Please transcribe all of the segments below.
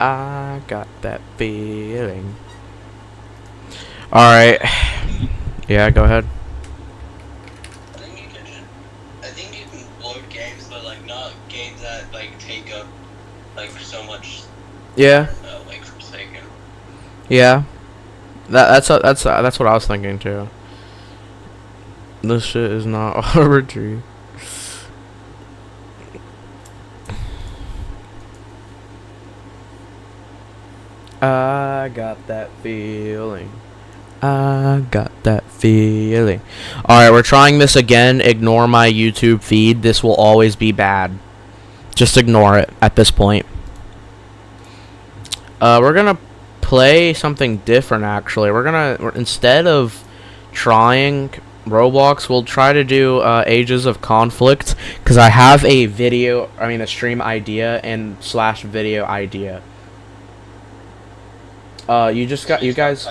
I got that feeling. Alright. Yeah, go ahead. I think you can load games, but like not games that like take up like so much. Yeah. Like Forsaken. Yeah. That's what I was thinking too. This shit is not arbitrary. I got that feeling. I got that feeling. Alright, we're trying this again. Ignore my YouTube feed. This will always be bad. Just ignore it at this point. We're gonna play something different actually. Instead of trying Roblox, we'll try to do Ages of Conflict, because I have a stream idea and / video idea. You guys.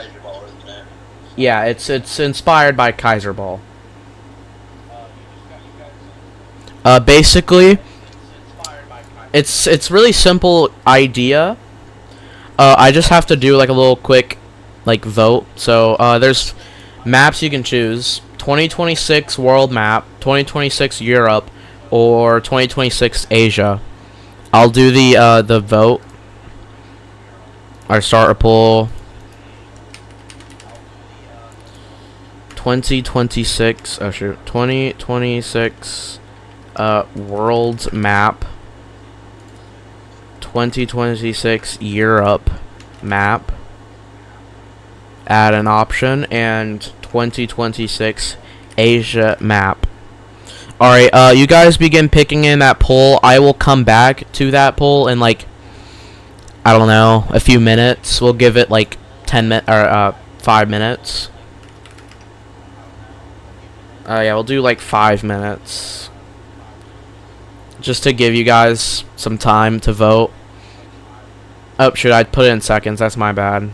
Yeah, it's inspired by Kaiser Ball. Basically, it's really simple idea. I just have to do like a little quick like vote. So there's maps you can choose: 2026 world map, 2026 Europe, or 2026 Asia. I'll do the vote. Or start a poll. 2026. Oh shoot. 2026 world map. 2026 Europe map. Add an option, and 2026 Asia map. Alright, you guys begin picking in that poll. I will come back to that poll in like, I don't know, a few minutes. We'll give it like 5 minutes. Yeah, we'll do like 5 minutes. Just to give you guys some time to vote. Oh, should I put it in seconds? That's my bad.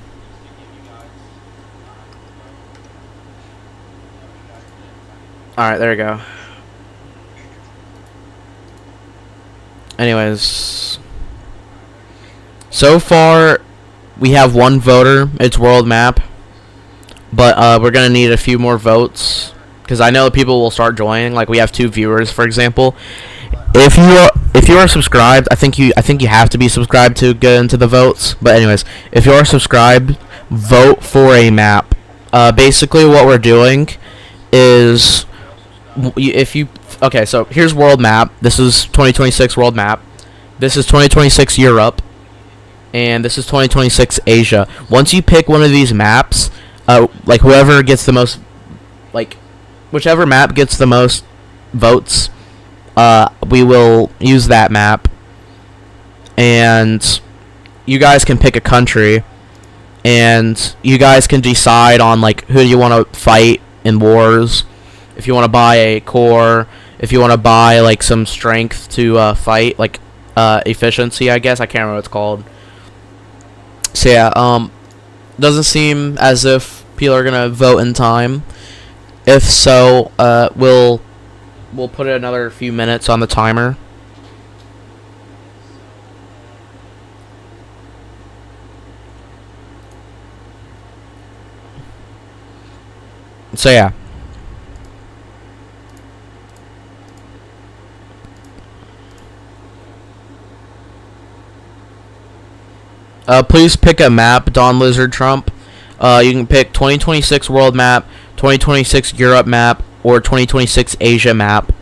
Alright, there we go. Anyways. So far, we have one voter. It's world map. But we're going to need a few more votes, because I know people will start joining. Like, we have 2 viewers, for example. If you are subscribed, I think you have to be subscribed to get into the votes. But anyways, if you are subscribed, vote for a map. Basically what we're doing is okay, so here's world map. This is 2026 world map. This is 2026 Europe, and this is 2026 Asia. Once you pick one of these maps, like whoever gets the most, like whichever map gets the most votes, we will use that map, and you guys can pick a country, and you guys can decide on like who you want to fight in wars. If you want to buy a core, if you want to buy like some strength to fight, like efficiency, I guess I can't remember what it's called. So yeah, doesn't seem as if people are gonna vote in time. If so, we'll put another few minutes on the timer. So yeah. Please pick a map, Don Lizard Trump. You can pick 2026 world map, 2026 Europe map, or 2026 Asia map.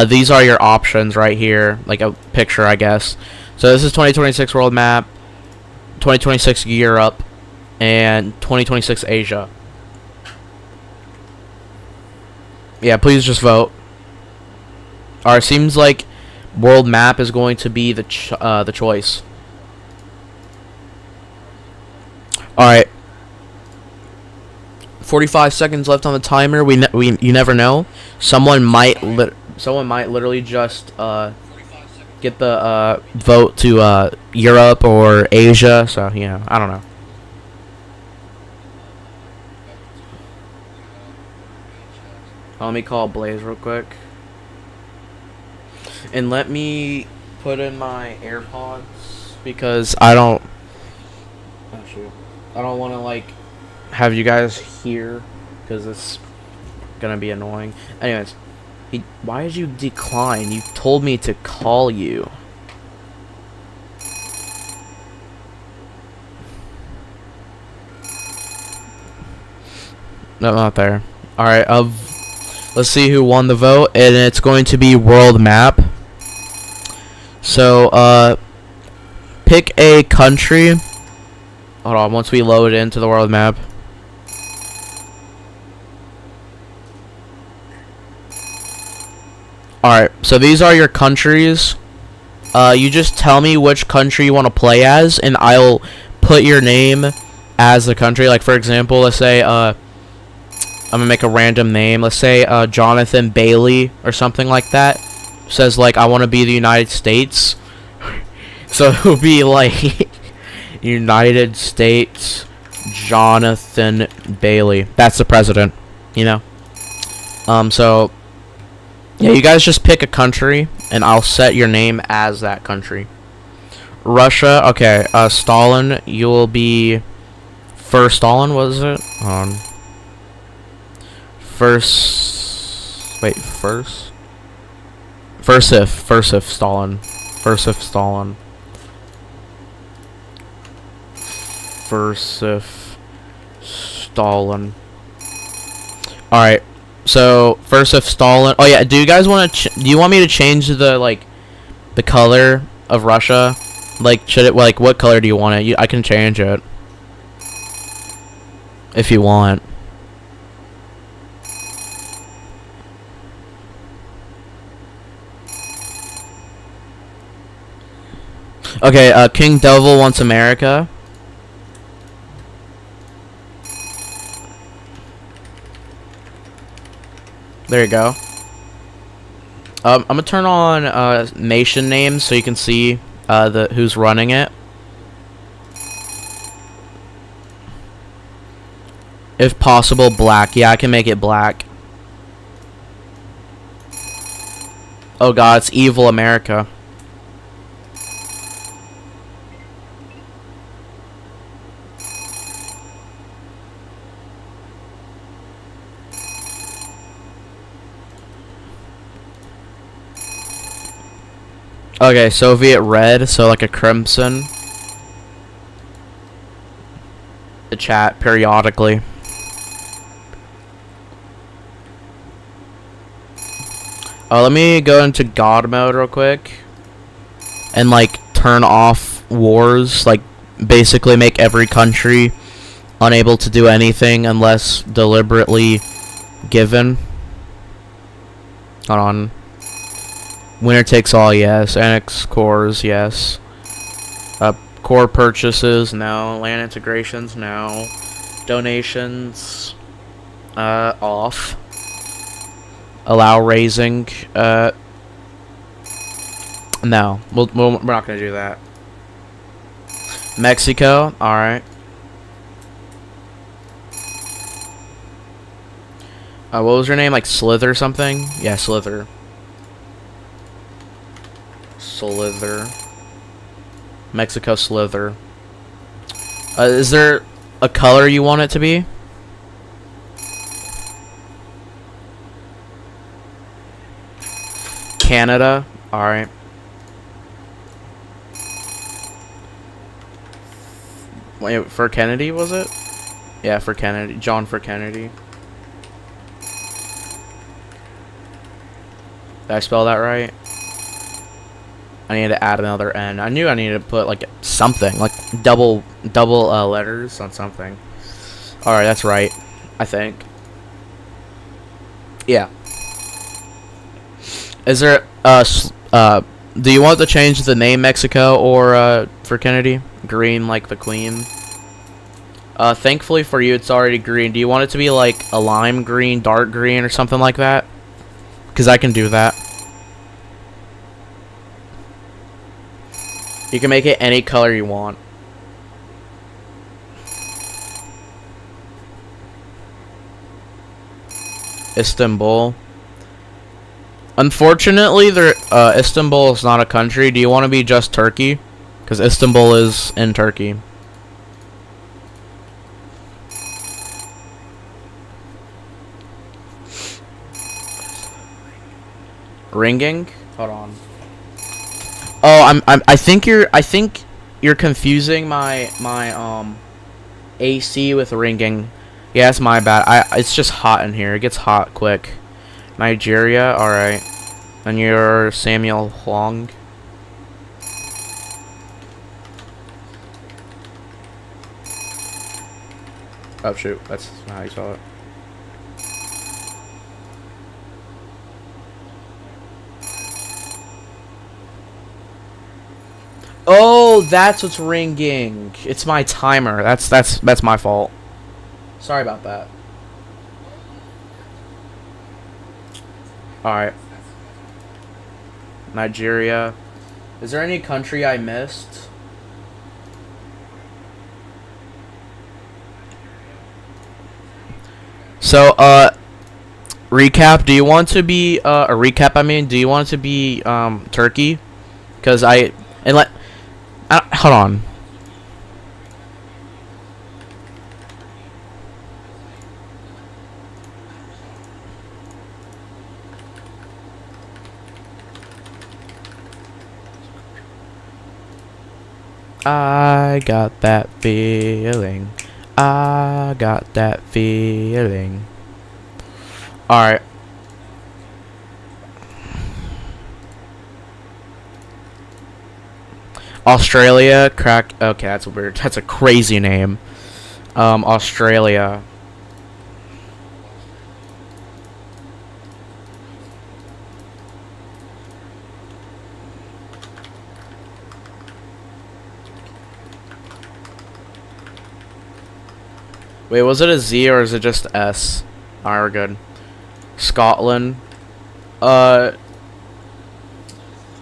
These are your options right here, like a picture, I guess. So this is 2026 world map, 2026 Europe, and 2026 Asia. Yeah, please just vote. Alright, seems like world map is going to be the choice. Alright. 45 seconds left on the timer. You never know. Someone might literally just get the vote to Europe or Asia. So yeah, I don't know. Let me call Blaze real quick. And let me put in my AirPods, because I don't I don't want to like have you guys here because it's gonna be annoying. Anyways, why did you decline? You told me to call you. No, not there. All right. Let's see who won the vote, and it's going to be world map. So, pick a country. Hold on, once we load into the world map. Alright, so these are your countries. You just tell me which country you want to play as, and I'll put your name as the country. Like, for example, let's say, I'm gonna make a random name. Let's say, Jonathan Bailey, or something like that. Says, like, I want to be the United States. So it will be, like, United States Jonathan Bailey. That's the president, you know? So, yeah, you guys just pick a country, and I'll set your name as that country. Russia, okay, Stalin, you will be... First Stalin, what is it? First if Stalin. Alright, so first if Stalin. Oh yeah, do you guys want to? Do you want me to change the the color of Russia? Like, should it what color do you want it? I can change it if you want. Okay, King Devil wants America. There you go. I'm gonna turn on nation names so you can see who's running it. If possible, black. Yeah, I can make it black. Oh god, it's evil America. Okay, Soviet red, so like a crimson. The chat periodically. Let me go into God mode real quick. And like turn off wars, like basically make every country unable to do anything unless deliberately given. Hold on. Winner takes all, yes. Annex cores, yes. Core purchases, no. Land integrations, no. Donations, off. Allow raising, no. We're not gonna do that. Mexico, alright. What was your name? Like Slither something? Yeah, Slither. Mexico Slither. Is there a color you want it to be? Canada. Alright. Wait, for Kennedy, was it? Yeah, for Kennedy. John for Kennedy. Did I spell that right? I need to add another N. I knew I needed to put like something, like double letters on something. All right, that's right. I think. Yeah. Is there do you want to change the name Mexico or for Kennedy? Green like the Queen. Thankfully for you, it's already green. Do you want it to be like a lime green, dark green, or something like that? Because I can do that. You can make it any color you want. Istanbul. Unfortunately, Istanbul is not a country. Do you want to be just Turkey? Because Istanbul is in Turkey. Ringing? Hold on. Oh, I think you're confusing my AC with ringing. Yeah, it's my bad. It's just hot in here. It gets hot quick. Nigeria, all right. And you're Samuel Huang. Oh shoot, that's not how you saw it. Oh, that's what's ringing. It's my timer. That's my fault. Sorry about that. All right. Nigeria. Is there any country I missed? So, recap. Do you want to be a recap? I mean, do you want it to be Turkey? Because hold on. I got that feeling. I got that feeling. Alright. Australia, crack. Okay, that's weird. That's a crazy name. Australia. Wait, was it a Z or is it just S? Alright, we're good. Scotland. How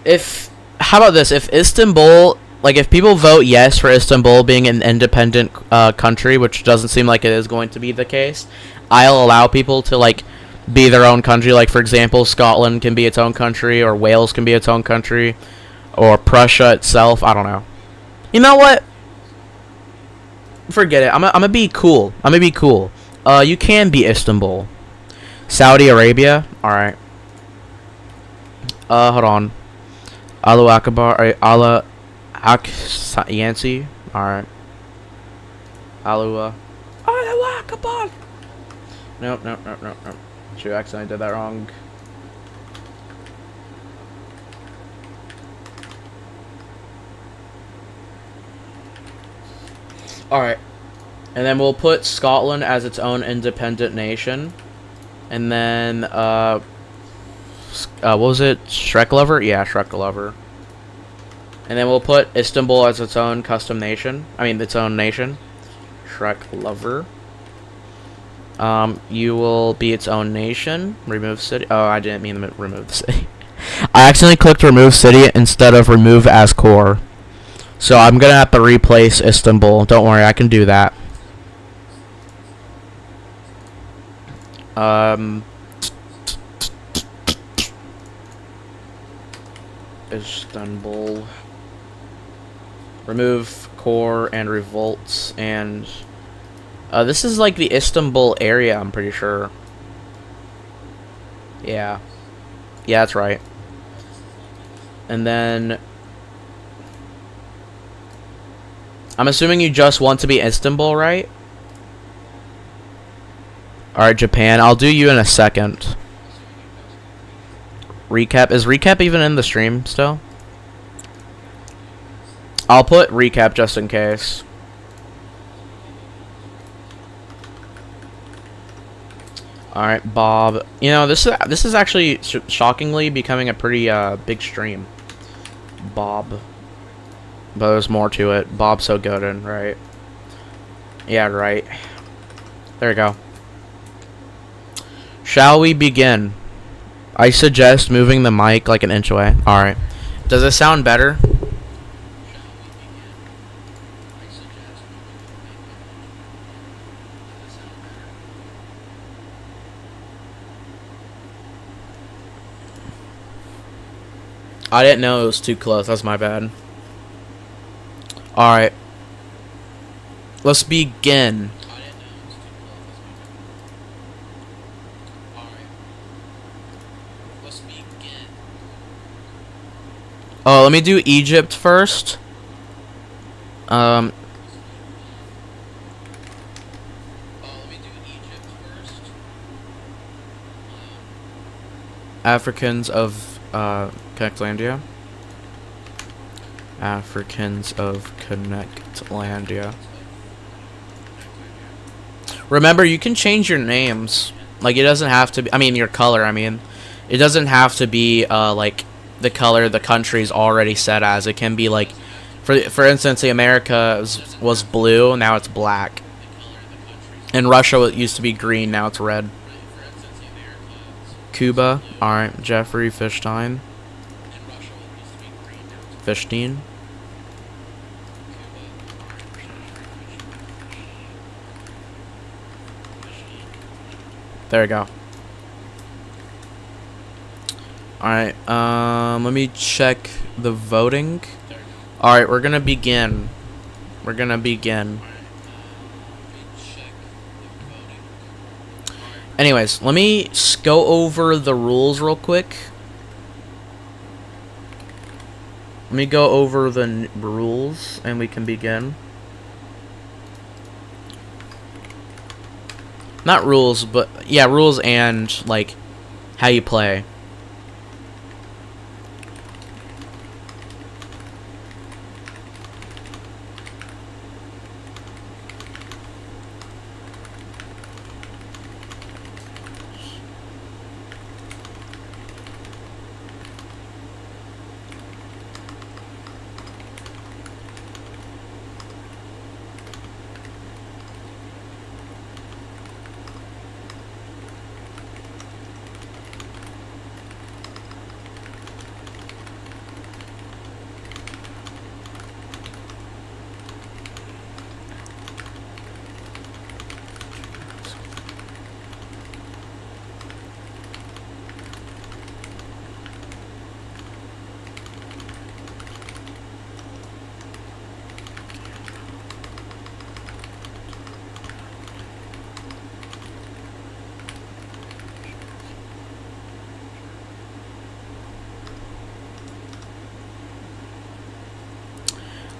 about this? If Istanbul, like, if people vote yes for Istanbul being an independent country, which doesn't seem like it is going to be the case, I'll allow people to, like, be their own country. Like, for example, Scotland can be its own country, or Wales can be its own country, or Prussia itself. I don't know. You know what? Forget it. I'm gonna be cool. I'm gonna be cool. You can be Istanbul. Saudi Arabia. All right. Hold on. Allahu Akbar. Allah Yancy. All right. Allahu Akbar. Nope. Shoot, I accidentally did that wrong. Alright. And then we'll put Scotland as its own independent nation. And then, what was it? Shrek Lover? Yeah, Shrek Lover. And then we'll put Istanbul as its own custom nation. I mean, its own nation. Shrek Lover. You will be its own nation. Remove city. Oh, I didn't mean to remove the city. I accidentally clicked remove city instead of remove as core. So I'm gonna have to replace Istanbul. Don't worry, I can do that. Istanbul. Remove core and revolts, and this is like the Istanbul area, I'm pretty sure. Yeah, that's right. And then I'm assuming you just want to be Istanbul, right? Alright, Japan. I'll do you in a second. Recap. Is recap even in the stream still? I'll put recap just in case. Alright, Bob. You know, this is actually shockingly becoming a pretty big stream. Bob. But there's more to it. Bob's so good, and right? Yeah, right. There we go. Shall we begin? I suggest moving the mic like an inch away. Alright. Does it sound better? I didn't know it was too close. That's my bad. Alright. Let's begin. Oh, let me do Egypt first. Africans of Connectlandia. Africans of Connectlandia. Remember, you can change your names. Like, it doesn't have to be, I mean, your color, I mean. It doesn't have to be, like, the color the country's already set as. It can be, like, for instance, the America was blue, now it's black. And Russia used to be green, now it's red. Cuba, alright, Jeffrey Fishstein. Fishstein. There we go. Alright, let me check the voting. Alright, we're gonna begin. Anyways, let me go over the rules real quick. Let me go over the rules and we can begin. Not rules, but yeah, rules and like how you play.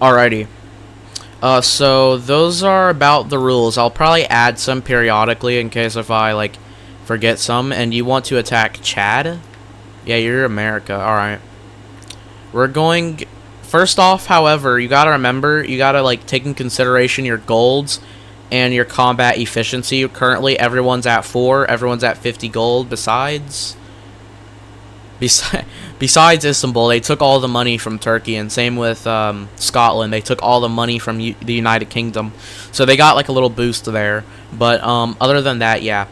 Alrighty. So those are about the rules. I'll probably add some periodically in case if I like forget some. And you want to attack Chad? Yeah, you're America. Alright. We're going first off, however, you gotta remember, you gotta like take in consideration your golds and your combat efficiency. Currently everyone's at 4, everyone's at 50 gold Besides Istanbul, they took all the money from Turkey, and same with Scotland. They took all the money from the United Kingdom, so they got like a little boost there. But other than that, yeah.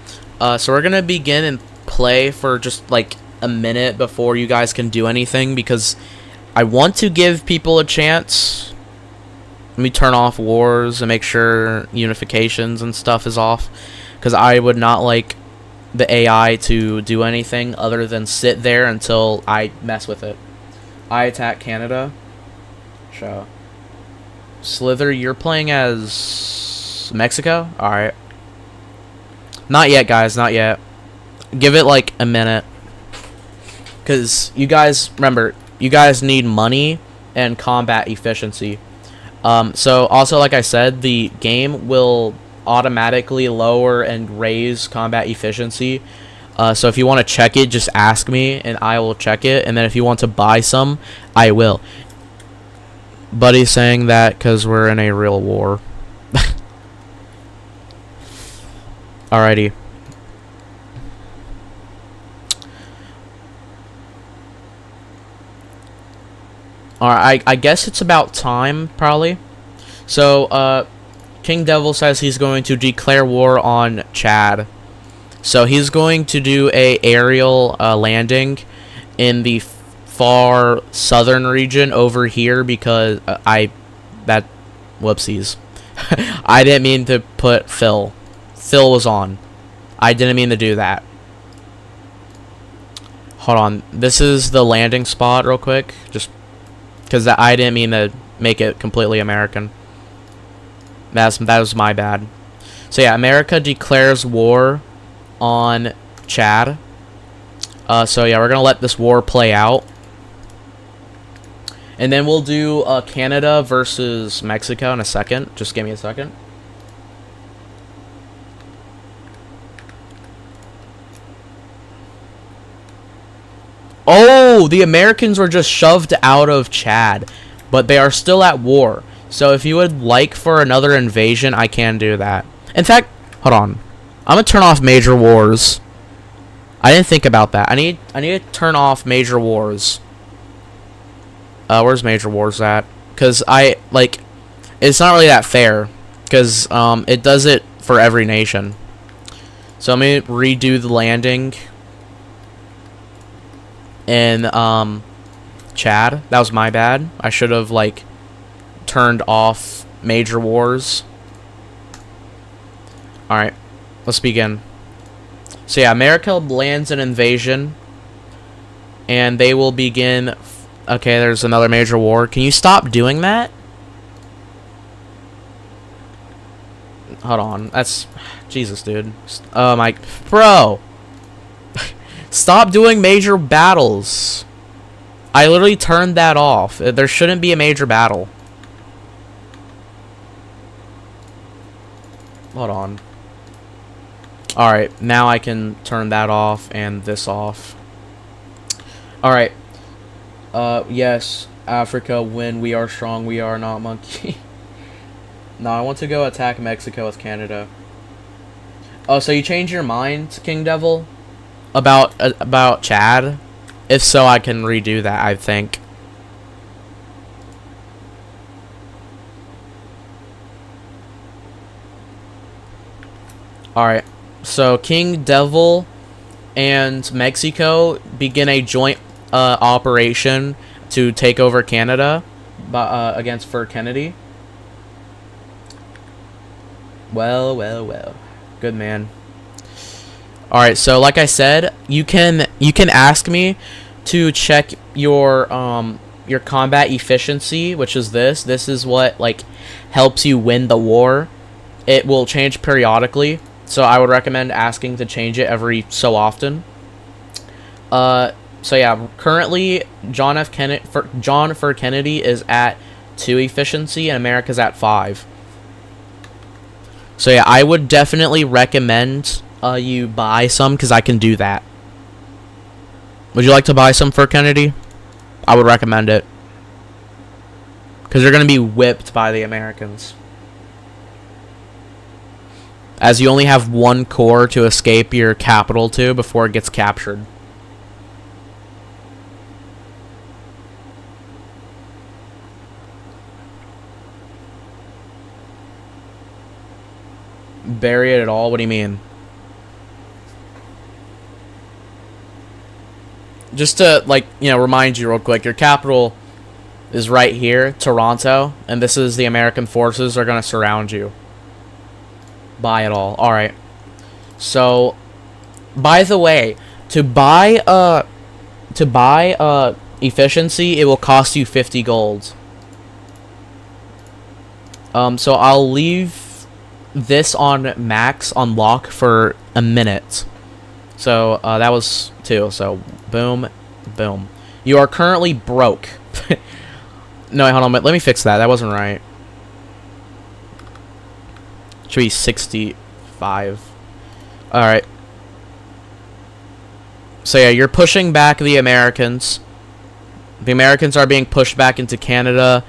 So we're gonna begin and play for just like a minute before you guys can do anything because I want to give people a chance. Let me turn off wars and make sure unifications and stuff is off because I would not like the AI to do anything other than sit there until I mess with it. I attack Canada. Show. Slither, you're playing as Mexico? Alright. Not yet, guys, not yet. Give it like a minute. Because you guys, remember, you guys need money and combat efficiency. So also, like I said, the game will automatically lower and raise combat efficiency. So if you want to check it, just ask me and I will check it. And then if you want to buy some, I will. Buddy's saying that because we're in a real war. Alrighty. Alright, I guess it's about time, probably. So, King Devil says he's going to declare war on Chad. So he's going to do a aerial landing in the far southern region over here because whoopsies. I didn't mean to put Phil. Phil was on. I didn't mean to do that. Hold on. This is the landing spot real quick. Just because I didn't mean to make it completely American. That was my bad. So yeah, America declares war on Chad. So yeah, we're gonna let this war play out. And then we'll do Canada versus Mexico in a second. Just give me a second. Oh, the Americans were just shoved out of Chad, but they are still at war. So if you would like for another invasion, I can do that. In fact, hold on. I'm gonna turn off major wars. I didn't think about that. I need to turn off major wars. Where's major wars at? Cause it's not really that fair. Cause it does it for every nation. So I'm gonna redo the landing in Chad. That was my bad. I should have turned off major wars. Alright, let's begin. So yeah, America lands an invasion, and they will begin. Okay, there's another major war. Can you stop doing that? Hold on, that's Jesus, dude. My bro, stop doing major battles. I literally turned that off. There shouldn't be a major battle. Hold on. Alright, now I can turn that off and this off. Alright. Yes, Africa, when we are strong, we are not monkey. No, I want to go attack Mexico with Canada. Oh, so you changed your mind, King Devil? About Chad? If so, I can redo that, I think. Alright. So King Devil and Mexico begin a joint operation to take over Canada against Fur Kennedy. Well. Good man. Alright, so like I said, you can ask me to check your combat efficiency, which is this. This is what helps you win the war. It will change periodically. So I would recommend asking to change it every so often. So yeah, currently John Fur Kennedy is at 2 efficiency and America's at 5. So yeah, I would definitely recommend you buy some, because I can do that. Would you like to buy some Fur Kennedy? I would recommend it, because you're going to be whipped by the Americans, as you only have 1 core to escape your capital to before it gets captured. Bury it at all? What do you mean? Just to, remind you real quick, your capital is right here, Toronto, and this is the American forces are going to surround you. Buy it all. Alright. So, by the way, to buy efficiency, it will cost you 50 gold. So I'll leave this on max on lock for a minute. So, that was 2. So, boom, boom. You are currently broke. No, wait, hold on. Let me fix that. That wasn't right. Should be 65. Alright. So yeah, you're pushing back the Americans. The Americans are being pushed back into Canada,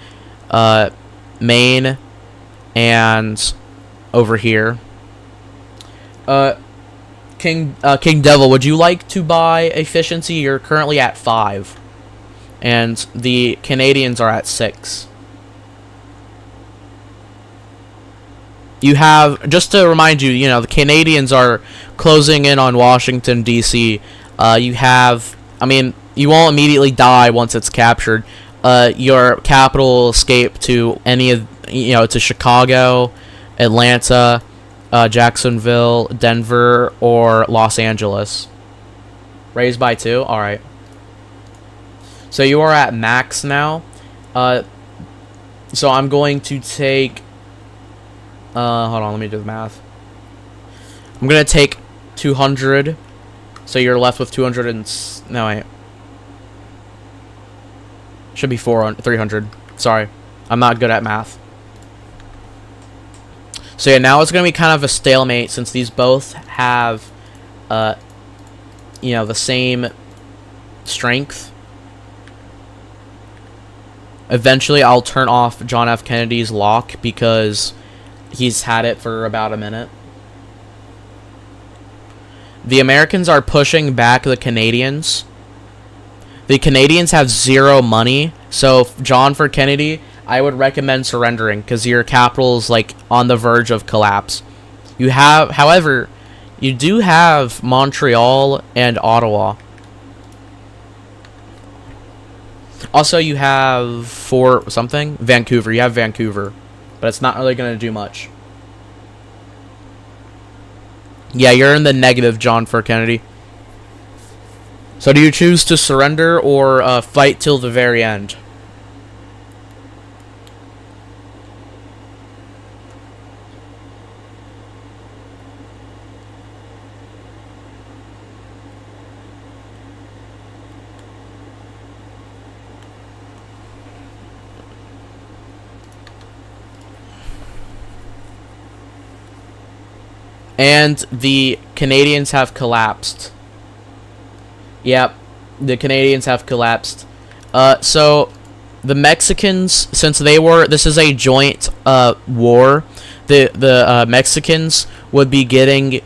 Maine, and over here. King Devil, would you like to buy efficiency? You're currently at 5. And the Canadians are at 6. You have, just to remind you, the Canadians are closing in on Washington, D.C. You have, you won't immediately die once it's captured. Your capital will escape to any of, to Chicago, Atlanta, Jacksonville, Denver, or Los Angeles. Raised by 2? Alright. So you are at max now. So I'm going to take... hold on, let me do the math. I'm going to take 200. So you're left with 200 and... No, wait. Should be 300. Sorry. I'm not good at math. So yeah, now it's going to be kind of a stalemate since these both have, you know, the same strength. Eventually, I'll turn off John F. Kennedy's lock because he's had it for about a minute. The Americans are pushing back the Canadians. The Canadians have 0 money, so John for Kennedy, I would recommend surrendering because your capital is like on the verge of collapse. You have, however, you do have Montreal and Ottawa. Also, you have Vancouver. You have Vancouver, but it's not really going to do much. Yeah, you're in the negative, John for Kennedy. So do you choose to surrender or fight till the very end? And the Canadians have collapsed. Yep, the Canadians have collapsed. So the Mexicans, since this is a joint war, the Mexicans would be getting,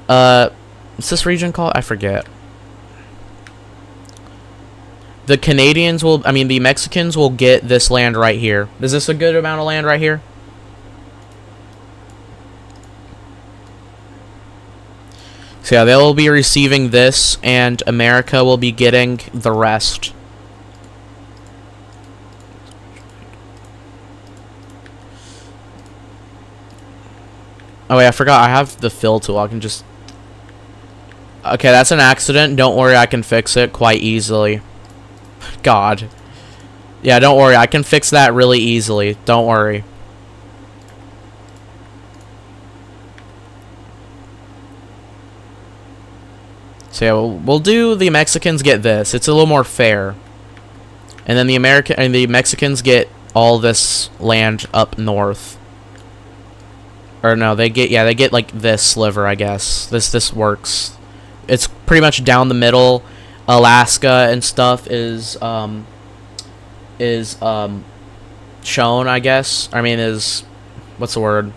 what's this region called? I forget. The Mexicans will get this land right here. Is this a good amount of land right here? So yeah, they'll be receiving this, and America will be getting the rest. Oh wait, I forgot. I have the fill tool. I can just... Okay, that's an accident. Don't worry, I can fix it quite easily. God. Yeah, don't worry. I can fix that really easily. Don't worry. So yeah, we'll do the Mexicans get this. It's a little more fair. And then the Mexicans get all this land up north. Or no, they get like this sliver, I guess. This works. It's pretty much down the middle. Alaska and stuff is shown, I guess. I mean, is what's the word?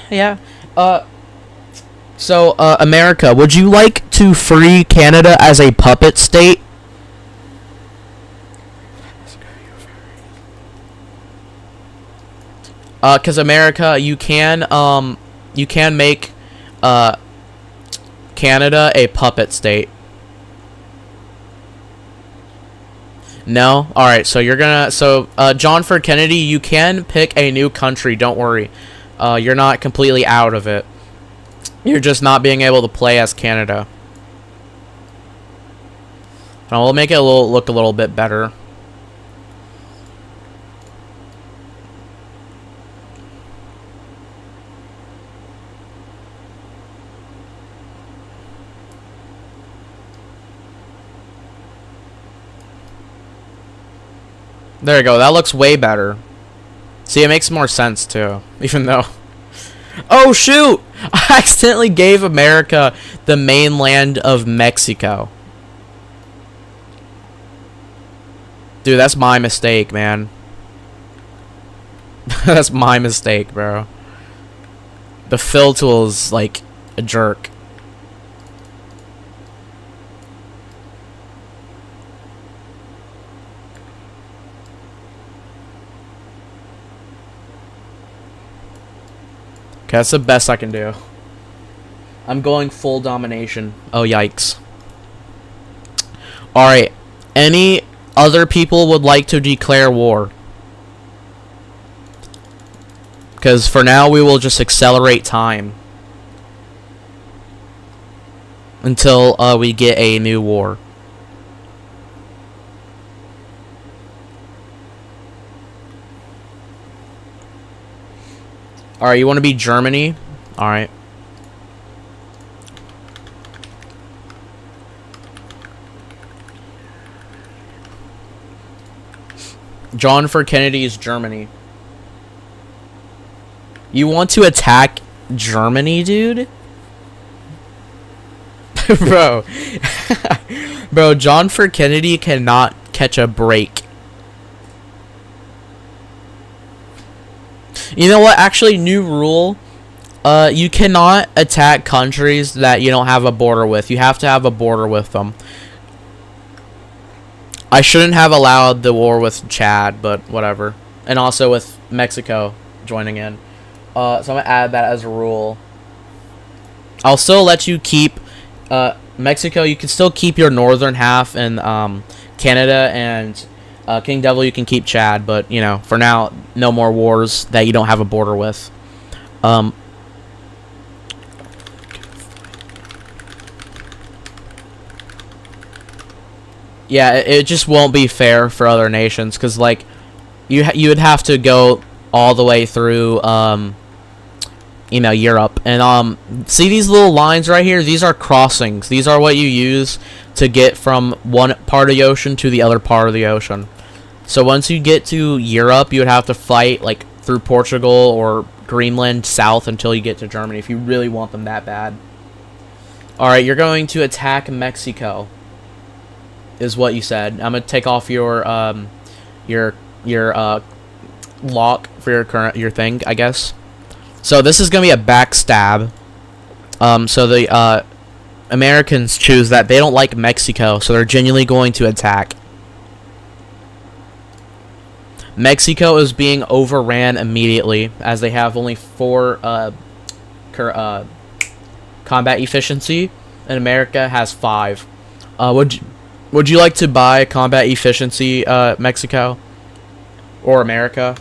Yeah. So, America, would you like to free Canada as a puppet state? Because America, you can make, Canada a puppet state. No? Alright, so you're gonna, John for Kennedy, you can pick a new country, don't worry. You're not completely out of it. You're just not being able to play as Canada. And we'll make it look a little bit better. There you go. That looks way better. See, it makes more sense, too. Even though... Oh, shoot! I accidentally gave America the mainland of Mexico. Dude, that's my mistake, man. That's my mistake, bro. The fill tool is, like, a jerk. Okay, that's the best I can do. I'm going full domination. Oh, yikes. Alright. Any other people would like to declare war? Because for now, we will just accelerate time. Until we get a new war. Alright, you want to be Germany? Alright. John for Kennedy's Germany. You want to attack Germany, dude? Bro. Bro, John for Kennedy cannot catch a break. You know what? Actually, new rule. You cannot attack countries that you don't have a border with. You have to have a border with them. I shouldn't have allowed the war with Chad, but whatever. And also with Mexico joining in. So I'm going to add that as a rule. I'll still let you keep Mexico. You can still keep your northern half, and Canada and King Devil, you can keep Chad. But, you know, for now, no more wars that you don't have a border with. Yeah, it just won't be fair for other nations, because, like, you would have to go all the way through, you know, Europe. And, see these little lines right here? These are crossings. These are what you use to get from one part of the ocean to the other part of the ocean. So once you get to Europe, you would have to fight, like, through Portugal or Greenland south until you get to Germany, if you really want them that bad. Alright, you're going to attack Mexico, is what you said. I'm gonna take off your lock for your thing, I guess. So this is gonna be a backstab. So the Americans choose that they don't like Mexico, so they're genuinely going to attack. Mexico is being overran immediately, as they have only 4 combat efficiency, and America has 5. Would you like to buy combat efficiency, Mexico? Or America?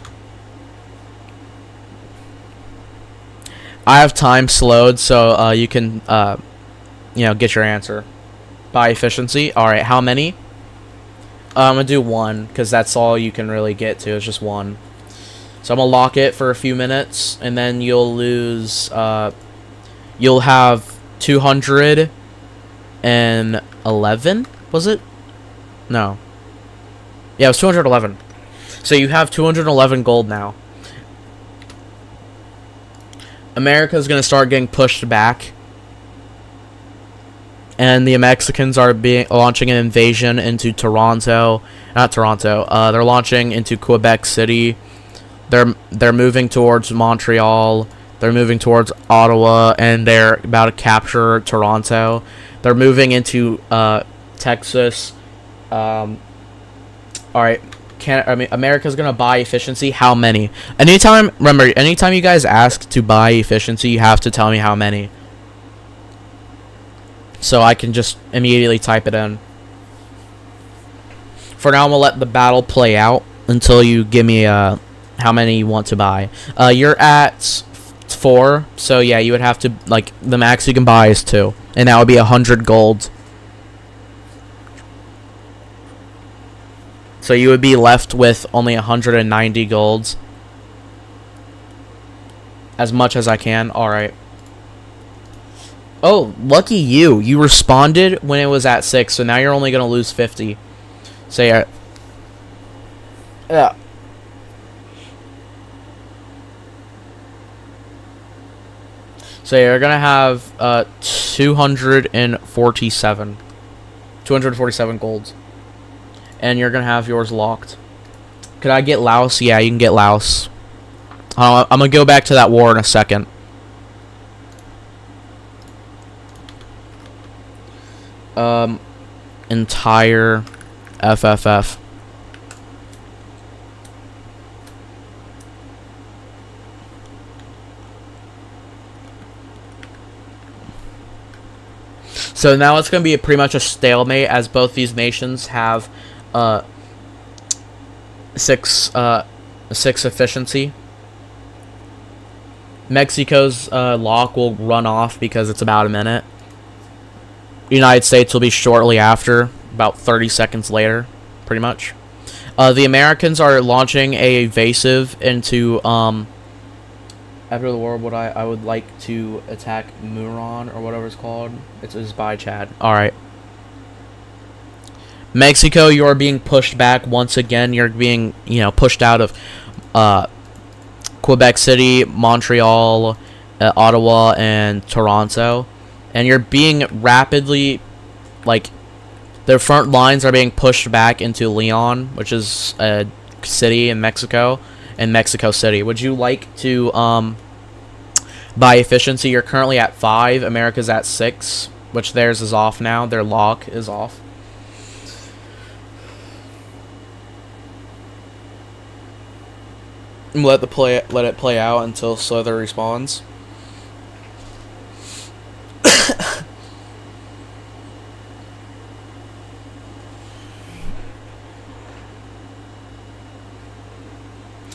I have time slowed, so you can, you know, get your answer. Buy efficiency. Alright, how many? I'm going to do 1, because that's all you can really get to. It's just 1. So I'm going to lock it for a few minutes, and then you'll lose, you'll have 211, was it? No. Yeah, it was 211. So you have 211 gold now. America's going to start getting pushed back. And the Mexicans are launching an invasion into Toronto. Not Toronto. They're launching into Quebec City. They're moving towards Montreal. They're moving towards Ottawa, and they're about to capture Toronto. They're moving into Texas. All right. America's gonna buy efficiency. How many? Remember, anytime you guys ask to buy efficiency, you have to tell me how many, so I can just immediately type it in. For now, I'm gonna let the battle play out until you give me how many you want to buy. You're at 4, so yeah, you would have to, like, the max you can buy is 2, and that would be 100 gold. So you would be left with only 190 golds. As much as I can. Alright. Oh, lucky you. You responded when it was at 6, so now you're only going to lose 50. So yeah. Yeah. So you're going to have 247. 247 golds. And you're going to have yours locked. Could I get Laos? Yeah, you can get Laos. I'm going to go back to that war in a second. Entire FFF. So now it's going to be pretty much a stalemate, as both these nations have 6 efficiency. Mexico's lock will run off because it's about a minute. United States will be shortly after, about 30 seconds later, pretty much. The Americans are launching a evasive into after the war. I would like to attack Muron, or whatever it's called. It's by Chad. All right. Mexico, you're being pushed back once again. You're being, pushed out of Quebec City, Montreal, Ottawa, and Toronto. And you're being rapidly, like, the front lines are being pushed back into Leon, which is a city in Mexico, and Mexico City. Would you like to, by efficiency, you're currently at 5, America's at 6, which theirs is off now. Their lock is off. Let it play out until Slither responds.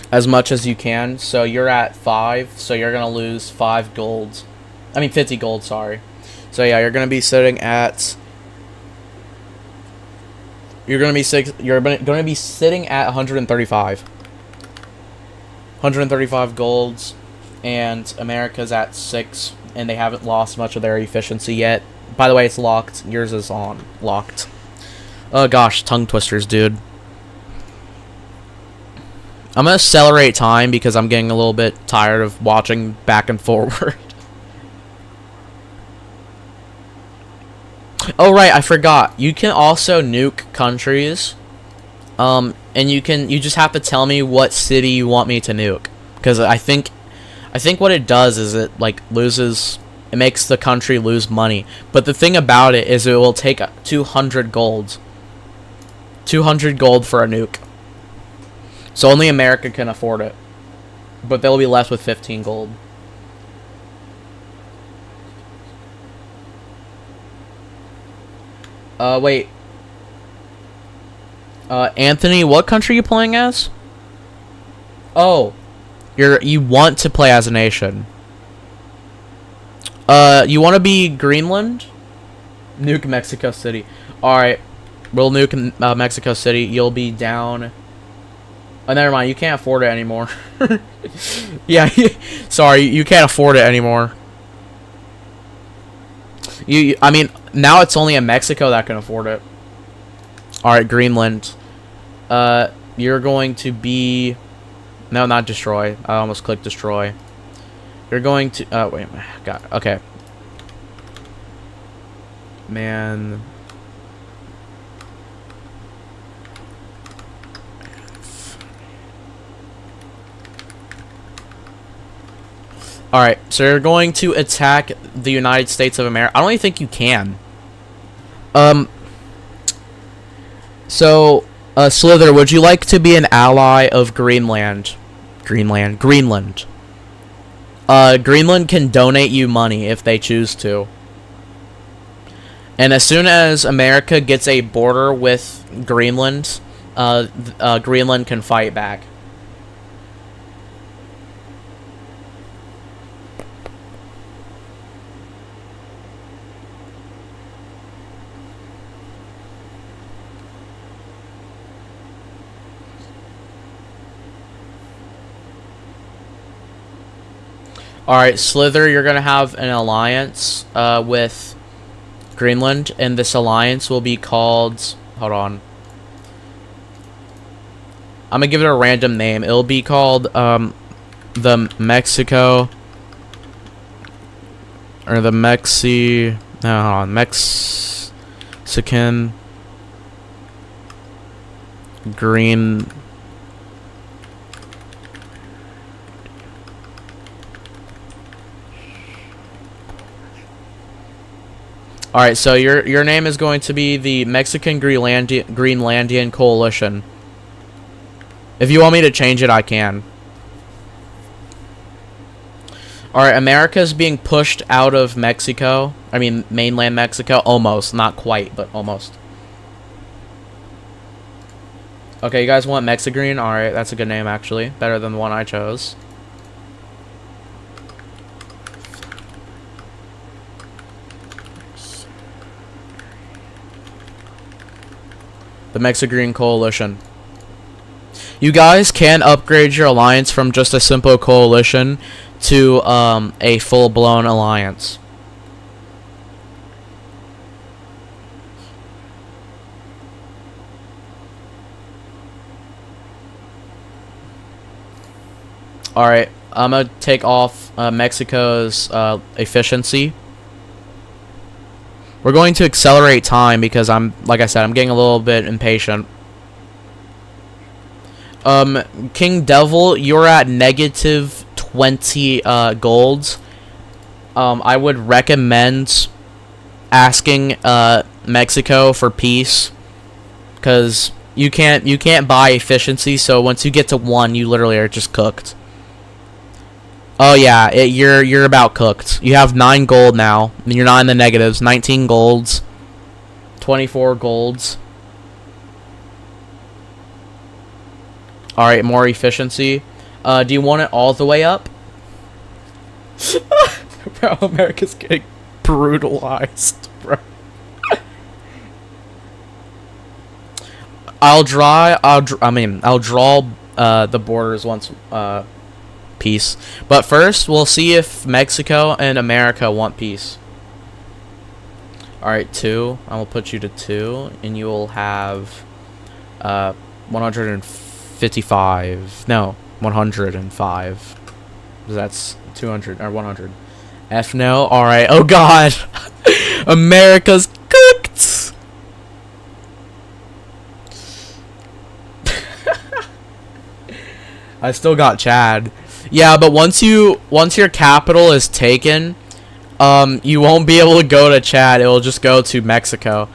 As much as you can. So you're at 5, so you're gonna lose 5 gold. I mean 50 gold, sorry. So yeah, you're gonna be sitting at you're gonna be sitting at 135. 135 golds, and America's at 6, and they haven't lost much of their efficiency yet. By the way, it's locked. Yours is on. Locked. Oh gosh, tongue twisters, dude. I'm gonna accelerate time because I'm getting a little bit tired of watching back and forward. Oh right, I forgot. You can also nuke countries. And you just have to tell me what city you want me to nuke, because I think what it does is it makes the country lose money. But the thing about it is it will take 200 gold. 200 gold for a nuke. So only America can afford it. But they'll be left with 15 gold. Wait. Anthony, what country are you playing as? Oh, you want to play as a nation. You want to be Greenland? Nuke Mexico City. Alright, we'll nuke Mexico City. You'll be down. Oh, never mind, you can't afford it anymore. Yeah, sorry, you can't afford it anymore. I mean, now it's only in Mexico that can afford it. Alright, Greenland. You're going to be... No, not destroy. I almost clicked destroy. You're going to... Oh, wait. God. Okay. Man... Alright, so you're going to attack the United States of America. I don't even think you can. So, Slither, would you like to be an ally of Greenland? Greenland. Greenland can donate you money if they choose to. And as soon as America gets a border with Greenland, Greenland can fight back. Alright, Slither, you're going to have an alliance with Greenland, and this alliance will be called... Hold on. I'm going to give it a random name. It'll be called the Mexico... Or the Mexi... No, hold on. Mexican... Green... Alright, so your name is going to be the Mexican Greenlandian Coalition. If you want me to change it, I can. Alright, America's being pushed out of Mexico. I mean, mainland Mexico. Almost. Not quite, but almost. Okay, you guys want Mexigreen? Alright, that's a good name, actually. Better than the one I chose. The Mexigreen Coalition. You guys can upgrade your alliance from just a simple coalition to a full-blown alliance. Alright, I'm gonna take off Mexico's efficiency. We're going to accelerate time because like I said, I'm getting a little bit impatient. King Devil, you're at negative 20 golds. I would recommend asking Mexico for peace, because you can't buy efficiency, so once you get to 1, you literally are just cooked. Oh yeah, you're about cooked. You have 9 gold now. You're not in the negatives. 19 golds, 24 golds. All right, more efficiency. Do you want it all the way up? Bro, America's getting brutalized, bro. I'll draw the borders once peace. But first, we'll see if Mexico and America want peace. Alright, 2. I will put you to 2, and you will have 155. No, 105. That's 200 or 100. F no. Alright. Oh god. America's cooked. I still got Chad. Yeah, but once your capital is taken, you won't be able to go to Chad. It will just go to Mexico.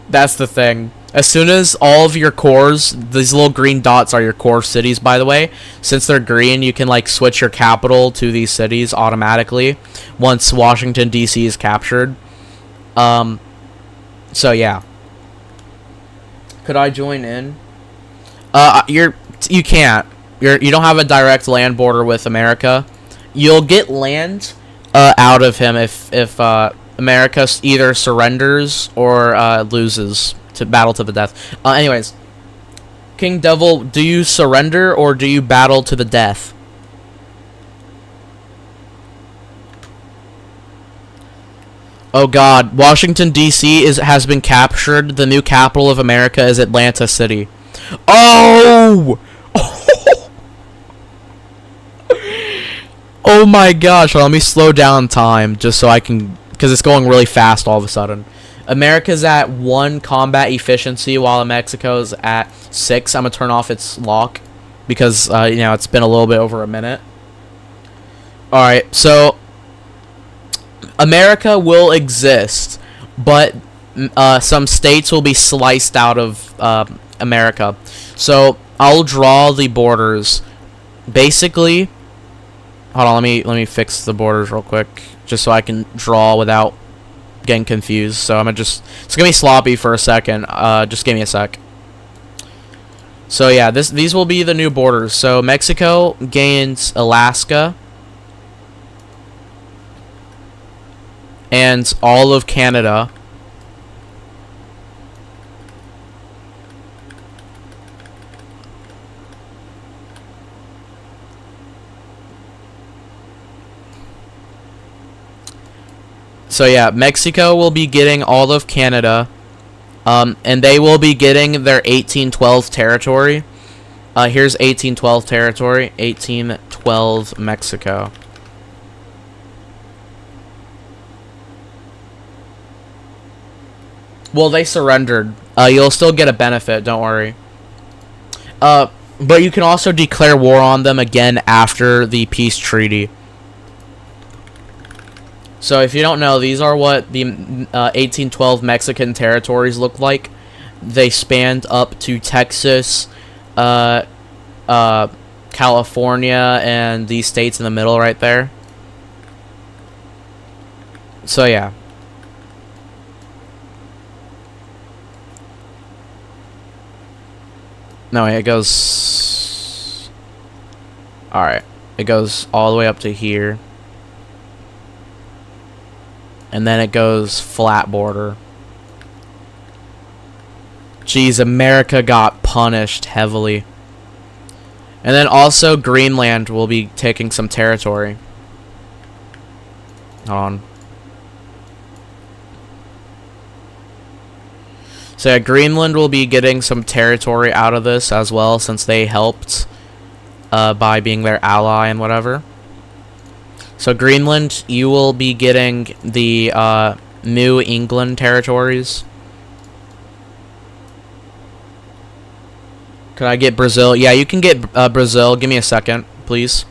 That's the thing. As soon as all of your cores, these little green dots are your core cities, by the way. Since they're green, you can like switch your capital to these cities automatically once Washington D.C. is captured. So yeah. Could I join in? You can't. You don't have a direct land border with America. You'll get land out of him if America either surrenders or loses to battle to the death. Anyways, King Devil, do you surrender or do you battle to the death? Oh god, Washington D.C. has been captured. The new capital of America is Atlanta City. Oh! Oh my gosh, let me slow down time just so I can, because it's going really fast all of a sudden. America's at 1 combat efficiency while Mexico's at 6. I'm going to turn off its lock because, it's been a little bit over a minute. Alright, so America will exist, but some states will be sliced out of America. So I'll draw the borders. Basically, hold on, let me fix the borders real quick just so I can draw without getting confused. So it's gonna be sloppy for a second. Just give me a sec. So yeah, these will be the new borders. So Mexico gains Alaska and all of Canada. So yeah, Mexico will be getting all of Canada, and they will be getting their 1812 territory. Here's 1812 territory, 1812 Mexico. Well, they surrendered. You'll still get a benefit, don't worry. But you can also declare war on them again after the peace treaty. So if you don't know, these are what the 1812 Mexican territories look like. They spanned up to Texas, California, and these states in the middle right there. So yeah. No, it goes... Alright. It goes all the way up to here. And then it goes flat border. Jeez, America got punished heavily. And then also Greenland will be taking some territory. Hold on. So yeah, Greenland will be getting some territory out of this as well, since they helped by being their ally and whatever. So Greenland, you will be getting the New England territories. Could I get Brazil? Yeah, you can get Brazil. Give me a second, please.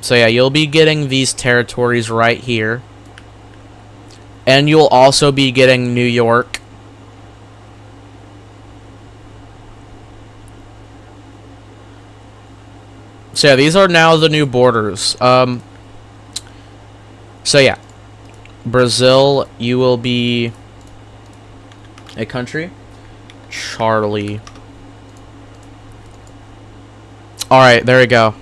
So yeah, you'll be getting these territories right here. And you'll also be getting New York. So yeah, these are now the new borders. So yeah, Brazil, you will be a country. Charlie. Alright, there we go.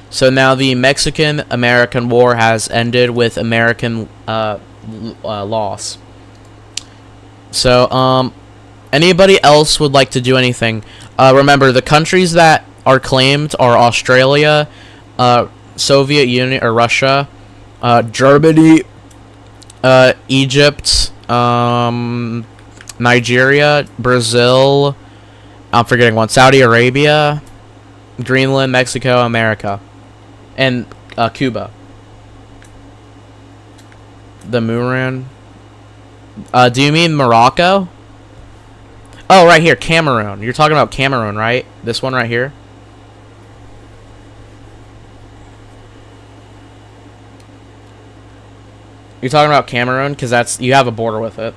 So now the Mexican-American War has ended with American loss. So, anybody else would like to do anything? Remember, the countries that are claimed are Australia, Soviet Union or Russia, Germany, Egypt, Nigeria, Brazil, I'm forgetting one, Saudi Arabia, Greenland, Mexico, America, and Cuba. The Muran. Do you mean Morocco? Oh, right here, Cameroon. You're talking about Cameroon, right? This one right here. You're talking about Cameroon because that's you have a border with it.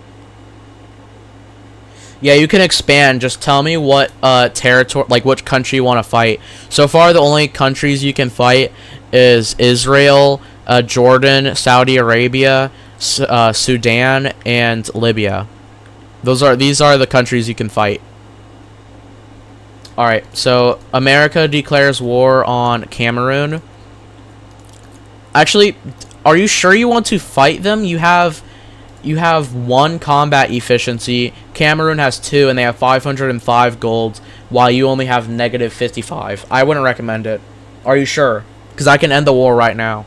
Yeah, you can expand. Just tell me what territory, like which country you want to fight. So far, the only countries you can fight is Israel, Jordan, Saudi Arabia, Sudan, and Libya. These are the countries you can fight. All right. So America declares war on Cameroon. Actually, are you sure you want to fight them? You have 1 combat efficiency. Cameroon has 2, and they have 505 gold, while you only have negative 55. I wouldn't recommend it. Are you sure? Because I can end the war right now.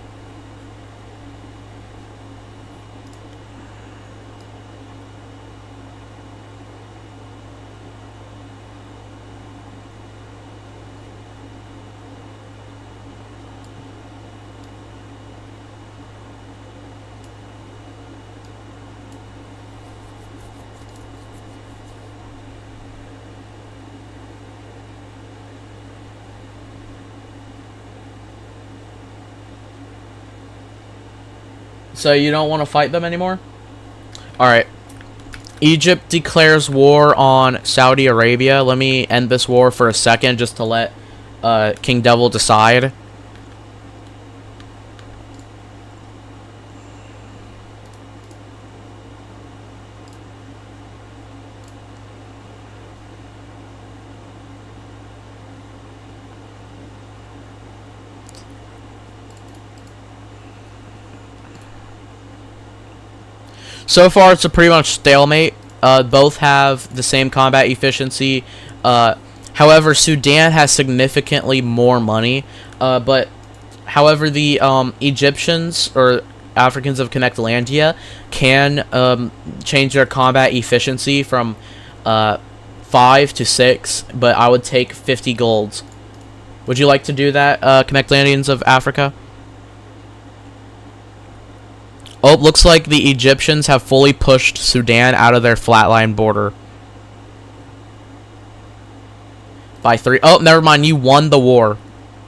So you don't want to fight them anymore? Alright. Egypt declares war on Saudi Arabia. Let me end this war for a second just to let King Devil decide. So far, it's a pretty much stalemate. Both have the same combat efficiency. However, Sudan has significantly more money. But, however, the Egyptians or Africans of Connectlandia can change their combat efficiency from 5 to 6. But I would take 50 golds. Would you like to do that, Connectlandians of Africa? Oh, looks like the Egyptians have fully pushed Sudan out of their flatline border. By 3. Oh, never mind. You won the war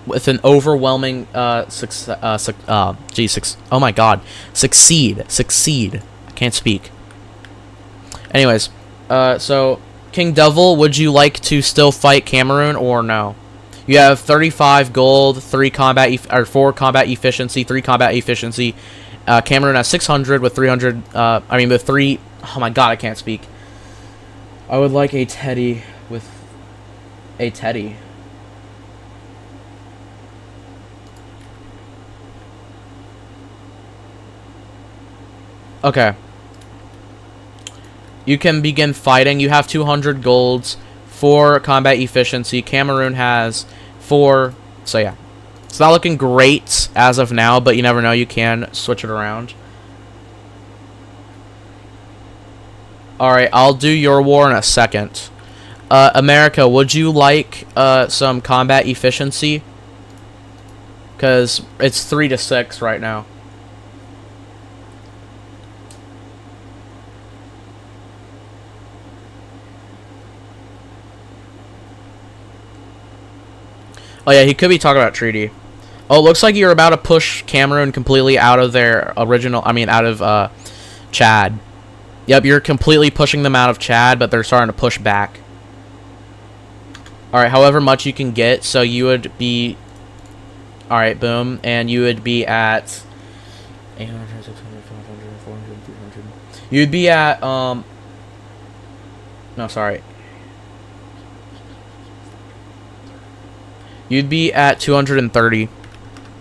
with an overwhelming success. Oh my God. Succeed. I can't speak. Anyways, so King Devil, would you like to still fight Cameroon or no? You have 35 gold, 4 combat efficiency, 3 combat efficiency. Cameroon has 600 with 300. With 3. Oh my God, I can't speak. I would like a teddy with a teddy. Okay. You can begin fighting. You have 200 golds, 4 combat efficiency. Cameroon has 4. So yeah. It's not looking great as of now, but you never know. You can switch it around. Alright, I'll do your war in a second. America, would you like some combat efficiency? Because it's 3 to 6 right now. Oh yeah, he could be talking about treaty. Oh, it looks like you're about to push Cameroon completely out of their original... I mean, out of Chad. Yep, you're completely pushing them out of Chad, but they're starting to push back. Alright, however much you can get, so you would be... Alright, boom. And you would be at... 800, 600, 500, 400, 300... You'd be at, No, sorry. You'd be at 230.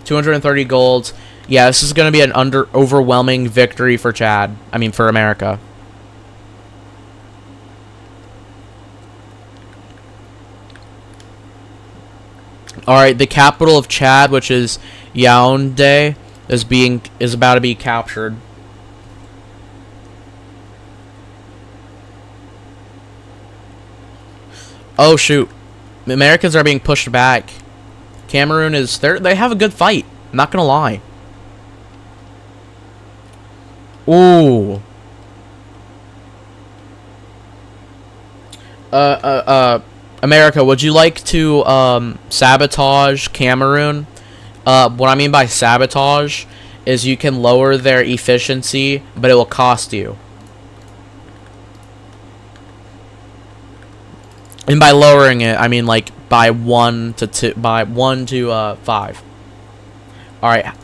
230 golds. Yeah, this is going to be an overwhelming victory for Chad. I mean, for America. Alright, the capital of Chad, which is Yaoundé, is about to be captured. Oh shoot. The Americans are being pushed back. Cameroon is they have a good fight. I'm not gonna lie. Ooh. America, would you like to sabotage Cameroon? What I mean by sabotage is you can lower their efficiency, but it will cost you. And by lowering it, I mean like by 1 to 5. All right.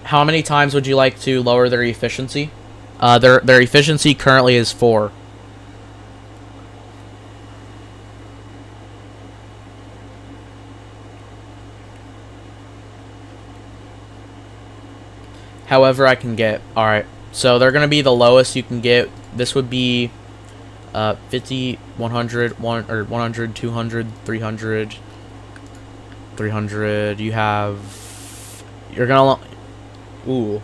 How many times would you like to lower their efficiency? Their efficiency currently is 4. However I can get. All right. So they're going to be the lowest you can get. This would be 50, 100, 100, 200, 300, 300. You're gonna, ooh.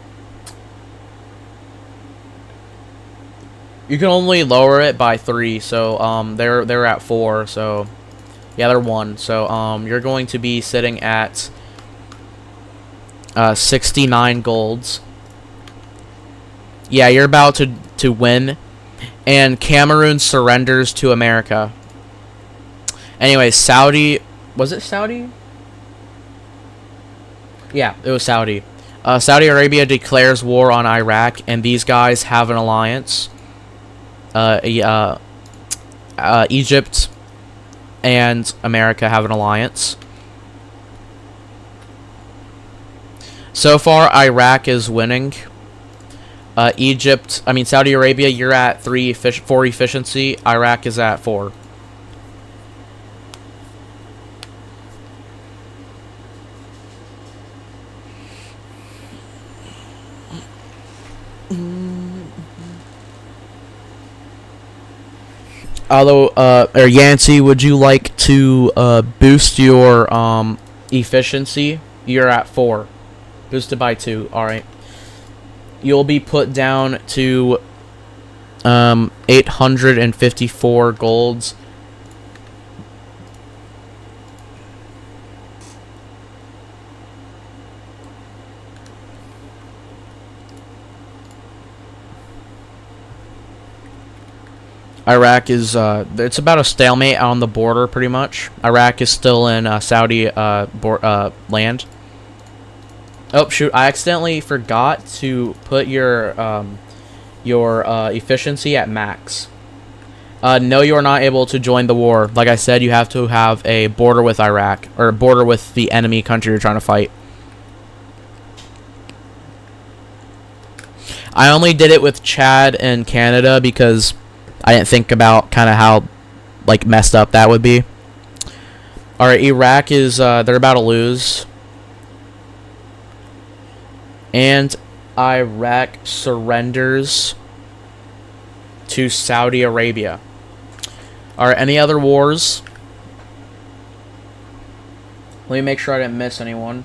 You can only lower it by 3, so they're at 4, so yeah, they're 1. So you're going to be sitting at 69 golds. Yeah, you're about to win. And Cameroon surrenders to America. Anyway, Saudi... Was it Saudi? Yeah, it was Saudi. Saudi Arabia declares war on Iraq, and these guys have an alliance. Egypt and America have an alliance. So far, Iraq is winning. Saudi Arabia, you're at 4 efficiency. Iraq is at 4. Although, Yancey, would you like to boost your efficiency? You're at 4. Boosted by 2. Alright. You'll be put down to 854 golds. Iraq is it's about a stalemate on the border, pretty much. Iraq is still in Saudi land. Oh shoot! I accidentally forgot to put your efficiency at max. No, you are not able to join the war. Like I said, you have to have a border with Iraq, or a border with the enemy country you're trying to fight. I only did it with Chad and Canada because I didn't think about kind of how like messed up that would be. All right, Iraq is they're about to lose. And Iraq surrenders to Saudi Arabia. Alright, any other wars? Let me make sure I didn't miss anyone.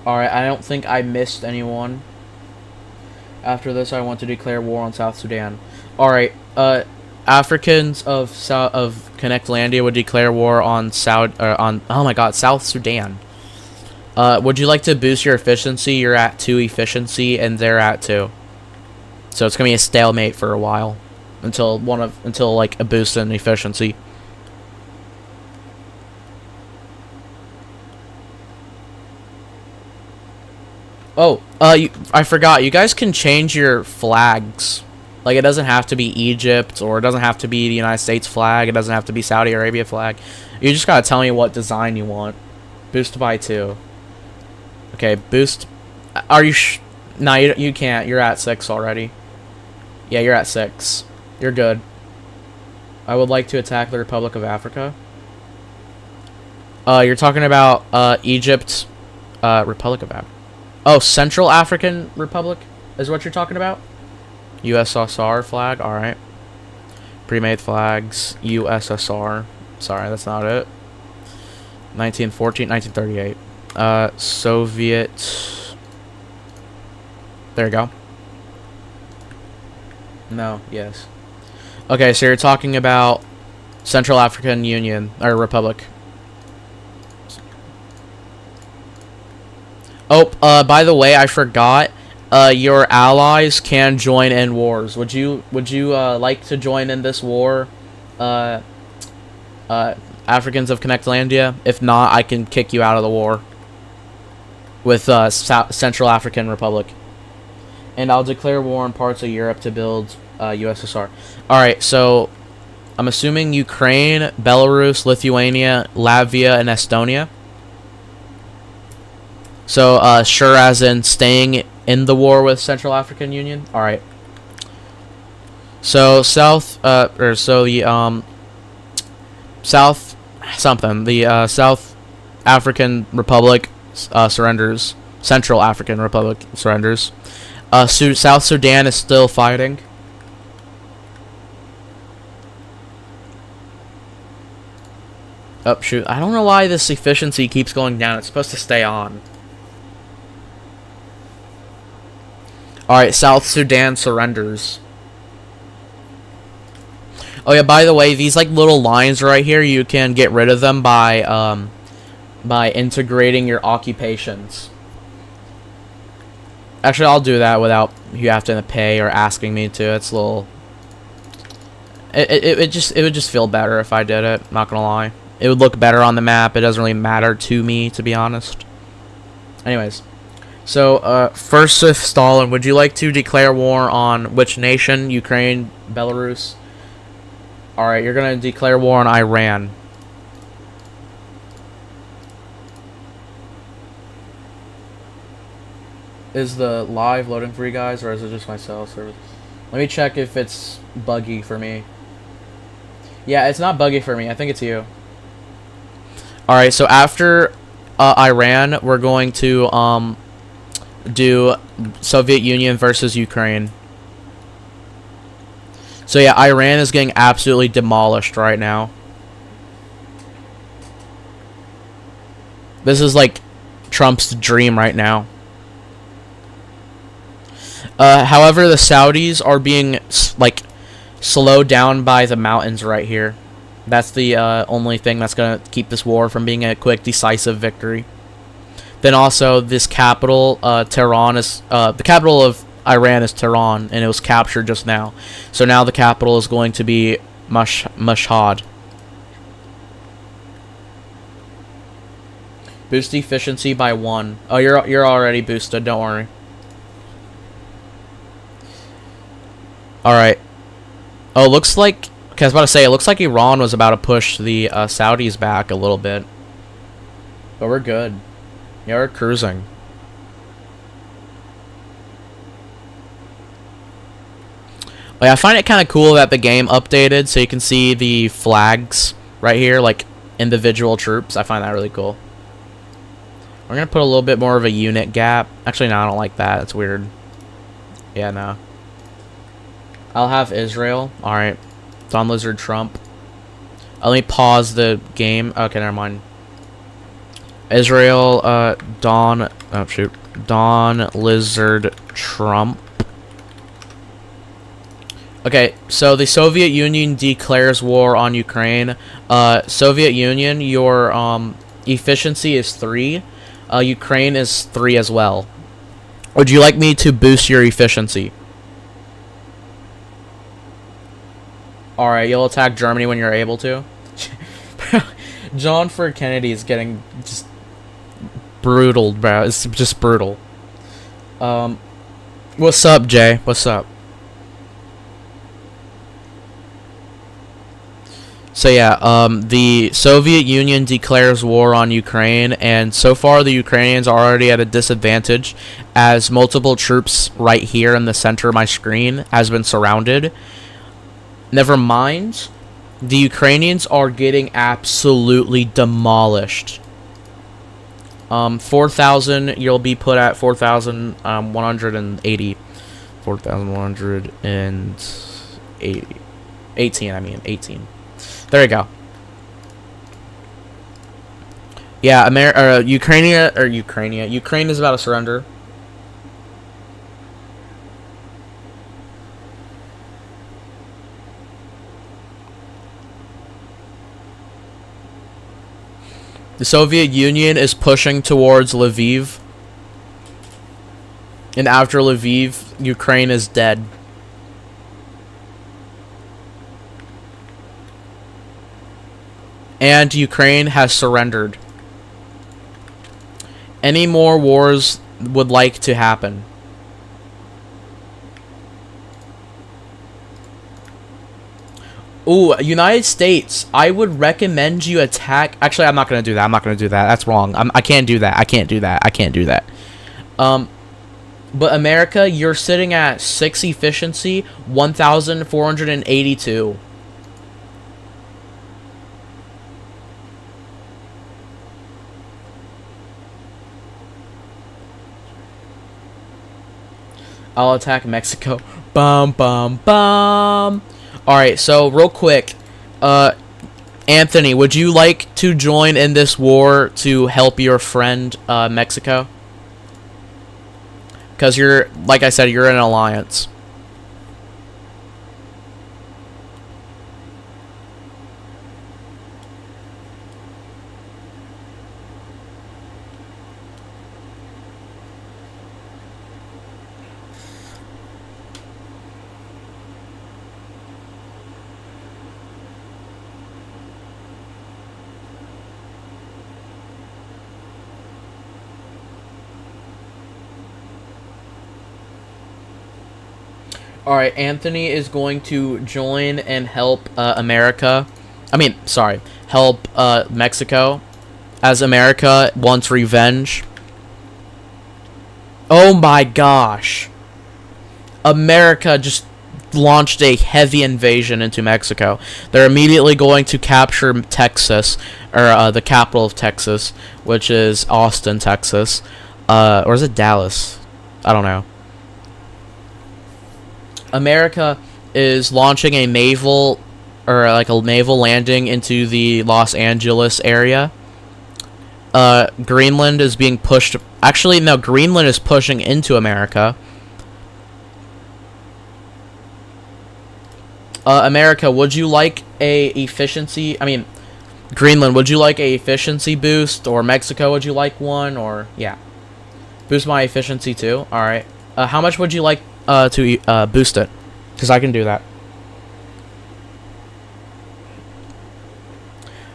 Alright, I don't think I missed anyone. After this, I want to declare war on South Sudan. Alright, Africans of Connectlandia would declare war on South Sudan. Would you like to boost your efficiency? You're at 2 efficiency, and they're at 2. So it's gonna be a stalemate for a while, until like a boost in efficiency. Oh, I forgot. You guys can change your flags. Like, it doesn't have to be Egypt, or it doesn't have to be the United States flag. It doesn't have to be Saudi Arabia flag. You just gotta tell me what design you want. Boost by 2. Okay, boost. Are you no, you can't. You're at 6 already. Yeah, you're at 6. You're good. I would like to attack the Republic of Africa. You're talking about Egypt, Republic of Africa. Oh, Central African Republic is what you're talking about? USSR flag, alright. Pre-made flags, USSR. Sorry, that's not it. 1914, 1938. Soviet. There you go. No, yes. Okay, so you're talking about Central African Union, or Republic. Oh, by the way, I forgot. Your allies can join in wars. Would you like to join in this war? Africans of Connectlandia? If not, I can kick you out of the war. With Central African Republic. And I'll declare war on parts of Europe to build USSR. Alright, so I'm assuming Ukraine, Belarus, Lithuania, Latvia, and Estonia. So, sure as in staying in the war with Central African Union? Alright. So, South African Republic surrenders. Central African Republic surrenders. South Sudan is still fighting. Oh, shoot. I don't know why this efficiency keeps going down. It's supposed to stay on. Alright, South Sudan surrenders. Oh yeah, by the way, these like little lines right here, you can get rid of them by integrating your occupations. Actually, I'll do that without you having to pay or asking me to. It's a little... It would just feel better if I did it, not gonna lie. It would look better on the map. It doesn't really matter to me, to be honest. Anyways. So, first with Stalin, would you like to declare war on which nation? Ukraine, Belarus? Alright, you're gonna declare war on Iran. Is the live loading for you guys, or is it just my cell service? Let me check if it's buggy for me. Yeah, it's not buggy for me. I think it's you. Alright, so after Iran, we're going to do Soviet Union versus Ukraine. So yeah, Iran is getting absolutely demolished right now. This is like Trump's dream right now. However, the Saudis are being like slowed down by the mountains right here. That's the only thing that's gonna keep this war from being a quick, decisive victory. Then also, this capital, Tehran, is the capital of Iran is Tehran, and it was captured just now. So now the capital is going to be Mashhad. Boost efficiency by 1. Oh, you're already boosted. Don't worry. All right. Oh, looks like. Okay, I was about to say, it looks like Iran was about to push the Saudis back a little bit, but we're good. Yeah, we're cruising. Like, I find it kind of cool that the game updated so you can see the flags right here, like individual troops. I find that really cool. We're going to put a little bit more of a unit gap. Actually, no, I don't like that. It's weird. Yeah, no. I'll have Israel. Alright. Don Lizard Trump. Let me pause the game. Okay, never mind. Israel, Don Lizard Trump. Okay, so the Soviet Union declares war on Ukraine. Soviet Union, your efficiency is 3. Ukraine is 3 as well. Would you like me to boost your efficiency? Alright, you'll attack Germany when you're able to. John F. Kennedy is getting just brutal, bro. It's just brutal. What's up, Jay? What's up? So yeah, the Soviet Union declares war on Ukraine, and so far the Ukrainians are already at a disadvantage, as multiple troops right here in the center of my screen has been surrounded. Never mind, the Ukrainians are getting absolutely demolished. 4,000, you'll be put at 4,180. 4,180. 18. There you go. Yeah, Ukraine is about to surrender. The Soviet Union is pushing towards Lviv. And after Lviv, Ukraine is dead. And Ukraine has surrendered. Any more wars would like to happen? Ooh, United States, I would recommend you attack... Actually, I'm not going to do that. That's wrong. I can't do that. But America, you're sitting at 6 efficiency, 1,482. I'll attack Mexico. Bum, bum, bum. Alright, so real quick. Anthony, would you like to join in this war to help your friend, Mexico? Because you're, like I said, you're in an alliance. Alright, Anthony is going to join and help America. Help Mexico. As America wants revenge. Oh my gosh. America just launched a heavy invasion into Mexico. They're immediately going to capture Texas, or the capital of Texas, which is Austin, Texas. Or is it Dallas? I don't know. America is launching a naval landing into the Los Angeles area. Greenland is being pushed. Actually, no, Greenland is pushing into America. America, would you like a efficiency? Greenland, would you like a efficiency boost? Or Mexico, would you like one? Or yeah, boost my efficiency too. All right. How much would you like to boost it? Because I can do that.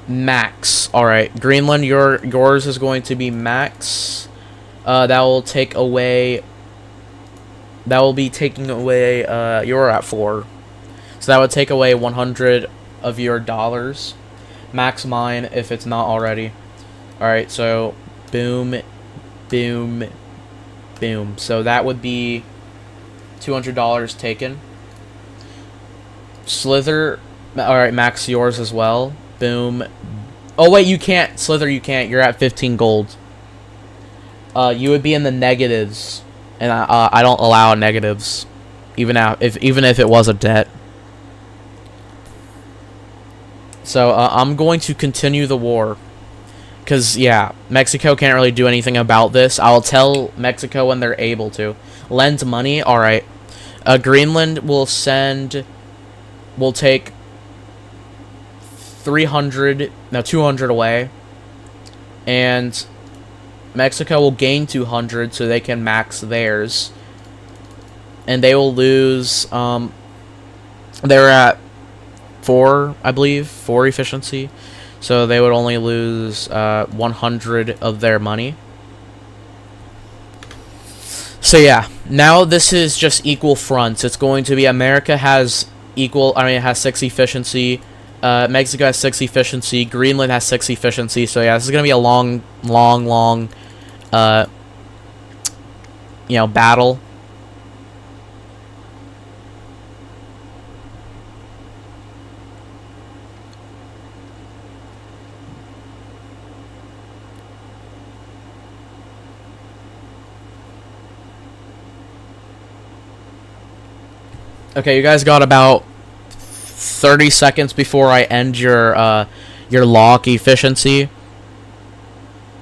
Max. Alright, Greenland, yours is going to be max. That will be taking away, you're at 4. So that would take away 100 of your dollars. Max mine if it's not already. Alright, so boom, boom, boom. So that would be $200 taken. Slither, alright, max yours as well. Boom. Oh wait, you can't. Slither, you can't. You're at 15 gold. You would be in the negatives, and I don't allow negatives, even if it was a debt. So I'm going to continue the war, cause yeah, Mexico can't really do anything about this. I'll tell Mexico when they're able to lend money. All right, Greenland will send will take 200 away, and Mexico will gain 200 so they can max theirs, and they will lose. They're at 4, I believe, 4 efficiency, so they would only lose 100 of their money. So yeah, now this is just equal fronts. It's going to be America has it has 6 efficiency. Mexico has 6 efficiency. Greenland has 6 efficiency. So yeah, this is gonna be a long, battle. Okay, you guys got about 30 seconds before I end your lock efficiency,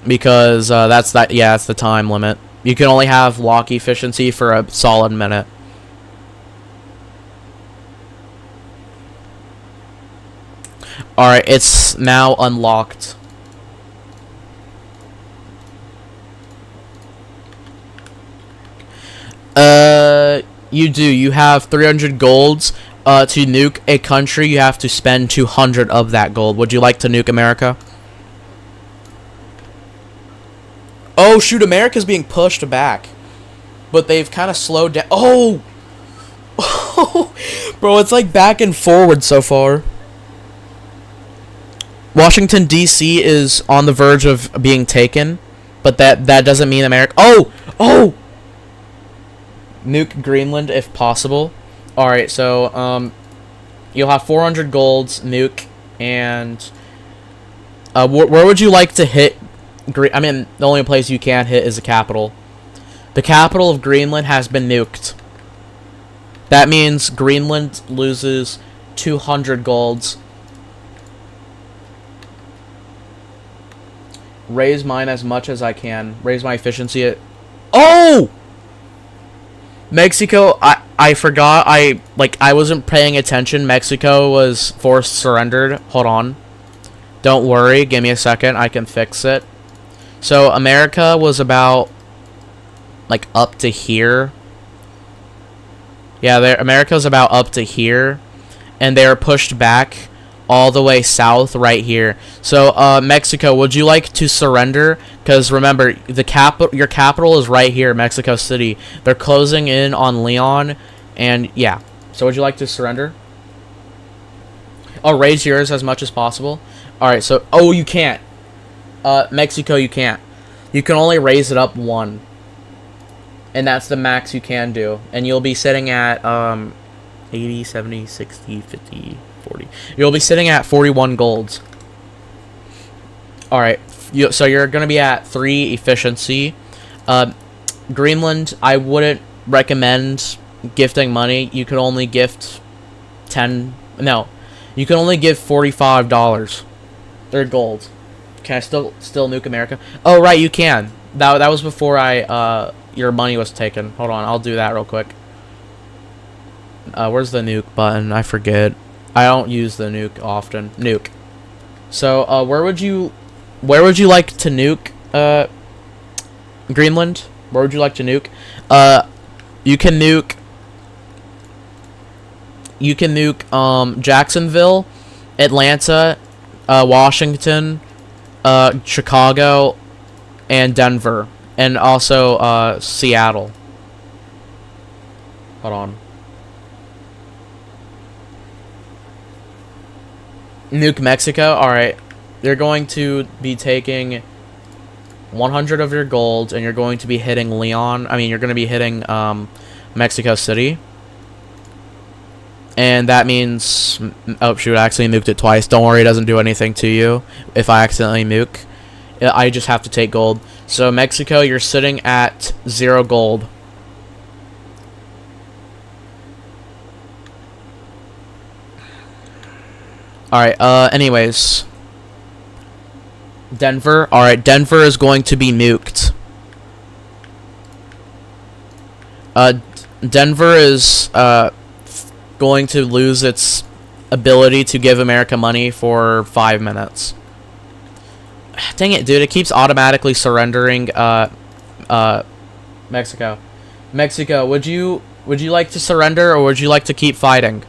because that's the time limit. You can only have lock efficiency for a solid minute. Alright, it's now unlocked. You do. You have 300 golds. To nuke a country, you have to spend 200 of that gold. Would you like to nuke America? Oh, shoot. America's being pushed back. But they've kind of slowed down. Oh! Bro, it's like back and forward so far. Washington, D.C. is on the verge of being taken. But that doesn't mean America... Oh! Oh! Nuke Greenland if possible. Alright, so, you'll have 400 golds, nuke, and, where would you like to hit? The only place you can't hit is the capital. The capital of Greenland has been nuked. That means Greenland loses 200 golds. Raise mine as much as I can. Raise my efficiency at... Oh! Mexico, I forgot, I wasn't paying attention. Mexico was forced surrendered. Hold on. Don't worry, give me a second, I can fix it. So, America was about, up to here. Yeah, America was about up to here. And they were pushed back all the way south right here. So, Mexico, would you like to surrender? Because remember, your capital is right here, Mexico City. They're closing in on Leon, and yeah. So would you like to surrender? Oh, raise yours as much as possible. All right. So, oh, you can't. Mexico, you can't. You can only raise it up 1, and that's the max you can do. And you'll be sitting at 80, 70, 60, 50. 40. You'll be sitting at 41 golds. Alright, so you're going to be at 3 efficiency. Greenland, I wouldn't recommend gifting money. You can only gift 10... No, you can only give $45. They're gold. Can I still nuke America? Oh, right, you can. That was before your money was taken. Hold on, I'll do that real quick. Where's the nuke button? I forget. I don't use the nuke often. Nuke. So, where would you like to nuke, Greenland? Where would you like to nuke? You can nuke, Jacksonville, Atlanta, Washington, Chicago, and Denver. And also, Seattle. Hold on. Nuke Mexico. Alright. You're going to be taking 100 of your gold, and you're going to be hitting Leon. You're going to be hitting Mexico City. And that means... Oh, shoot, I actually nuked it twice. Don't worry, it doesn't do anything to you if I accidentally nuke. I just have to take gold. So, Mexico, you're sitting at 0 gold. Alright, anyways. Denver. Alright, Denver is going to be nuked. Denver is, going to lose its ability to give America money for 5 minutes. Dang it, dude! It keeps automatically surrendering. Mexico. Mexico, would you like to surrender, or would you like to keep fighting?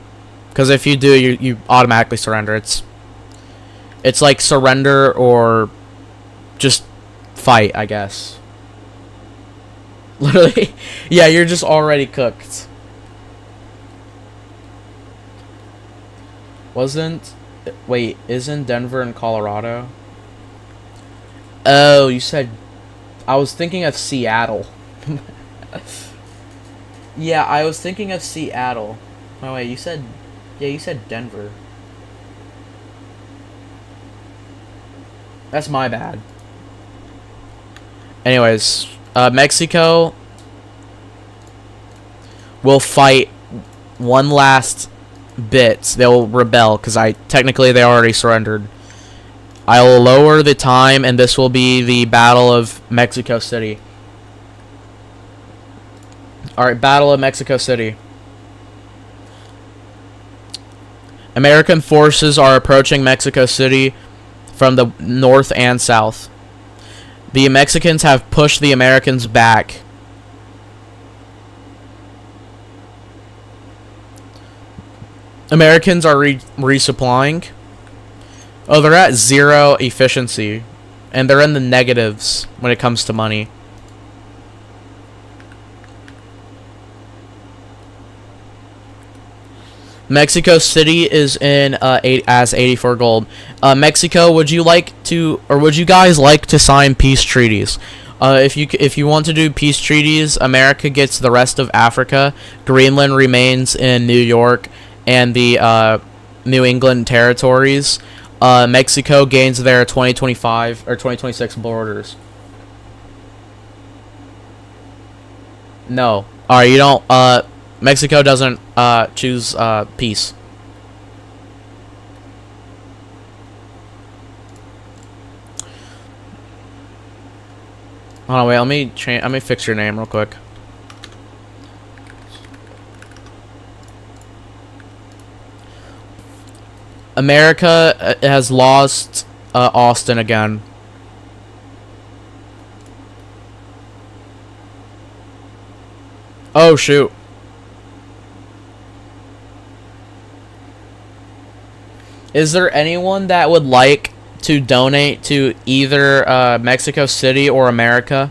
Because if you do, you automatically surrender. It's like surrender or just fight, I guess. Literally, yeah, you're just already cooked. Wait, isn't Denver in Colorado? Oh, you said... I was thinking of Seattle. Yeah, I was thinking of Seattle. Oh, wait, you said... Yeah, you said Denver. That's my bad. Anyways, Mexico will fight one last bit. They'll rebel, because technically they already surrendered. I will lower the time, and this will be the Battle of Mexico City. Alright, Battle of Mexico City. American forces are approaching Mexico City from the north and south. The Mexicans have pushed the Americans back. Americans are resupplying. Oh, they're at 0 efficiency. And they're in the negatives when it comes to money. Mexico City is in as 84 gold. Mexico, would you guys like to sign peace treaties? If you want to do peace treaties, America gets the rest of Africa. Greenland remains in New York and the New England territories. Mexico gains their 2025 or 2026 borders. No. Alright, you don't Mexico doesn't choose peace. Hold on, wait, let me fix your name real quick. America has lost Austin again. Oh shoot. Is there anyone that would like to donate to either Mexico City or America?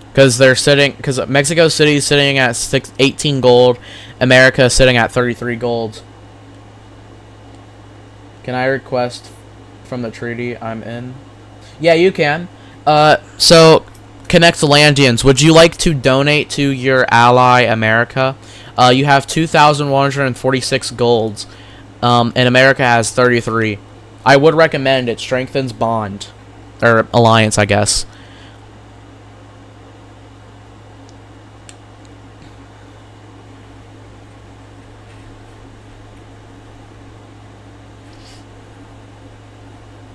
Because Mexico City is sitting at 18 gold, America is sitting at 33 gold. Can I request from the treaty I'm in? Yeah, you can. So Connect Landians, would you like to donate to your ally America? You have 2,146 golds. And America has 33. I would recommend it. Strengthens bond. Or alliance, I guess.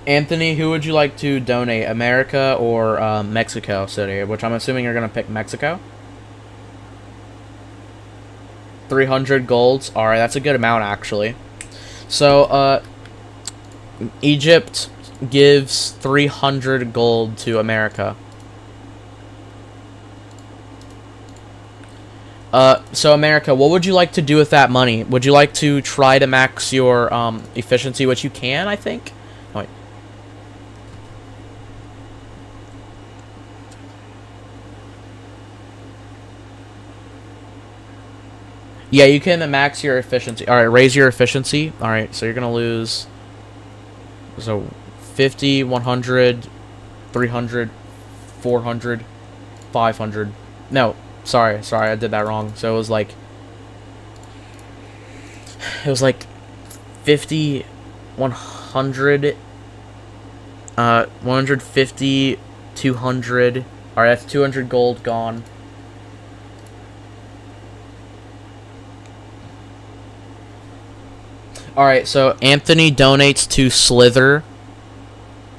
Anthony, who would you like to donate? America or Mexico City? Which I'm assuming you're going to pick Mexico. 300 golds. Alright, that's a good amount, actually. So, Egypt gives 300 gold to America. So America, what would you like to do with that money? Would you like to try to max your, efficiency, which you can, I think? Oh, wait. Yeah, you can max your efficiency. Alright, raise your efficiency. Alright, so you're going to lose... So, 50, 100, 300, 400, 500. No, sorry, I did that wrong. So it was like... It was like 50, 100, 150, 200. Alright, that's 200 gold gone. Alright, so Anthony donates to Slither.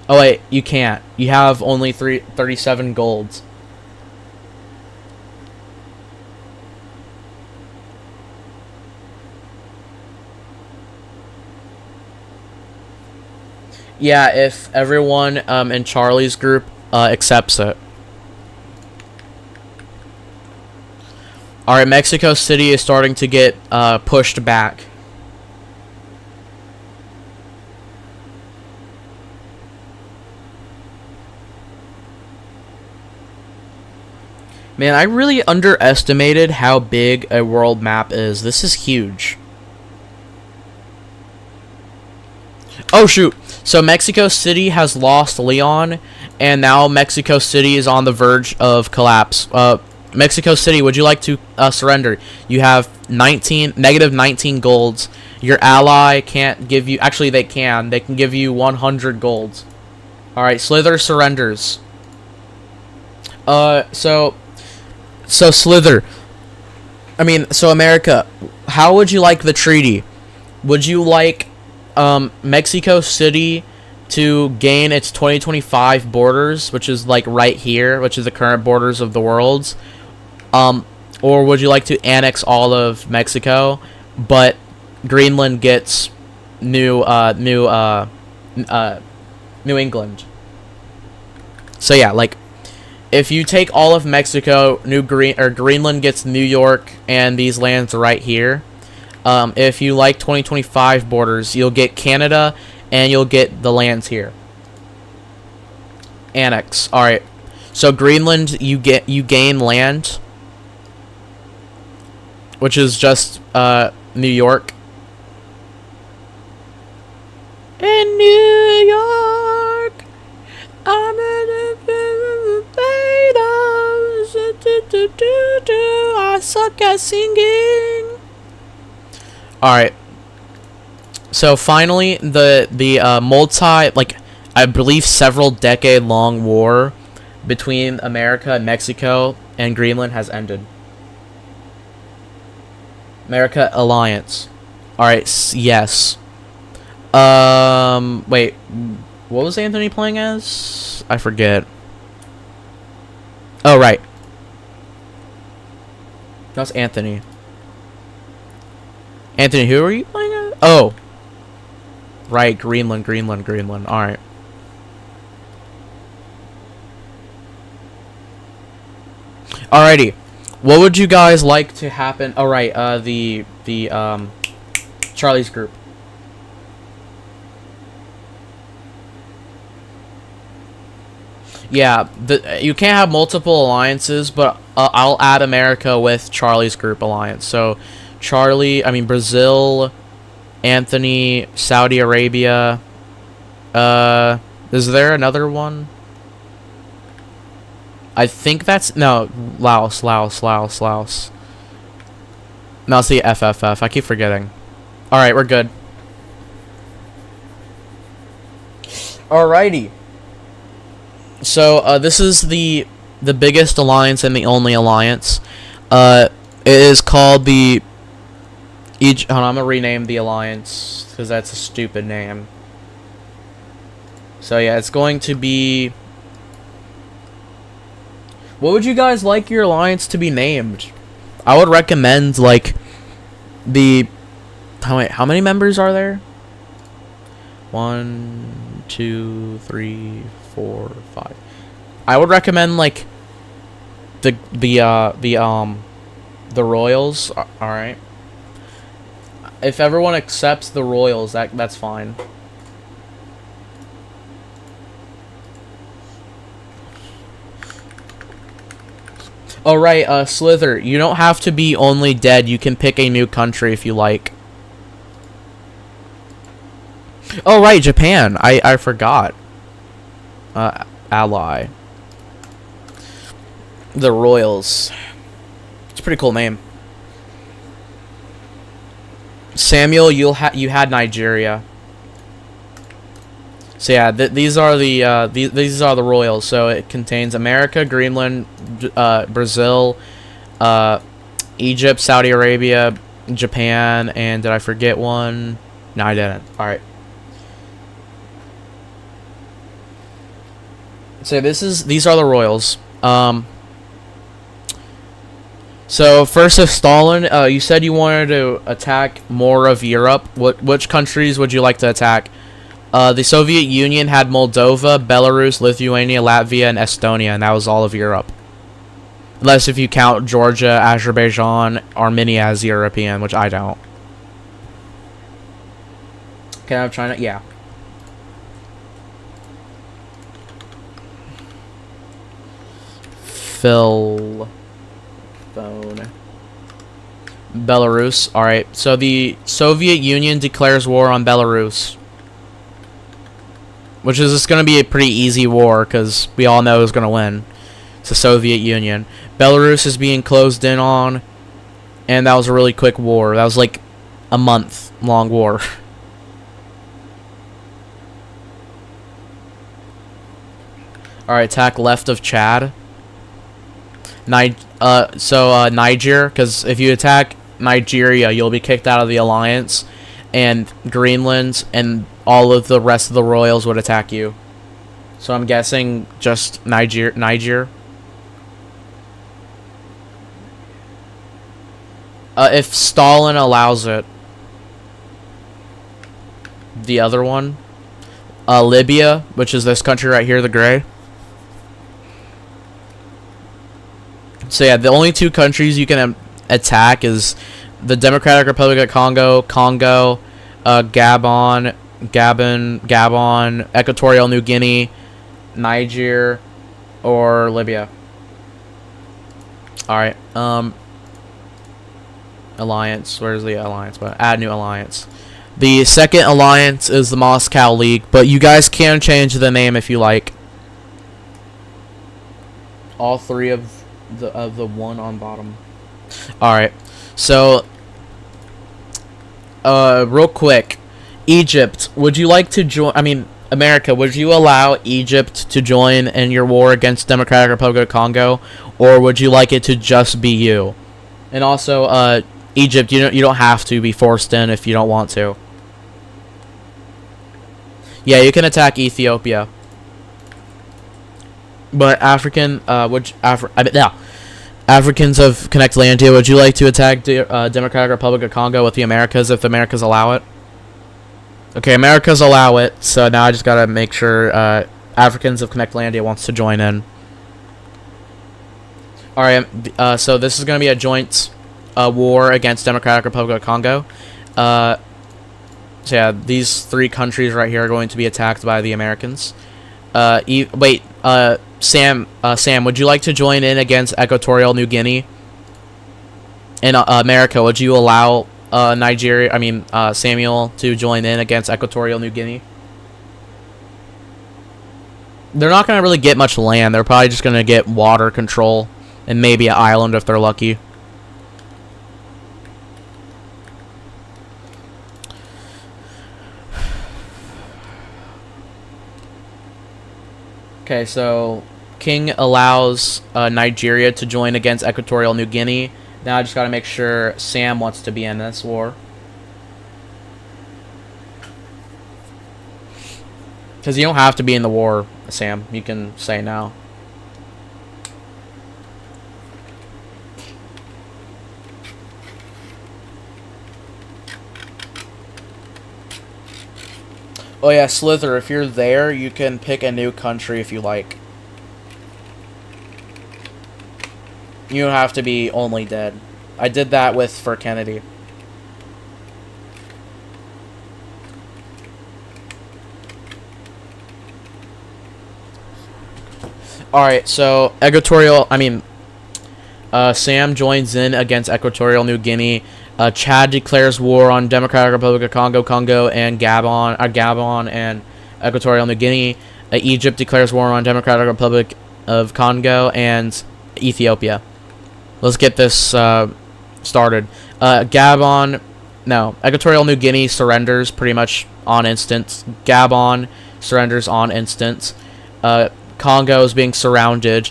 Oh wait, you can't. You have only 37 golds. Yeah, if everyone in Charlie's group accepts it. Alright, Mexico City is starting to get pushed back. Man, I really underestimated how big a world map is. This is huge. Oh, shoot. So Mexico City has lost Leon, and now Mexico City is on the verge of collapse. Mexico City, would you like to surrender? You have negative 19 golds. Your ally can't give you... Actually, they can. They can give you 100 golds. Alright, Slither surrenders. So Slither, so America, how would you like the treaty? Would you like Mexico City to gain its 2025 borders, which is like right here, which is the current borders of the worlds? Or would you like to annex all of Mexico, but Greenland gets New England? So yeah, like, if you take all of Mexico, Greenland gets New York and these lands right here. If you like 2025 borders, you'll get Canada and you'll get the lands here. Annex. All right. So Greenland, you gain land, which is just New York. In New York, I'm in I suck at singing. Alright. So finally, the multi, like, I believe several decade long war between America and Mexico and Greenland has ended. America alliance. Alright, yes. Wait. What was Anthony playing as? I forget. Oh, right. That's Anthony. Anthony, who are you playing as? Oh. Right, Greenland. Alright. Alrighty. What would you guys like to happen? Alright, the Charlie's group. Yeah, you can't have multiple alliances, but I'll add America with Charlie's group alliance. So, Brazil, Anthony, Saudi Arabia. Is there another one? I think that's... No, Laos. No, it's the FFF. I keep forgetting. Alright, we're good. Alrighty. So, this is the biggest alliance and the only alliance. It is called the... Hold on, I'm gonna rename the alliance, because that's a stupid name. So, yeah, it's going to be... What would you guys like your alliance to be named? I would recommend, like, the... How many members are there? 1, 2, 3, 4, 5. I would recommend, like, the Royals. All right. If everyone accepts the Royals, that's fine. All right, Slither. You don't have to be only dead. You can pick a new country if you like. Oh right, Japan. I forgot. Ally. The Royals. It's a pretty cool name. Samuel, you had Nigeria. So yeah, these are the Royals. So it contains America, Greenland, Brazil, Egypt, Saudi Arabia, Japan, and did I forget one? No, I didn't. All right. So these are the Royals. So first of Stalin, you said you wanted to attack more of Europe. Which countries would you like to attack? The Soviet Union had Moldova, Belarus, Lithuania, Latvia, and Estonia, and that was all of Europe. Unless if you count Georgia, Azerbaijan, Armenia as European, which I don't. Can I have China? Yeah. Phone. Belarus. Alright, so the Soviet Union declares war on Belarus. Which is just going to be a pretty easy war, because we all know who's going to win. It's the Soviet Union. Belarus is being closed in on, and that was a really quick war. That was like a month-long war. Alright, attack left of Chad. Niger, because if you attack Nigeria, you'll be kicked out of the alliance, and Greenland and all of the rest of the royals would attack you. So I'm guessing just Niger. If Stalin allows it. The other one. Libya, which is this country right here, the gray. So yeah, the only two countries you can attack is the Democratic Republic of Congo, Gabon, Equatorial New Guinea, Niger, or Libya. Alright, alliance. Where's the alliance? But add new alliance. The second alliance is the Moscow League, but you guys can change the name if you like. All three of the one on bottom. Alright, so real quick, Egypt, would you like to join? I mean, America, would you allow Egypt to join in your war against Democratic Republic of Congo, or would you like it to just be you? And also, Egypt, you don't have to be forced in if you don't want to. Yeah, you can attack Ethiopia. But Africans of Connectlandia, would you like to attack Democratic Republic of Congo with the Americas if the Americas allow it? Okay, Americas allow it, so now I just gotta make sure Africans of Connectlandia wants to join in. Alright, so this is gonna be a joint war against Democratic Republic of Congo. So yeah, these three countries right here are going to be attacked by the Americans. Sam, would you like to join in against Equatorial New Guinea? In America, would you allow Samuel to join in against Equatorial New Guinea? They're not going to really get much land. They're probably just going to get water control and maybe an island if they're lucky. Okay, so King allows Nigeria to join against Equatorial New Guinea. Now I just gotta make sure Sam wants to be in this war. Because you don't have to be in the war, Sam. You can say no. Oh yeah, Slither, if you're there, you can pick a new country if you like. You don't have to be only dead. I did that for Kennedy. Alright, so Sam joins in against Equatorial New Guinea. Chad declares war on Democratic Republic of Congo, and Gabon and Equatorial New Guinea. Egypt declares war on Democratic Republic of Congo and Ethiopia. Let's get this started. Equatorial New Guinea surrenders pretty much on instant. Gabon surrenders on instant. Congo is being surrounded.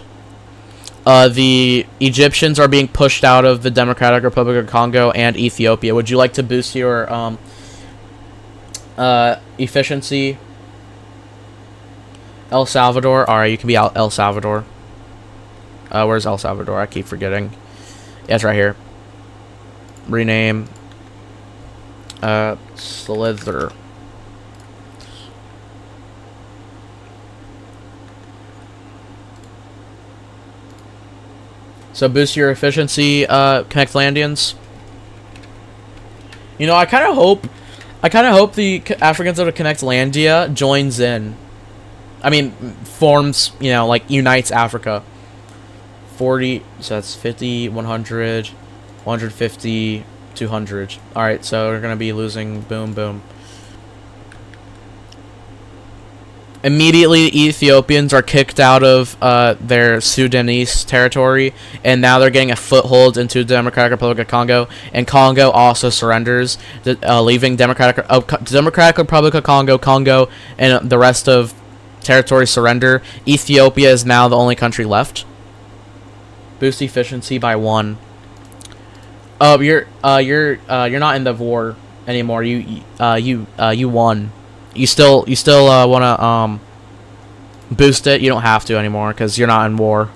The Egyptians are being pushed out of the Democratic Republic of Congo and Ethiopia. Would you like to boost your efficiency? El Salvador? Alright, you can be out El Salvador. Where's El Salvador? I keep forgetting. Yeah, it's right here. Rename. Slither. So boost your efficiency, Connectlandians. You know, I kind of hope the Africans out of Connectlandia joins in. I mean, forms, you know, like unites Africa. 40, so that's 50, 100, 150, 200. Alright, so we're gonna be losing, boom, boom. Immediately, Ethiopians are kicked out of their Sudanese territory, and now they're getting a foothold into Democratic Republic of Congo, and Congo also surrenders, leaving Democratic Republic of Congo, and the rest of territory surrender. Ethiopia is now the only country left. Boost efficiency by 1. Oh, you're not in the war anymore. You won. You still wanna boost it. You don't have to anymore because you're not in war.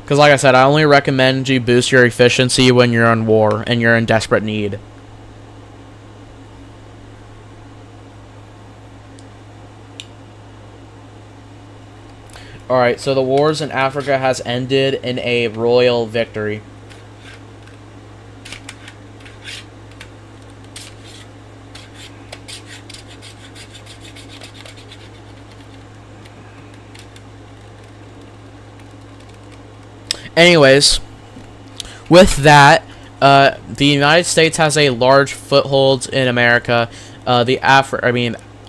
Because like I said, I only recommend you boost your efficiency when you're in war and you're in desperate need. Alright, so the wars in Africa has ended in a royal victory. Anyways, with that, the United States has a large foothold in America.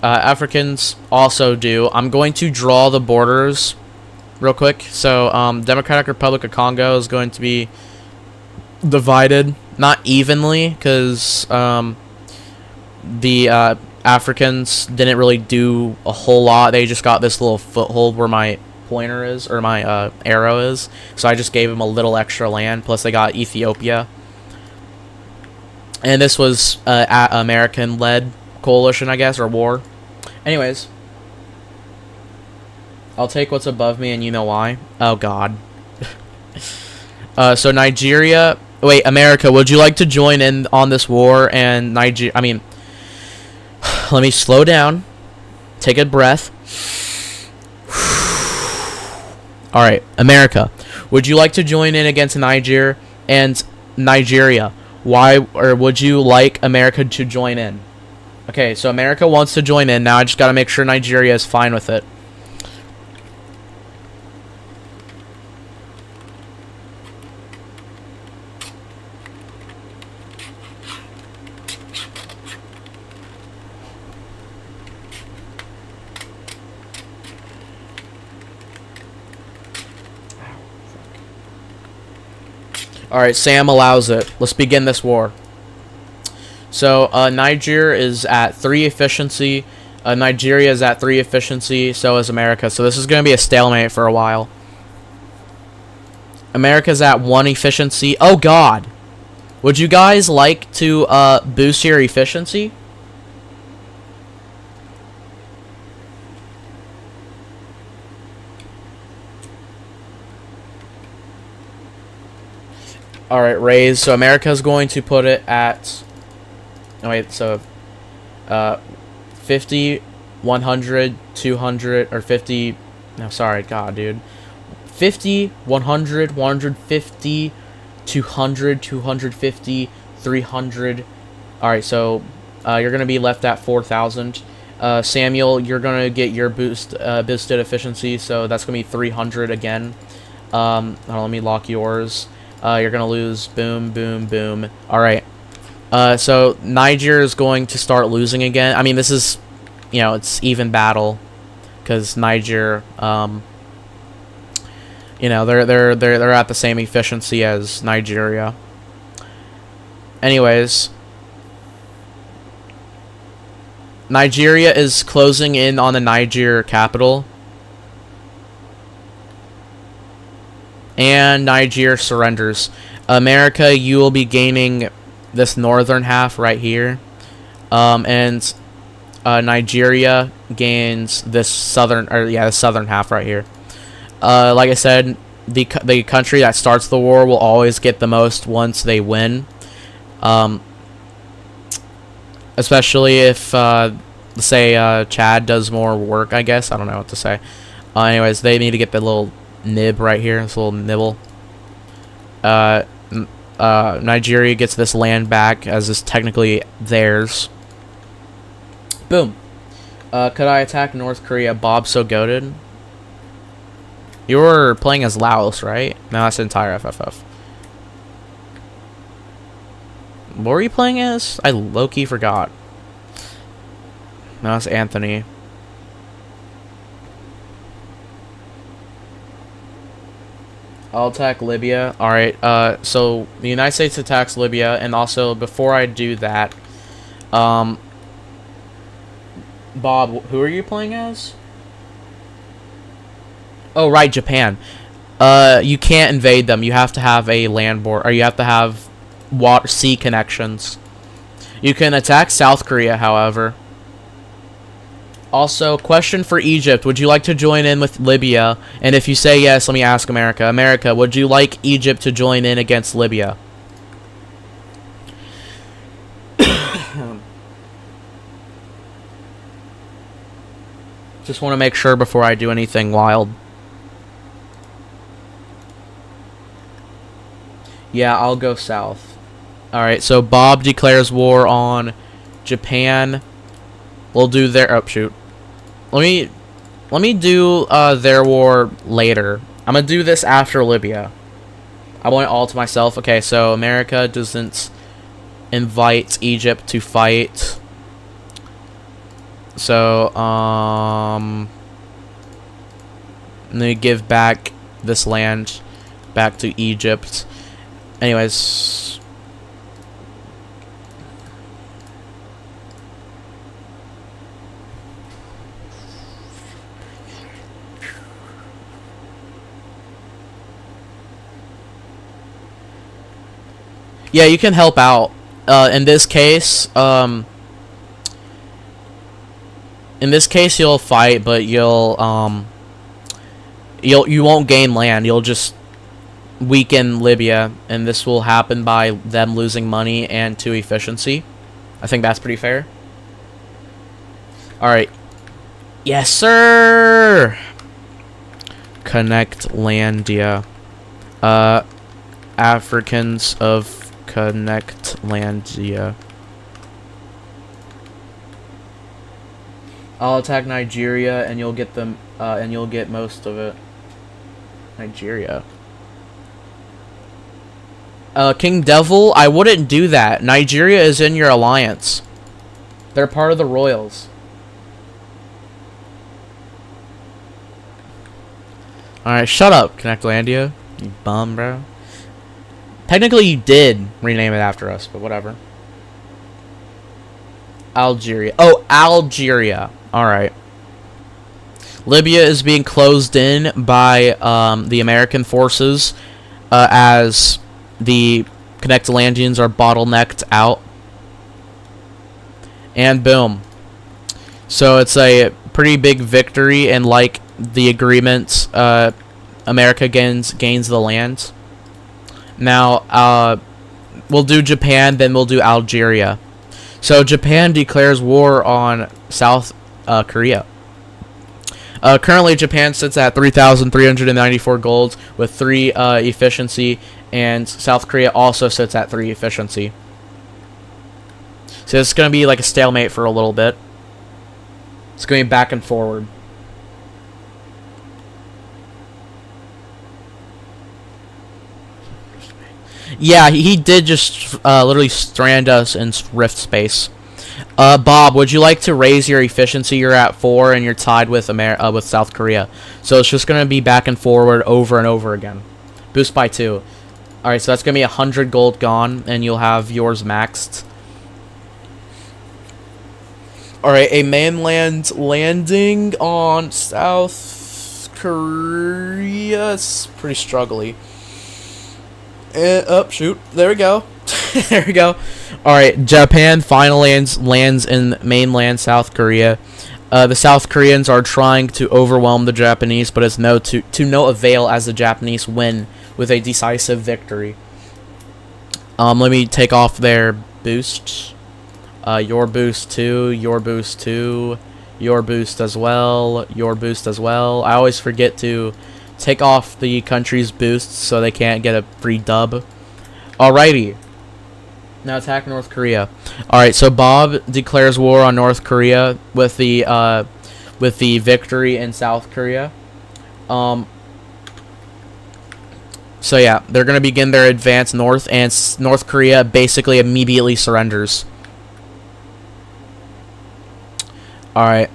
Africans also do. I'm going to draw the borders real quick. So, Democratic Republic of Congo is going to be divided, not evenly, because the Africans didn't really do a whole lot. They just got this little foothold where my pointer is, or my arrow is, so I just gave them a little extra land, plus they got Ethiopia, and this was American-led coalition, I guess, or war. Anyways, I'll take what's above me, and you know why. Oh god. So Nigeria, wait, America, would you like to join in on this war? And let me slow down, take a breath. Alright, America, would you like to join in against Niger and Nigeria? Why, or would you like America to join in? Okay, so America wants to join in. Now I just gotta make sure Nigeria is fine with it. Alright, Sam allows it. Let's begin this war. So, Niger is at 3 efficiency. Nigeria is at 3 efficiency. So is America. So this is going to be a stalemate for a while. America's at 1 efficiency. Oh, God. Would you guys like to boost your efficiency? Alright, raise. So America's going to put it at... Oh, wait, so... 50, 100, 200, or 50... No, sorry, God, dude. 50, 100, 150, 200, 250, 300. Alright, so you're going to be left at 4,000. Samuel, you're going to get your boosted efficiency, so that's going to be 300 again. Hold on, let me lock yours. You're going to lose. Boom, boom, boom. Alright. So Niger is going to start losing again. I mean, this is, you know, it's even battle. Because Niger, you know, they're at the same efficiency as Nigeria. Anyways, Nigeria is closing in on the Niger capital. And Niger surrenders. America, you will be gaining this northern half right here. And Nigeria gains this southern, the southern half right here. Like I said, the country that starts the war will always get the most once they win. Especially if say Chad does more work, I guess. I don't know what to say. Anyways, they need to get the little nib right here, this little nibble. Nigeria gets this land back, as is technically theirs. Boom. Could I attack North Korea? Bob so goated. You were playing as Laos, right? No, that's the entire FFF. What were you playing as? I low-key forgot. No, that's Anthony. I'll attack Libya. Alright, so the United States attacks Libya, and also, before I do that, Bob, who are you playing as? Oh, right, Japan. You can't invade them. You have to have a land border, or you have to have water, sea connections. You can attack South Korea, however. Also, question for Egypt. Would you like to join in with Libya? And if you say yes, let me ask America. America, would you like Egypt to join in against Libya? Just want to make sure before I do anything wild. Yeah, I'll go south. Alright, so Bob declares war on Japan. We'll do their... Oh, shoot. Let me do their war later. I'm gonna do this after Libya. I want it all to myself. Okay, so America doesn't invite Egypt to fight. So, let me give back this land back to Egypt. Anyways, yeah, you can help out. In this case, you'll fight, but you won't gain land. You'll just weaken Libya, and this will happen by them losing money and to efficiency. I think that's pretty fair. Alright. Yes, sir! Connectlandia. Africans of Connectlandia. I'll attack Nigeria, and you'll get them, and you'll get most of it. Nigeria. King Devil, I wouldn't do that. Nigeria is in your alliance. They're part of the royals. Alright, shut up, Connectlandia. You bum, bro. Technically, you did rename it after us, but whatever. Algeria. Oh, Algeria. Alright. Libya is being closed in by the American forces as the Connectlandians are bottlenecked out. And boom. So it's a pretty big victory, and like the agreement, America gains the land. Now, we'll do Japan, then we'll do Algeria. So Japan declares war on South Korea. Currently, Japan sits at 3,394 gold with 3 efficiency, and South Korea also sits at 3 efficiency. So it's going to be like a stalemate for a little bit. It's going back and forward. Yeah, he did just literally strand us in rift space. Bob, would you like to raise your efficiency? You're at 4, and you're tied with with South Korea. So it's just gonna be back and forward over and over again. Boost by 2. All right, so that's gonna be 100 gold gone, and you'll have yours maxed. All right, a mainland landing on South Korea. It's pretty struggly. And, shoot. There we go. There we go. Alright, Japan finally lands in mainland South Korea. The South Koreans are trying to overwhelm the Japanese, but it's to no avail as the Japanese win with a decisive victory. Let me take off their boost. Your boost 2, your boost 2, your boost as well, your boost as well. I always forget to take off the country's boosts so they can't get a free dub. Alrighty. Now attack North Korea. Alright, so Bob declares war on North Korea with the victory in South Korea. So yeah, they're going to begin their advance north, and North Korea basically immediately surrenders. Alright.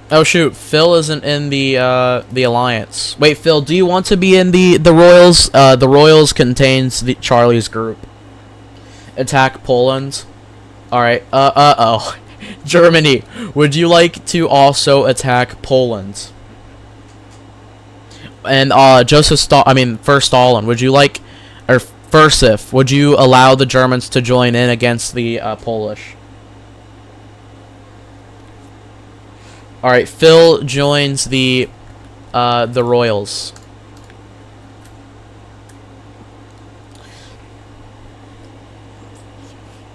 Oh shoot, Phil isn't in the alliance. Wait, Phil, do you want to be in the Royals? The Royals contains the Charlie's group. Attack Poland. Alright, oh. Germany, would you like to also attack Poland? And First Stalin, would you like, or Fursif, would you allow the Germans to join in against the Polish? All right, Phil joins the Royals.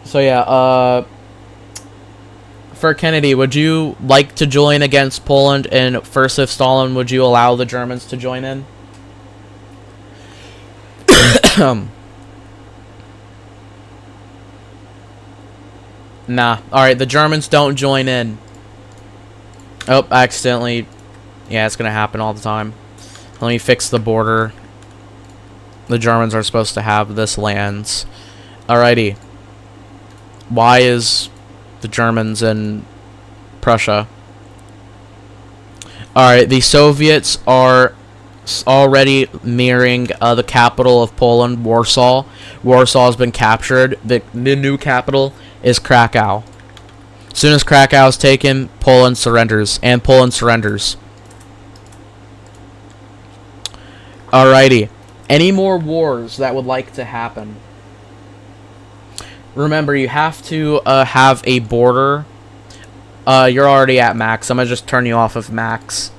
So yeah, for Kennedy, would you like to join against Poland? And first, if Stalin, would you allow the Germans to join in? Nah. Alright, the Germans don't join in. Oh, accidentally. Yeah, it's gonna happen all the time. Let me fix the border. The Germans are supposed to have this lands. Alrighty. Why is the Germans in Prussia? Alright, the Soviets are already nearing the capital of Poland, Warsaw. Warsaw has been captured. The new capital is Krakow. As soon as Krakow is taken, Poland surrenders. And Poland surrenders. Alrighty. Any more wars that would like to happen? Remember, you have to have a border. You're already at max. I'm going to just turn you off of max.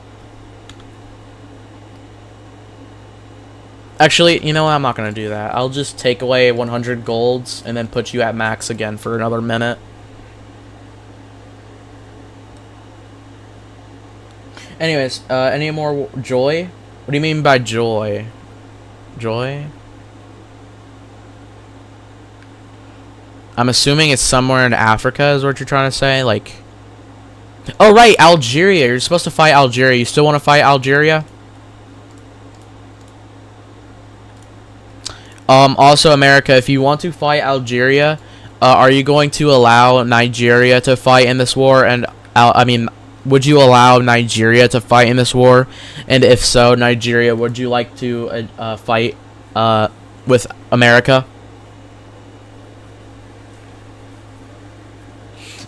Actually, you know what? I'm not going to do that. I'll just take away 100 golds and then put you at max again for another minute. Anyways, any more joy? What do you mean by joy? Joy? I'm assuming it's somewhere in Africa is what you're trying to say, like... Oh, right, Algeria. You're supposed to fight Algeria. You still want to fight Algeria? Also, America, if you want to fight Algeria, are you going to allow Nigeria to fight in this war? And, would you allow Nigeria to fight in this war? And if so, Nigeria, would you like to fight with America?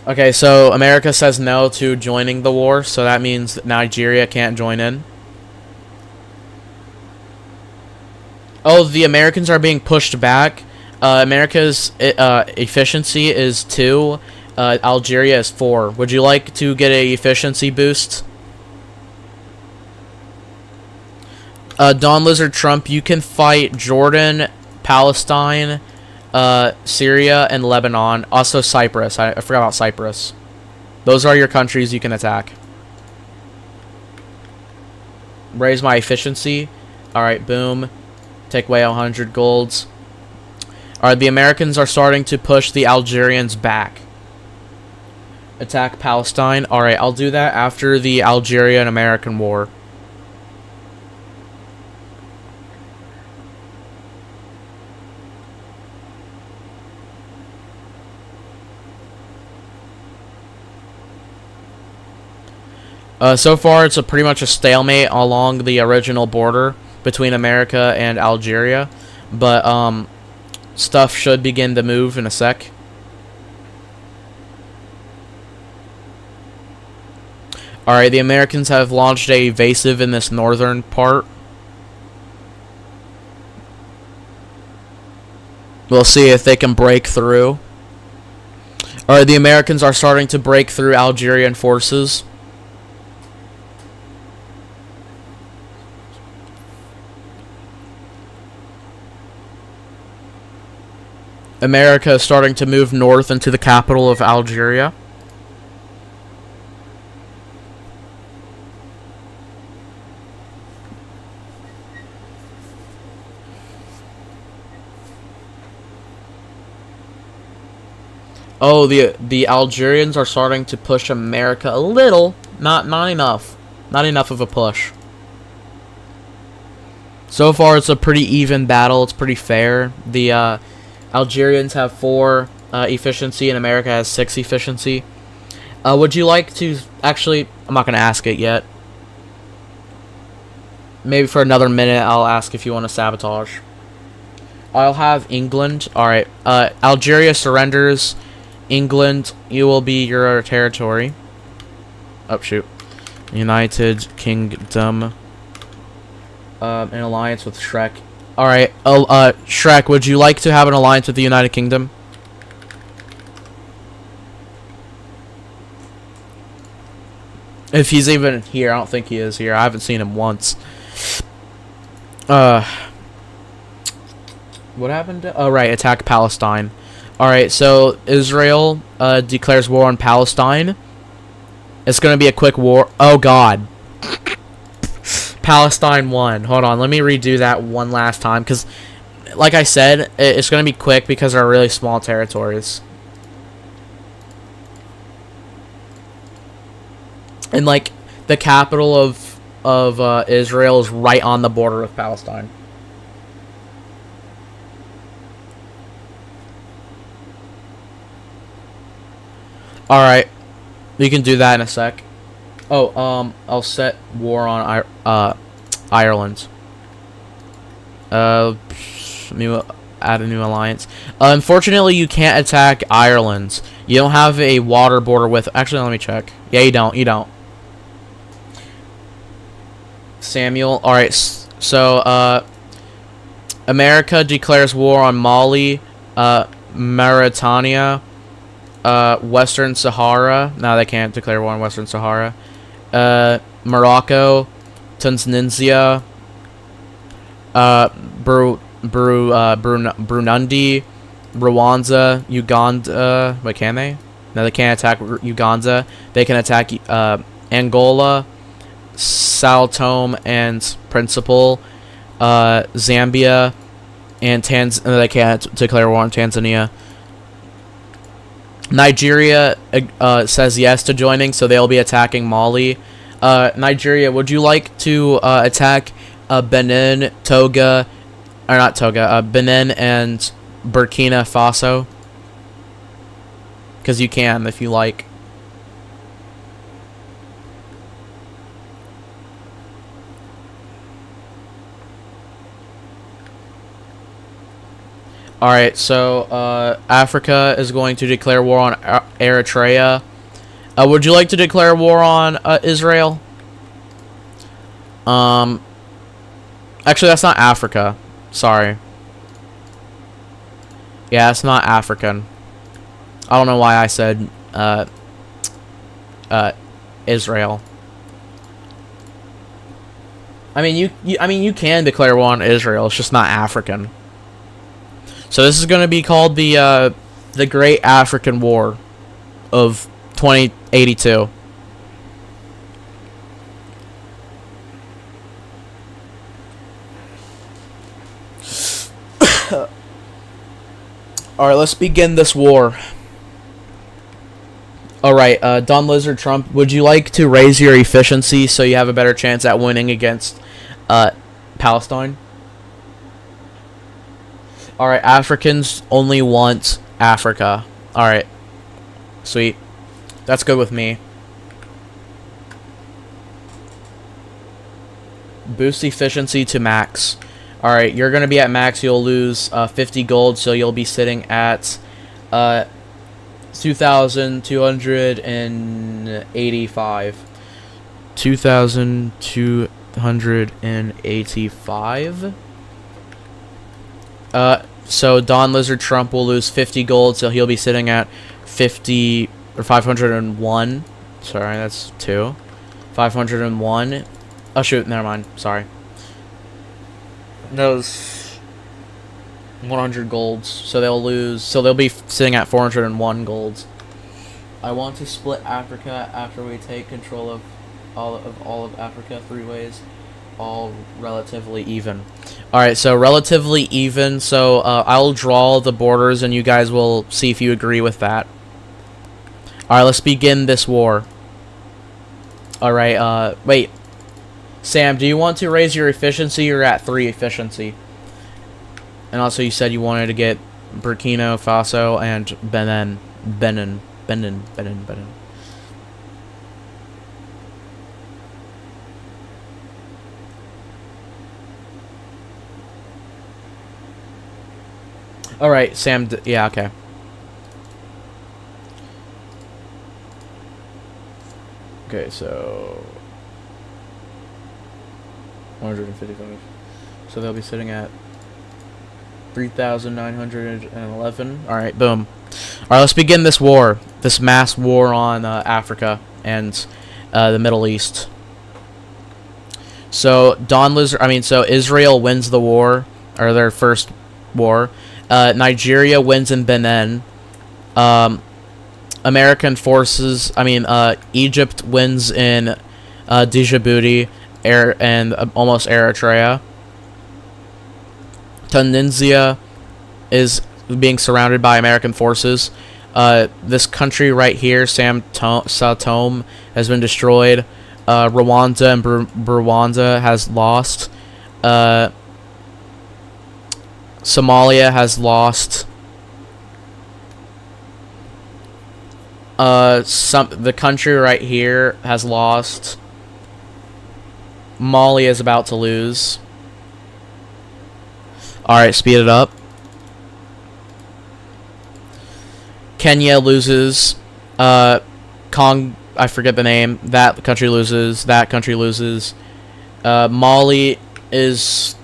Okay, so America says no to joining the war, so that means that Nigeria can't join in. Oh, the Americans are being pushed back. America's efficiency is 2. Algeria is 4. Would you like to get a efficiency boost? Don Lizard Trump, you can fight Jordan, Palestine, Syria, and Lebanon. Also Cyprus. I forgot about Cyprus. Those are your countries you can attack. Raise my efficiency. Alright, boom. Take away 100 golds. Alright, the Americans are starting to push the Algerians back. Attack Palestine. Alright, I'll do that after the Algerian-American War. So far, it's pretty much a stalemate along the original border between America and Algeria. But, stuff should begin to move in a sec. Alright, the Americans have launched a evasive in this northern part. We'll see if they can break through. Alright, the Americans are starting to break through Algerian forces. America is starting to move north into the capital of Algeria. Oh, the Algerians are starting to push America a little, not enough, not enough of a push. So far, it's a pretty even battle. It's pretty fair. The Algerians have 4 efficiency, and America has 6 efficiency. Would you like to actually? I'm not gonna ask it yet. Maybe for another minute, I'll ask if you want to sabotage. I'll have England. All right. Algeria surrenders. England, you will be your territory. Oh shoot. United Kingdom. An alliance with Shrek. Alright, Shrek, would you like to have an alliance with the United Kingdom? If he's even here, I don't think he is here. I haven't seen him once. What happened to... Oh, right, attack Palestine. Alright, so Israel declares war on Palestine. It's gonna be a quick war. Oh, God. Palestine won. Hold on, let me redo that one last time, because, like I said, it's going to be quick because they're really small territories. And, like, the capital of Israel is right on the border with Palestine. Alright, you can do that in a sec. Oh, I'll set war on Ireland. Let me add a new alliance. Unfortunately, you can't attack Ireland. You don't have a water border with... Actually, let me check. Yeah, you don't. You don't. Samuel. Alright, so, America declares war on Mali, Mauritania, Western Sahara. No, they can't declare war on Western Sahara. Morocco, Tunisia, Burundi, Rwanda, Uganda. Wait, can they? No, they can't attack Uganda. They can attack Angola, Sao Tome and Principe, Zambia, and they can't declare war on Tanzania. Nigeria says yes to joining, so they'll be attacking Mali. Nigeria, would you like to attack Benin, Togo, or not Togo, Benin and Burkina Faso? Because you can, if you like. Alright, so Africa is going to declare war on Eritrea. Would you like to declare war on Israel? Actually, that's not Africa. Sorry. Yeah, it's not African. I don't know why I said Israel. I mean, you can declare war on Israel. It's just not African. So this is going to be called the Great African War of 2082. Alright, let's begin this war. Alright, Don Lizard Trump, would you like to raise your efficiency so you have a better chance at winning against Palestine? Alright, Africans only want Africa. Alright. Sweet. That's good with me. Boost efficiency to max. Alright, you're going to be at max. You'll lose 50 gold, so you'll be sitting at 2,285. 2,285? So Don Lizard Trump will lose 50 gold, so he'll be sitting at 50 or 501. Sorry, that's 2. 501. Oh shoot, never mind. Sorry. Those. 100 golds. So they'll lose. So they'll be sitting at 401 golds. I want to split Africa after we take control of all of Africa 3 ways, all relatively even. All right, so relatively even. So I'll draw the borders, and you guys will see if you agree with that. All right, let's begin this war. All right. Wait, Sam, do you want to raise your efficiency? You're at 3 efficiency. And also, you said you wanted to get Burkina Faso and Benin. All right, Sam. Yeah, okay. Okay, so 155. So they'll be sitting at 3,911. All right, boom. All right, let's begin this war, this mass war on Africa and the Middle East. So so Israel wins the war, or their first war. Nigeria wins in Benin. American forces, Egypt wins in Djibouti and almost Eritrea. Tunisia is being surrounded by American forces. This country right here, Sao Tome, has been destroyed. Rwanda and Rwanda has lost. Somalia has lost. The country right here has lost. Mali is about to lose. Alright, speed it up. Kenya loses. I forget the name. That country loses. That country loses. Mali is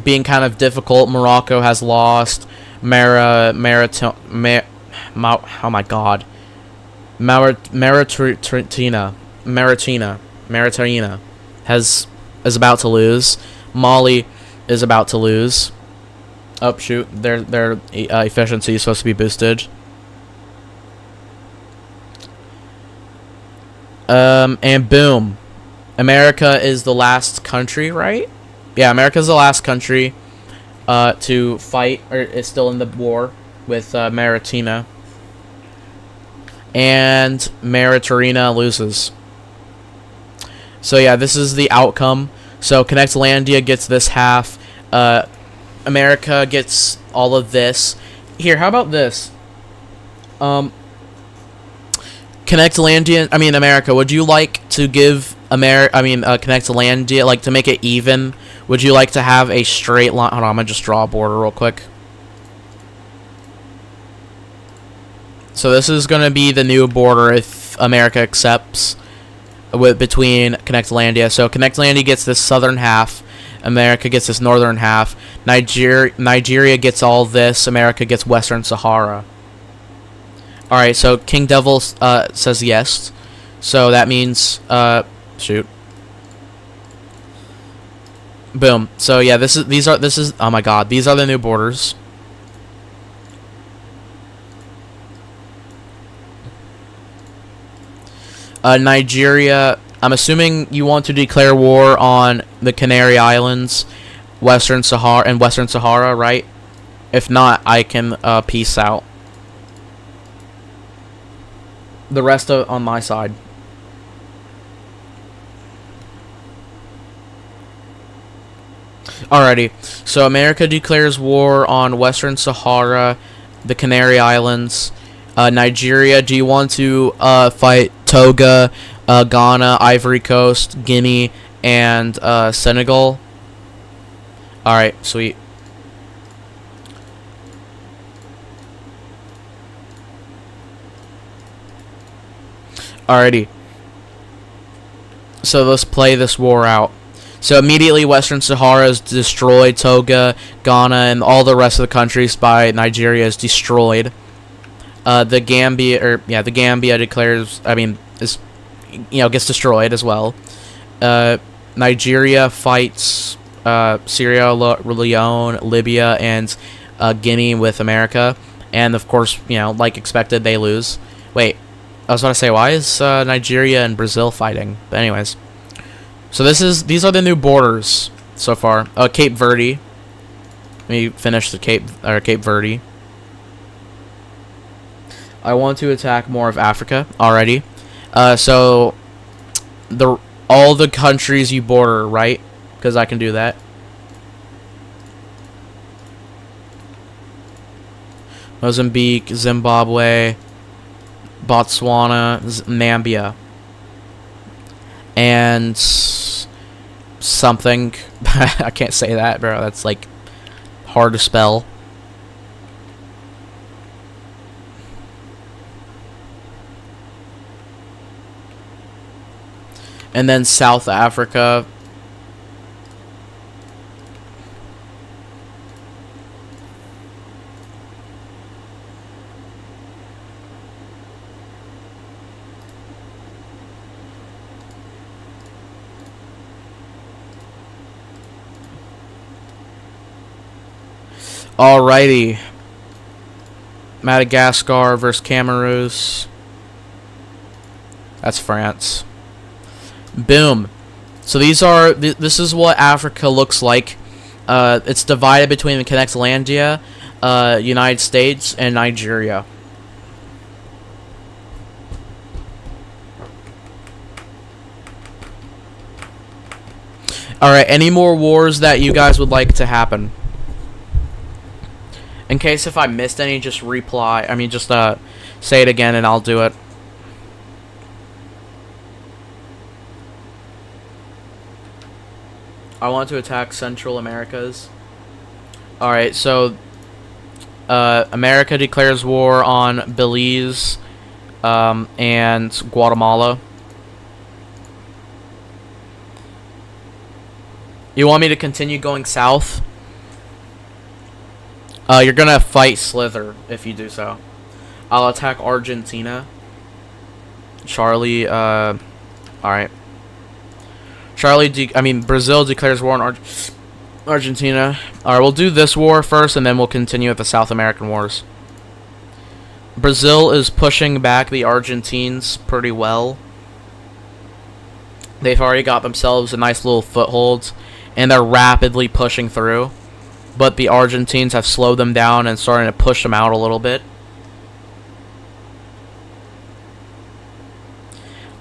being kind of difficult. Morocco has lost. Mauritania is about to lose. Mali is about to lose. Oh shoot, their efficiency is supposed to be boosted. And boom, America is the last country, right? Yeah, America is the last country to fight, or is still in the war with Mauritania. And Mauritania loses. So yeah, this is the outcome. So Connectlandia gets this half. America gets all of this. Here, how about this? America, would you like to give Connectlandia, like, to make it even? Would you like to have a straight line? Hold on, I'm gonna just draw a border real quick. So this is gonna be the new border if America accepts between Connectlandia. So Connectlandia gets this southern half. America gets this northern half. Nigeria gets all this. America gets Western Sahara. Alright, so King Devil says yes. So that means, shoot. Boom. So yeah, this is oh my god, these are the new borders. Nigeria, I'm assuming you want to declare war on the Canary Islands, Western Sahara, right? If not, I can peace out. The rest on my side. Alrighty, so America declares war on Western Sahara, the Canary Islands. Nigeria, do you want to fight Togo, Ghana, Ivory Coast, Guinea, and Senegal? Alright, sweet. Alrighty. So let's play this war out. So immediately Western Sahara is destroyed. Togo, Ghana, and all the rest of the countries by Nigeria is destroyed. The Gambia declares, gets destroyed as well. Nigeria fights Sierra Leone, Libya, and Guinea with America, and of course, you know, like expected, they lose. Wait, I was about to say, why is Nigeria and Brazil fighting? But anyways, so these are the new borders so far. Cape Verde. Let me finish the Cape Verde. I want to attack more of Africa already. So all the countries you border, right? Because I can do that. Mozambique, Zimbabwe, Botswana, Namibia, and something. I can't say that, bro. That's like hard to spell. And then South Africa. Alrighty. Madagascar versus Cameroon. That's France. Boom. So these are this is what Africa looks like. It's divided between the Connexlandia, United States, and Nigeria. Alright, any more wars that you guys would like to happen? In case if I missed any, just reply. I mean, just say it again and I'll do it. I want to attack Central Americas. Alright, so America declares war on Belize and Guatemala. You want me to continue going south? You're gonna fight Slither if you do so. I'll attack Argentina. Charlie, alright. Brazil declares war on Argentina. Alright, we'll do this war first, and then we'll continue with the South American wars. Brazil is pushing back the Argentines pretty well. They've already got themselves a nice little foothold, and they're rapidly pushing through. But the Argentines have slowed them down and starting to push them out a little bit.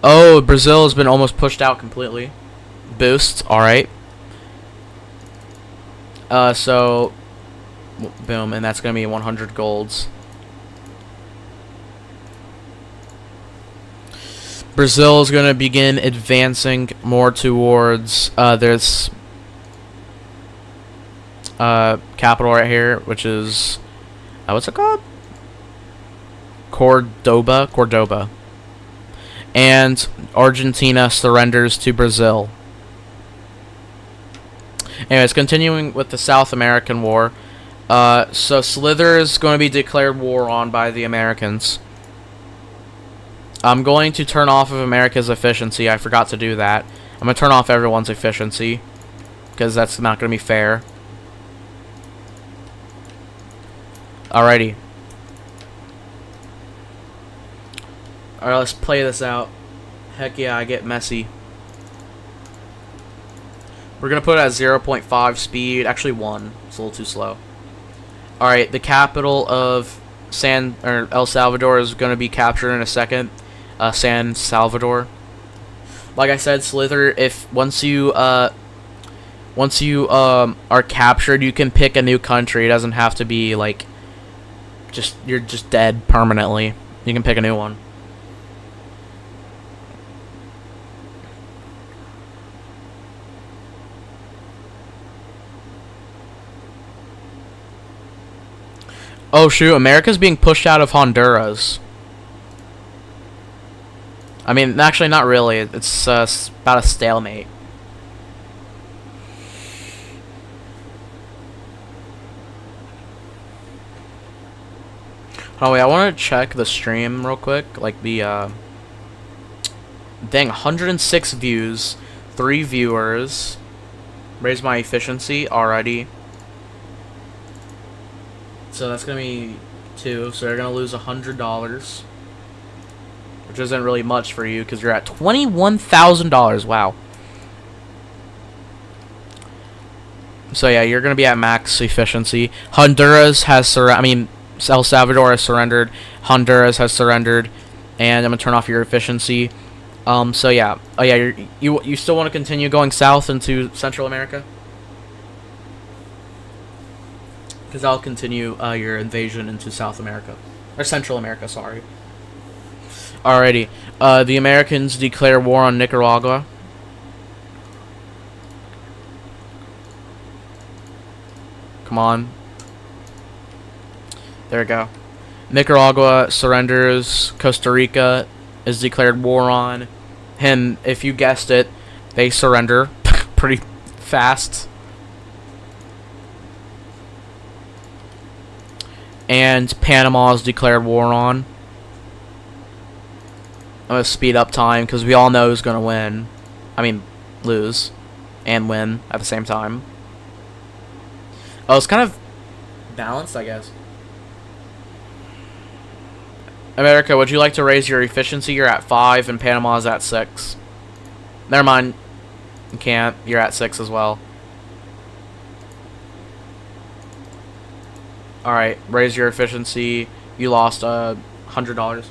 Oh, Brazil has been almost pushed out completely. Boost, alright. So, boom, and that's going to be 100 golds. Brazil is going to begin advancing more towards this capital right here, which is what's it called? Cordoba. And Argentina surrenders to Brazil. Anyways, continuing with the South American War. So Slither is going to be declared war on by the Americans. I'm going to turn off of America's efficiency. I forgot to do that. I'm going to turn off everyone's efficiency, because that's not going to be fair. Alrighty. Alright, let's play this out. Heck yeah, I get messy. We're going to put it at 0.5 speed. Actually 1. It's a little too slow. Alright, the capital of El Salvador is going to be captured in a second. San Salvador. Like I said, Slither, if once you are captured, you can pick a new country. It doesn't have to be like you're just dead permanently. You can pick a new one. Oh shoot, America's being pushed out of Honduras. I mean, actually not really. It's about a stalemate. Oh wait, I want to check the stream real quick. Like the dang, 106 views, 3 viewers. Raise my efficiency already. So that's gonna be 2. So you're gonna lose $100, which isn't really much for you because you're at $21,000. Wow. So yeah, you're gonna be at max efficiency. Honduras has El Salvador has surrendered. Honduras has surrendered, and I'm gonna turn off your efficiency. So yeah, oh yeah, you still want to continue going south into Central America? Because I'll continue your invasion into South America or Central America. Sorry. Alrighty, the Americans declare war on Nicaragua. Come on. There we go. Nicaragua surrenders. Costa Rica is declared war on. And if you guessed it, they surrender pretty fast. And Panama is declared war on. I'm going to speed up time because we all know who's going to win. I mean, lose and win at the same time. Oh, it's kind of balanced, I guess. America, would you like to raise your efficiency? You're at 5 and Panama's at 6. Never mind. You can't. You're at 6 as well. Alright, raise your efficiency. You lost $100.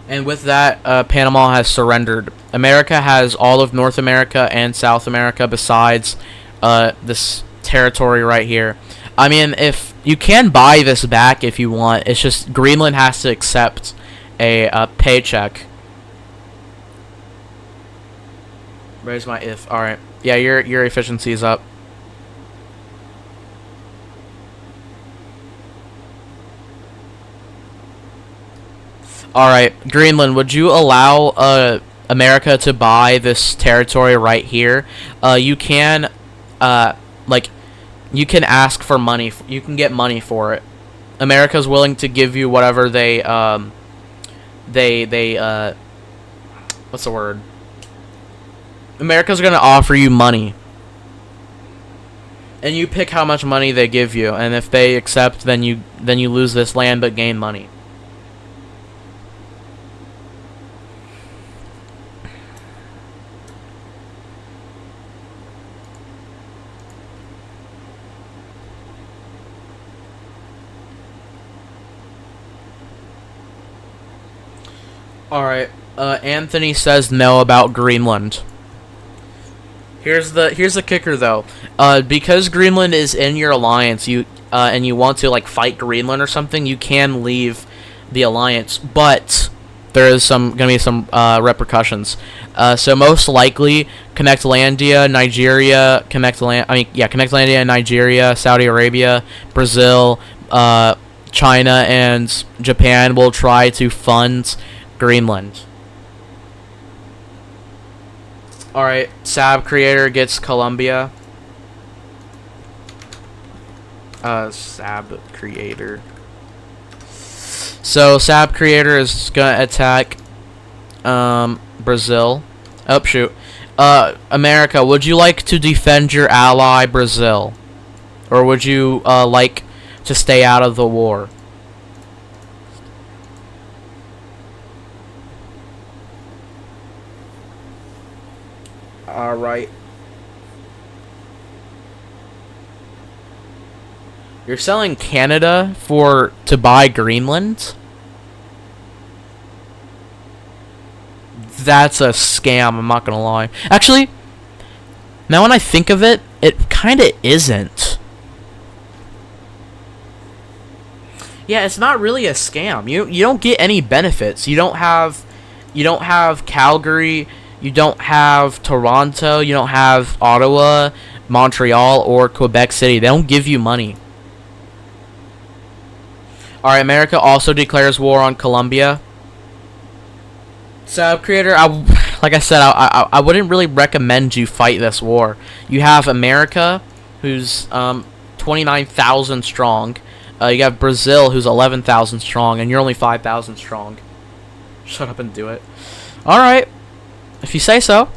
And with that, Panama has surrendered. America has all of North America and South America besides this territory right here. I mean, if you can buy this back if you want, it's just Greenland has to accept a paycheck. Where's my if? All right, yeah, your efficiency is up. All right, Greenland, would you allow America to buy this territory right here? You can like. You can ask for money. You can get money for it. America's willing to give you whatever they what's the word? America's gonna offer you money, and you pick how much money they give you. And if they accept, then you lose this land but gain money. Alright, Anthony says no about Greenland. Here's the kicker though. Because Greenland is in your alliance, and you want to like fight Greenland or something, you can leave the alliance, but there is gonna be some repercussions. So most likely Connectlandia, Nigeria, Connectlandia, Nigeria, Saudi Arabia, Brazil, China, and Japan will try to fund Greenland. Alright, Sab Creator gets Colombia. Sab Creator. So, Sab Creator is gonna attack Brazil. Oh, shoot. America, would you like to defend your ally, Brazil? Or would you like to stay out of the war? Alright. You're selling Canada to buy Greenland? That's a scam, I'm not gonna lie. Actually, now when I think of it, it kinda isn't. Yeah, it's not really a scam. You don't get any benefits. You don't have Calgary. You don't have Toronto, you don't have Ottawa, Montreal, or Quebec City. They don't give you money. Alright, America also declares war on Colombia. Sab Creator, like I said, I wouldn't really recommend you fight this war. You have America, who's 29,000 strong. You have Brazil, who's 11,000 strong, and you're only 5,000 strong. Shut up and do it. Alright. If you say so.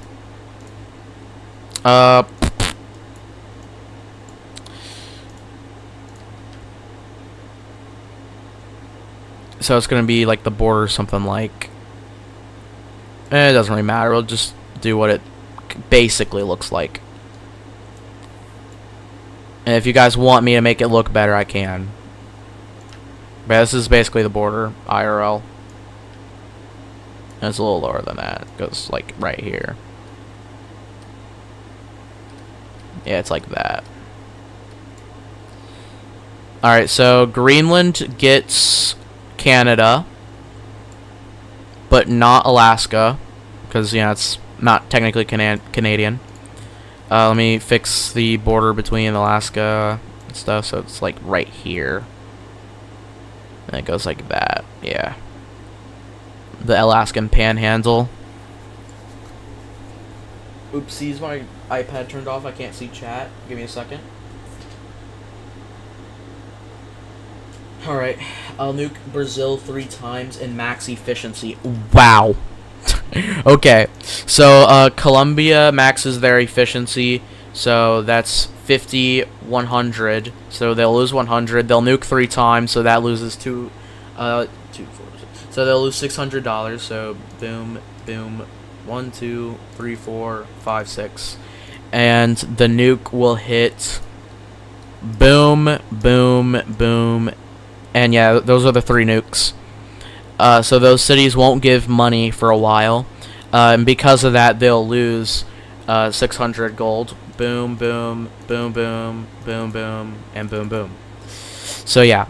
So it's gonna be like the border, something like. It doesn't really matter. We'll just do what it basically looks like. And if you guys want me to make it look better, I can. But this is basically the border, IRL. And it's a little lower than that. It goes like right here. Yeah, it's like that. Alright, so Greenland gets Canada, but not Alaska, because, you know, it's not technically Canadian. Let me fix the border between Alaska and stuff, so it's like right here. And it goes like that, yeah. The Alaskan Panhandle. Oopsies, my iPad turned off. I can't see chat. Give me a second. Alright, I'll nuke Brazil 3 times in max efficiency. Wow. Okay, so Colombia maxes their efficiency, so that's 50, 100. So they'll lose 100. They'll nuke 3 times, so that loses 2, 4, 6. So they'll lose $600. So boom, boom, 1, 2, 3, 4, 5, 6, and the nuke will hit. Boom, boom, boom, and yeah, those are the 3 nukes. So those cities won't give money for a while, and because of that, they'll lose 600 gold. Boom, boom, boom, boom, boom, boom, and boom, boom. So yeah.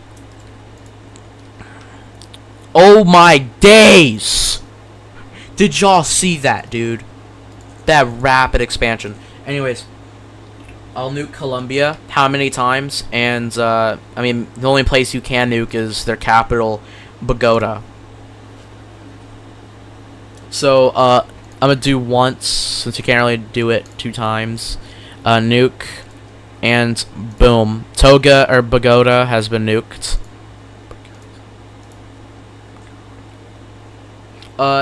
Oh my days! Did y'all see that, dude? That rapid expansion. Anyways, I'll nuke Colombia. How many times? And I mean, the only place you can nuke is their capital, Bogota. So, I'm gonna do once, since you can't really do it 2 times. Nuke, and boom. Toga, or Bogota, has been nuked.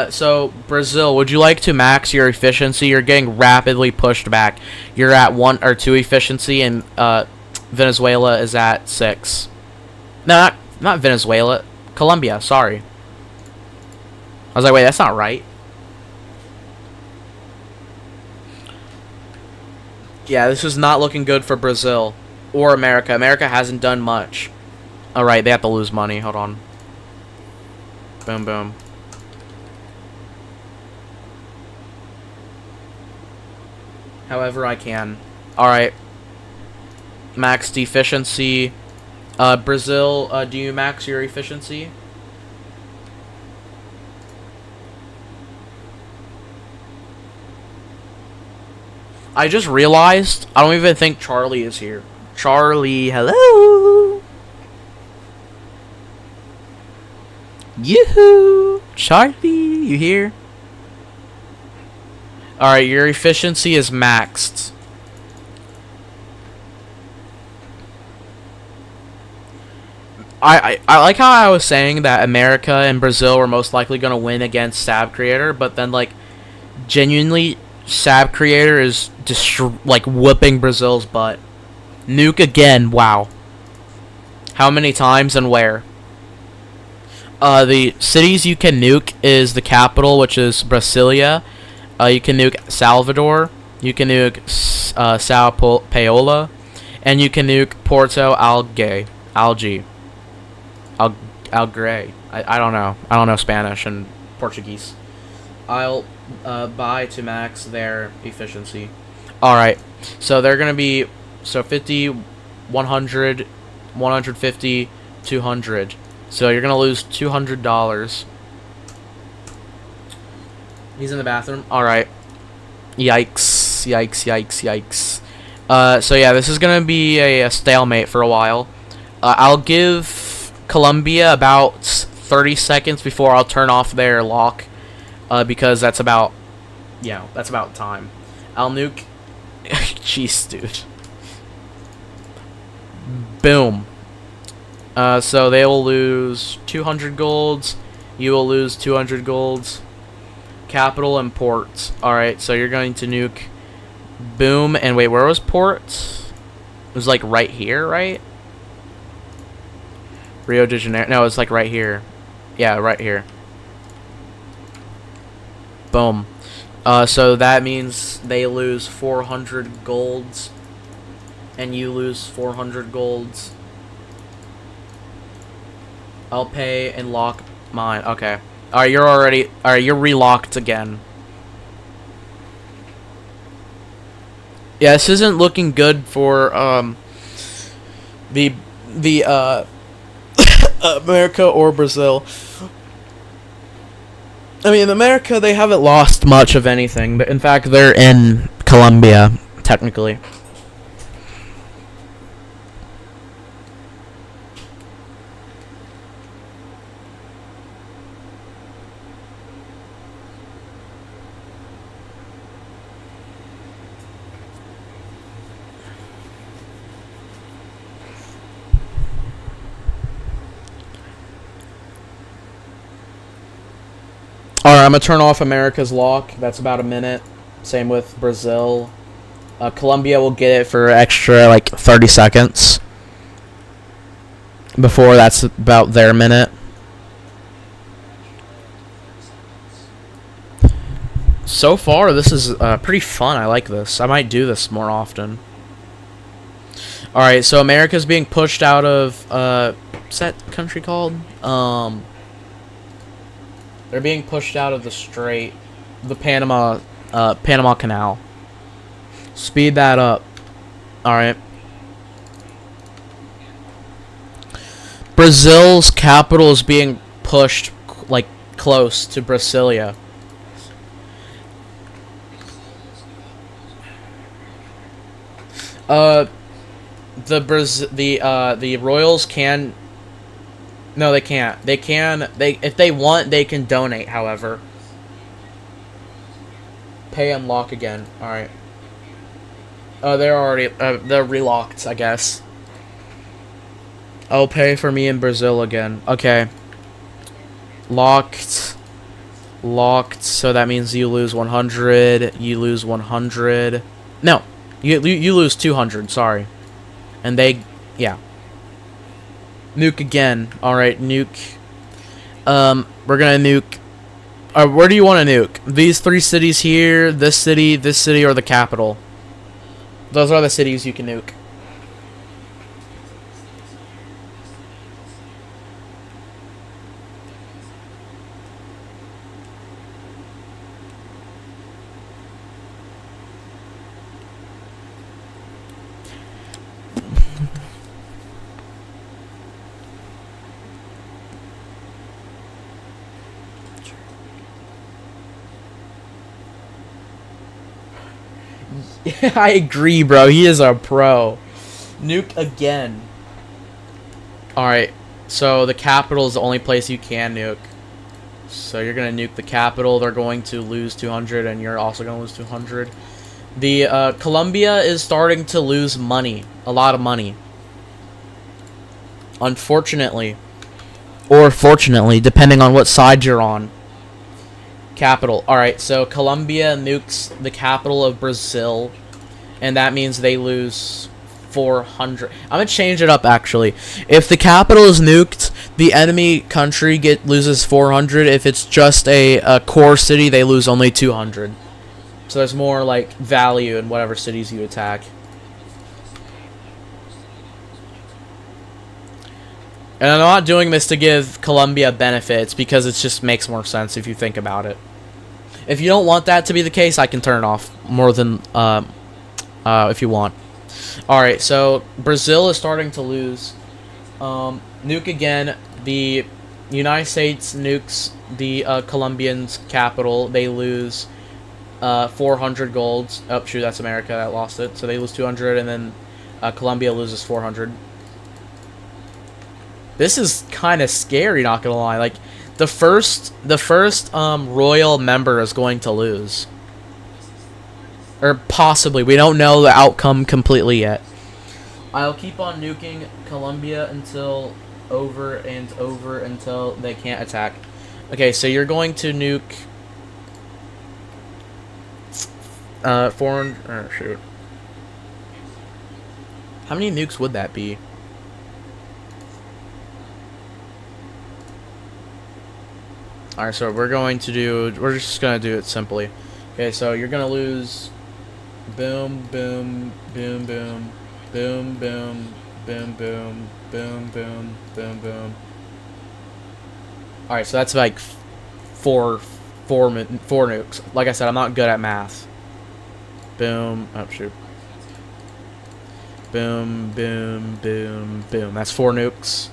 So, Brazil, would you like to max your efficiency? You're getting rapidly pushed back. You're at 1 or 2 efficiency, and, Venezuela is at 6. No, not Venezuela. Colombia, sorry. I was like, wait, that's not right. Yeah, this is not looking good for Brazil or America. America hasn't done much. Alright, they have to lose money. Hold on. Boom, boom. However I can. Alright. Maxed efficiency. Brazil, do you max your efficiency? I just realized I don't even think Charlie is here. Charlie, hello. Yoo-hoo! Charlie, you here? Alright, your efficiency is maxed. I like how I was saying that America and Brazil were most likely going to win against Sab Creator, but then, like, genuinely, Sab Creator is like whooping Brazil's butt. Nuke again, wow. How many times and where? The cities you can nuke is the capital, which is Brasilia. You can nuke Salvador. You can nuke Sao Paulo. And you can nuke Porto Alegre. Algae. I don't know. I don't know Spanish and Portuguese. I'll buy to max their efficiency. Alright. So they're going to be 50, 100, 150, 200. So you're going to lose $200. He's in the bathroom. Alright. Yikes. Yikes, yikes, yikes. So yeah, this is going to be a stalemate for a while. I'll give Colombia about 30 seconds before I'll turn off their lock. Because that's about... Yeah, that's about time. I'll nuke... Jeez, dude. Boom. So they will lose 200 golds. You will lose 200 golds. Capital and port. Alright, so you're going to nuke... Boom, and wait, where was port? It was like right here, right? Rio de Janeiro. No, it's like right here. Yeah, right here. Boom. So that means they lose 400 golds, and you lose 400 golds. I'll pay and lock mine. Okay. Alright, you're relocked again. Yeah, this isn't looking good for, the America or Brazil. I mean, in America, they haven't lost much of anything, but in fact, they're in Colombia, technically. Alright, I'm gonna turn off America's lock. That's about a minute. Same with Brazil. Colombia will get it for extra, like, 30 seconds. Before that's about their minute. So far, this is pretty fun. I like this. I might do this more often. Alright, so America's being pushed out of, what's that country called? They're being pushed out of the strait, the Panama Canal. Speed that up. Alright. Brazil's capital is being pushed, like, close to Brasilia. The Royals can... No, they can't. If they want, they can donate, however. Pay and lock again. Alright. Oh, they're already... they're relocked, I guess. Oh, pay for me in Brazil again. Okay. Locked. Locked, so that means you lose 100. You lose 100. No. You lose 200, sorry. And they... Yeah. Nuke again. Alright, nuke. We're gonna nuke. Where do you want to nuke? These 3 cities here, this city, or the capital? Those are the cities you can nuke. I agree, bro. He is a pro. Nuke again. Alright, so the capital is the only place you can nuke. So you're going to nuke the capital. They're going to lose 200, and you're also going to lose 200. The Colombia is starting to lose money. A lot of money. Unfortunately. Or fortunately, depending on what side you're on. Capital. Alright, so Colombia nukes the capital of Brazil, and that means they lose 400. I'm gonna change it up, actually. If the capital is nuked, the enemy country loses 400. If it's just a core city, they lose only 200. So there's more, like, value in whatever cities you attack. And I'm not doing this to give Colombia benefits, because it just makes more sense if you think about it. If you don't want that to be the case, I can turn it off more than if you want. Alright, so Brazil is starting to lose. Nuke again. The United States nukes the Colombian's capital. They lose 400 golds. Oh, shoot, that's America that lost it. So they lose 200, and then Colombia loses 400. This is kind of scary, not gonna lie. Like, the first royal member is going to lose. Or possibly. We don't know the outcome completely yet. I'll keep on nuking Colombia until over and over until they can't attack. Okay, so you're going to nuke 400... Oh, shoot. How many nukes would that be? Alright, so we're just gonna do it simply. Okay, so you're gonna lose boom, boom, boom, boom, boom, boom, boom, boom, boom, boom, boom, boom. Alright, so that's like four nukes. Like I said, I'm not good at math. Boom. Oh, shoot. Boom, boom, boom, boom. That's 4 nukes.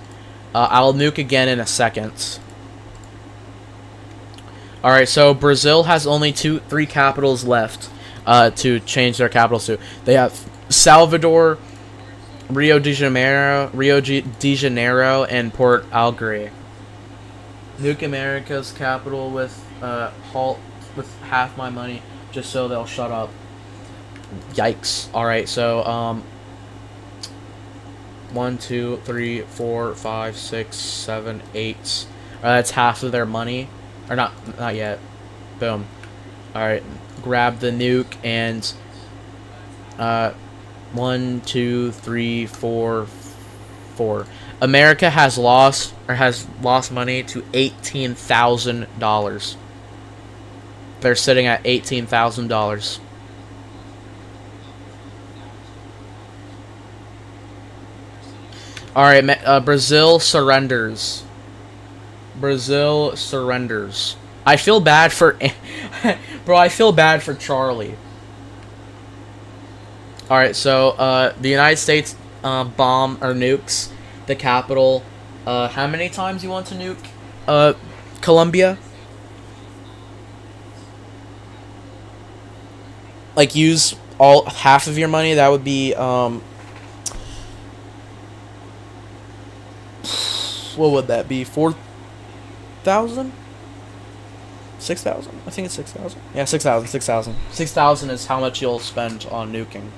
I'll nuke again in a second. Alright, so Brazil has only 3 capitals left to change their capitals to. They have Salvador, Rio de Janeiro, and Port Alegre. Nuke America's capital with with half my money just so they'll shut up. Yikes. Alright, so 1, 2, 3, 4, 5, 6, 7, 8. That's half of their money. Or not yet. Boom. Alright, grab the nuke and 1, 2, 3, 4, 4. America has lost money to $18,000. They're sitting at $18,000. Alright, Brazil surrenders. Brazil surrenders. I feel bad for... Bro, I feel bad for Charlie. Alright, so, the United States bomb or nukes the capital. How many times you want to nuke Colombia? Like, use half of your money. That would be, what would that be? 4,000? 6,000? I think it's 6,000. Yeah, 6,000. 6,000 is how much you'll spend on nuking.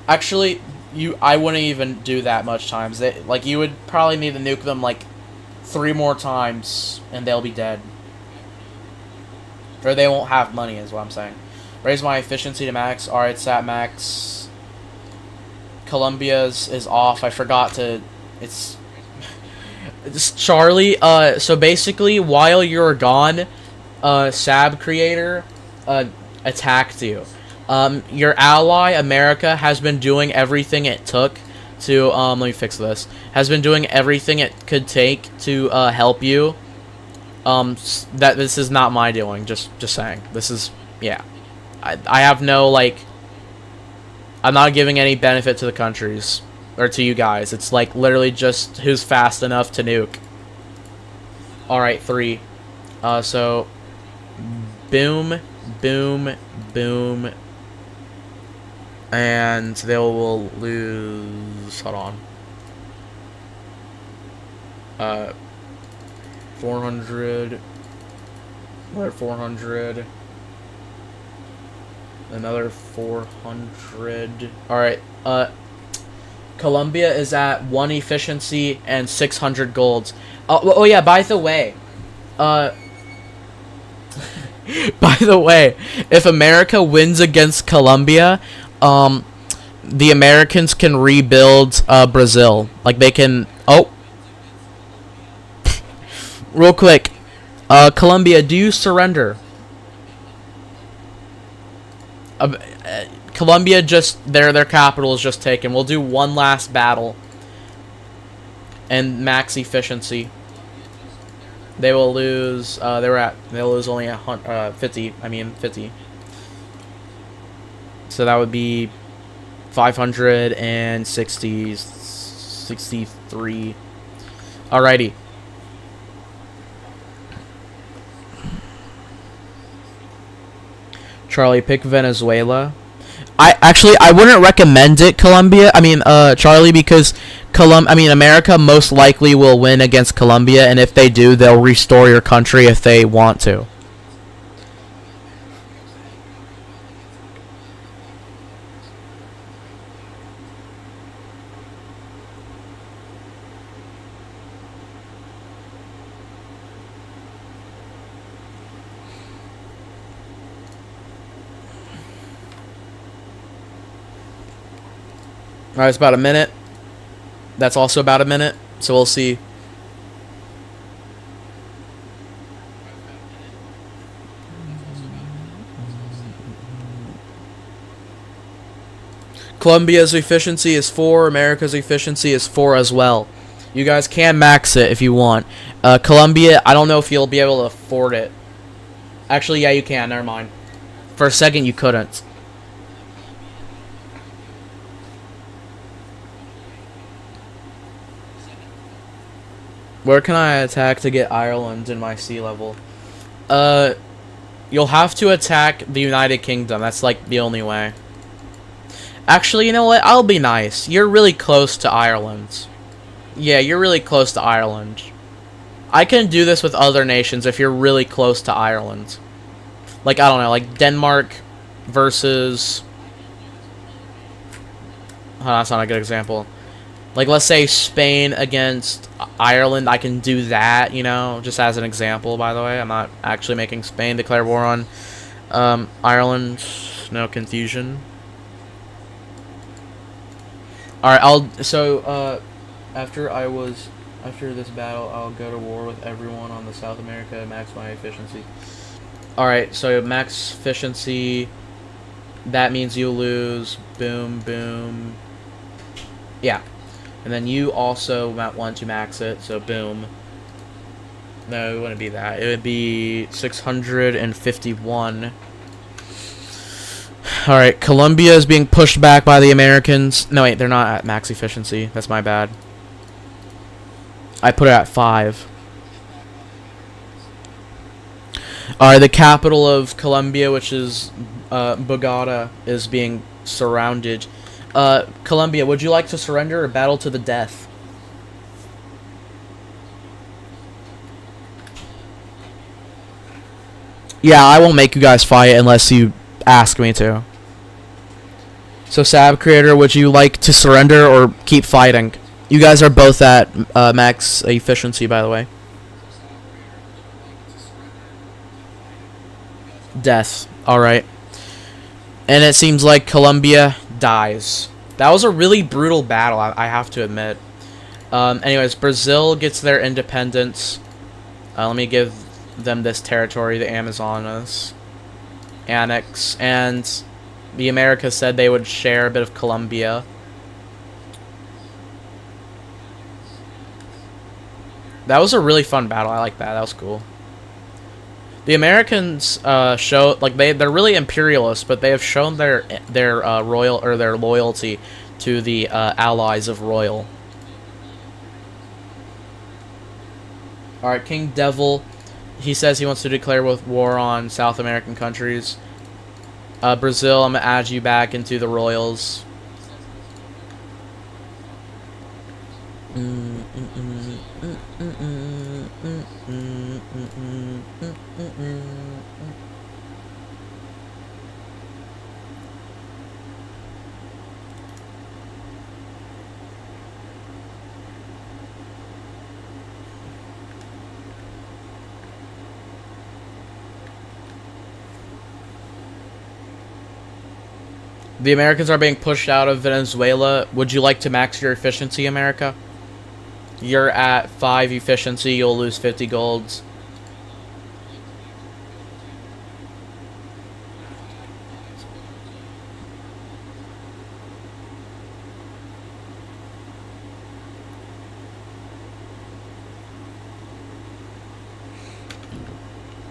Actually, I wouldn't even do that much times. You would probably need to nuke them like 3 more times, and they'll be dead. Or they won't have money, is what I'm saying. Raise my efficiency to max. Alright, it's at max. Colombia's is off. I forgot to... It's Charlie. So basically, while you're gone, Sab Creator attacked you. Your ally, America, has been doing everything it took to, let me fix this. Has been doing everything it could take to, help you. That this is not my doing, just saying. This is, yeah. I have no, like, I'm not giving any benefit to the countries, or to you guys. It's, like, literally just who's fast enough to nuke. Alright, 3. So, boom, boom, boom, and they will lose, hold on, 400, we're at 400, another 400, alright, Colombia is at 1 efficiency and 600 golds. Oh yeah, by the way, if America wins against Colombia, the Americans can rebuild Brazil. Like, they can... Oh! Real quick. Colombia, do you surrender? Colombia just... Their capital is just taken. We'll do one last battle. And max efficiency. They will lose... they'll lose only 50. I mean, 50. So that would be 563. Alrighty. Charlie, pick Venezuela. I wouldn't recommend it, Colombia. I mean, Charlie, because America most likely will win against Colombia, and if they do, they'll restore your country if they want to. Alright, it's about a minute. That's also about a minute, so we'll see. Colombia's efficiency is 4. America's efficiency is 4 as well. You guys can max it if you want. Colombia, I don't know if you'll be able to afford it. Actually, yeah, you can. Never mind. For a second, you couldn't. Where can I attack to get Ireland in my sea level? You'll have to attack the United Kingdom. That's like the only way. Actually, you know what? I'll be nice. You're really close to Ireland. Yeah, you're really close to Ireland. I can do this with other nations if you're really close to Ireland. Like, I don't know, like Denmark versus... Oh, that's not a good example. Like, let's say Spain against Ireland. I can do that, you know, just as an example, by the way. I'm not actually making Spain declare war on Ireland. No confusion. Alright, after this battle, I'll go to war with everyone on the South America and max my efficiency. Alright, so max efficiency, that means you lose, boom, boom. Yeah. And then you also might want to max it, so boom. No, it wouldn't be that. It would be 651. Alright, Colombia is being pushed back by the Americans. No, wait, they're not at max efficiency. That's my bad. I put it at 5. Alright, the capital of Colombia, which is Bogota, is being surrounded. Colombia, would you like to surrender or battle to the death? Yeah, I won't make you guys fight unless you ask me to. So, Sab Creator, would you like to surrender or keep fighting? You guys are both at max efficiency, by the way. Death. Alright. And it seems like Colombia dies. That was a really brutal battle, I have to admit. Anyways, Brazil gets their independence. Let me give them this territory, the Amazonas. Annex. And the Americas said they would share a bit of Colombia. That was a really fun battle. I like that. That was cool. The Americans show like they're really imperialist, but they have shown their royal or their loyalty to the allies of royal. All right, King Devil, he says he wants to declare war on South American countries. Brazil, I'm gonna add you back into the royals. The Americans are being pushed out of Venezuela. Would you like to max your efficiency, America? You're at 5 efficiency. You'll lose 50 golds.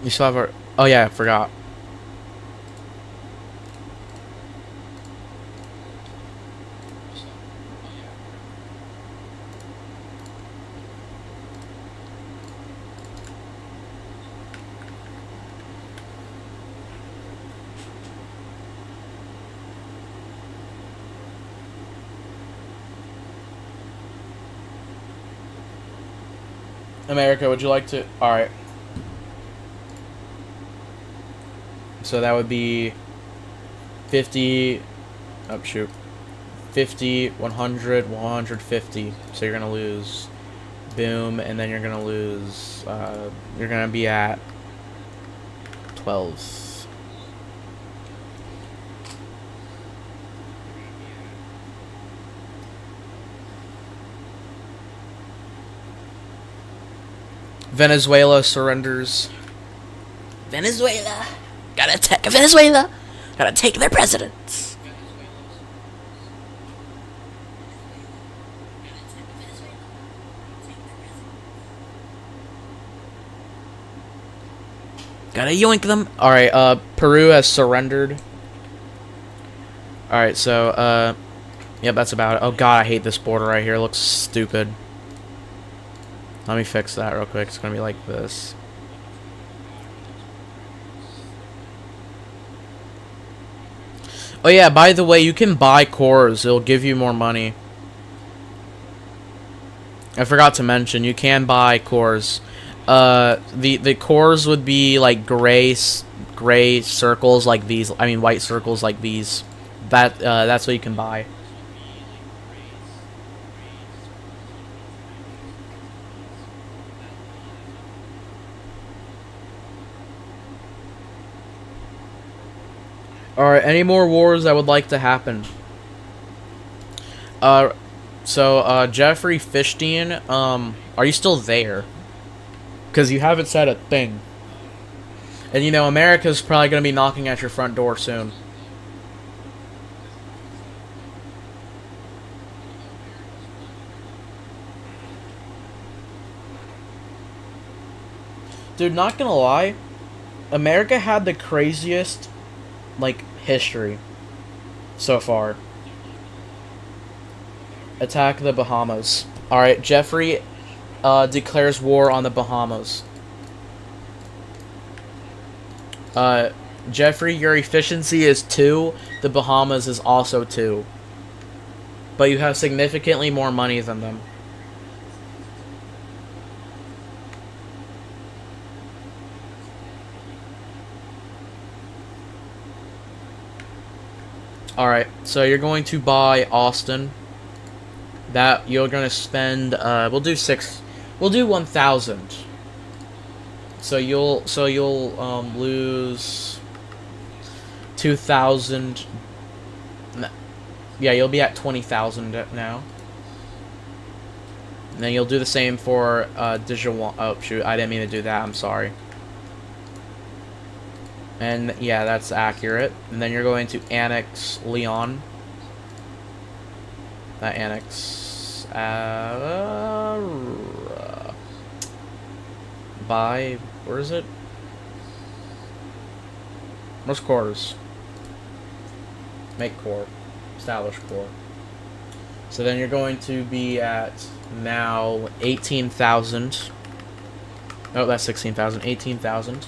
You still have our... Oh yeah, I forgot. America, would you like to... Alright. So that would be 50... Oh, shoot. 50, 100, 150. So you're going to lose... Boom, and then you're going to lose... you're going to be at... 12. Venezuela surrenders. Venezuela. Gotta attack Venezuela. Gotta take their president. Gotta yoink them. Alright, Peru has surrendered. Alright, so, yep, that's about it. Oh god, I hate this border right here. It looks stupid. Let me fix that real quick. It's gonna be like this. Oh yeah, by the way, you can buy cores. It'll give you more money. I forgot to mention, you can buy cores. The cores would be like gray circles like these. I mean, white circles like these. That's what you can buy. Alright, any more wars that would like to happen? Jeffrey Fishstein, are you still there? Because you haven't said a thing. And you know, America's probably going to be knocking at your front door soon. Dude, not gonna lie, America had the craziest, like, history so far. Attack the Bahamas. Alright, Jeffrey declares war on the Bahamas. Jeffrey, your efficiency is 2. The Bahamas is also 2. But you have significantly more money than them. Alright, so you're going to buy Austin. That you're gonna spend we'll do 1,000. So you'll lose 2,000. Yeah, you'll be at 20,000 now. And then you'll do the same for Dijon. Oh shoot, I didn't mean to do that. I'm sorry. And yeah, that's accurate. And then you're going to annex Leon. That annex by where is it? Where's quarters? Make core. Establish core. So then you're going to be at now 18,000. Oh, that's 16,000. 18,000.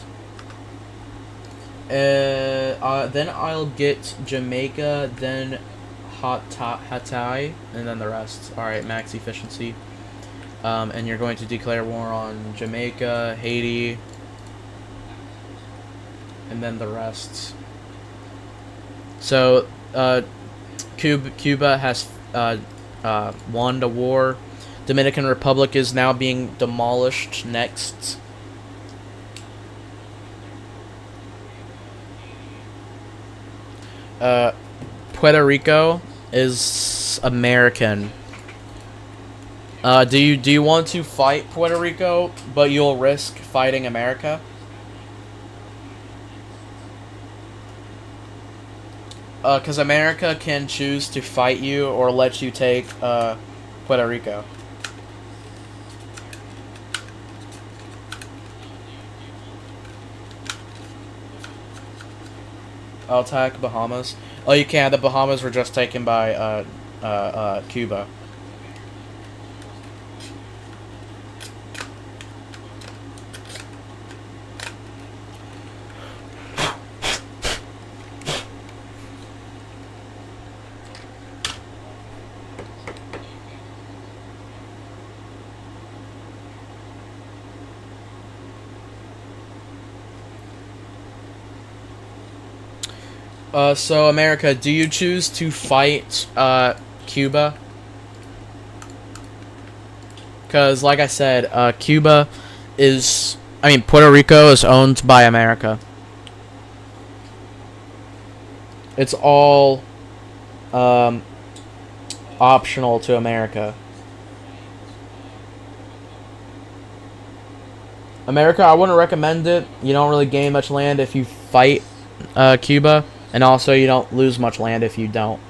Then I'll get Jamaica, then Hatai, and then the rest. Alright, max efficiency. And you're going to declare war on Jamaica, Haiti, and then the rest. So, Cuba has won the war. Dominican Republic is now being demolished next. Puerto Rico is American. Do you want to fight Puerto Rico, but you'll risk fighting America? Because America can choose to fight you or let you take Puerto Rico. I'll attack Bahamas. Oh, you can. The Bahamas were just taken by Cuba. So America, do you choose to fight Cuba? Because, like I said, Puerto Rico is owned by America. It's all optional to America. America, I wouldn't recommend it. You don't really gain much land if you fight Cuba. And also, you don't lose much land if you don't.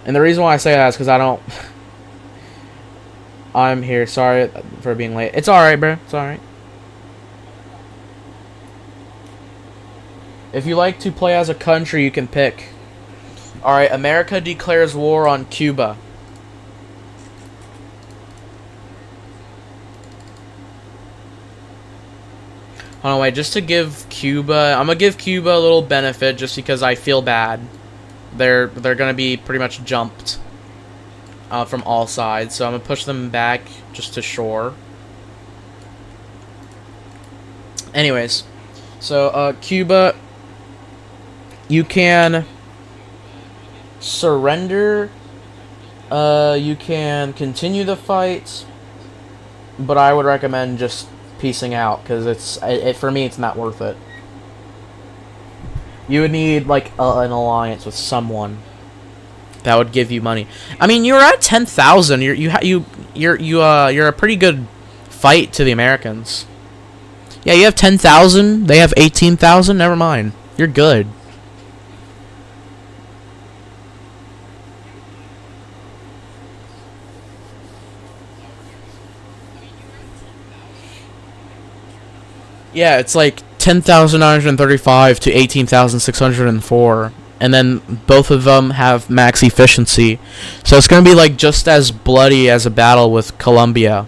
And the reason why I say that is because I don't... I'm here. Sorry for being late. It's alright, bro. It's alright. If you like to play as a country, you can pick. Alright, America declares war on Cuba. Hold on, wait, just to give Cuba... I'm gonna give Cuba a little benefit just because I feel bad. They're gonna be pretty much jumped from all sides, so I'm gonna push them back just to shore. Anyways, so Cuba, you can surrender, you can continue the fight, but I would recommend just piecing out because for me it's not worth it. You would need like an alliance with someone that would give you money. I mean, you're at 10,000. You're a pretty good fight to the Americans. Yeah, you have 10,000. They have 18,000. Never mind. You're good. Yeah, it's like 10,935 to 18,604. And then both of them have max efficiency. So it's going to be like just as bloody as a battle with Colombia.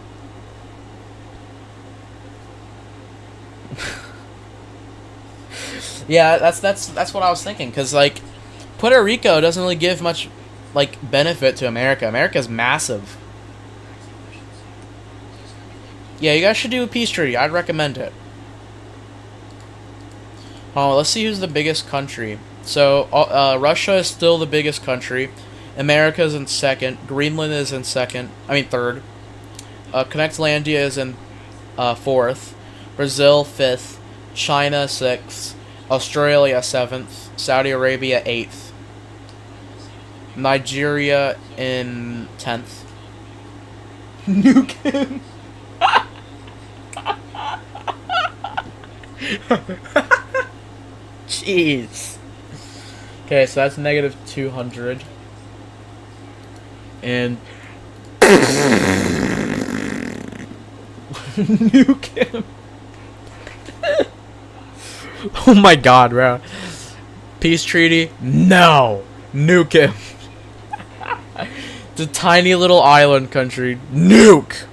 Yeah, that's what I was thinking, cuz like Puerto Rico doesn't really give much like benefit to America. America's massive. Yeah, you guys should do a peace treaty. I'd recommend it. Oh, let's see who's the biggest country. So, Russia is still the biggest country. America is in second. Greenland is in second. I mean, third. Connectlandia is in fourth. Brazil, fifth. China, sixth. Australia, seventh. Saudi Arabia, eighth. Nigeria in 10th. Nuke him. Jeez. Okay, so that's negative 200. And nuke him. Oh my god, bro. Peace treaty? No. Nuke him. It's a tiny little island country. Nuke.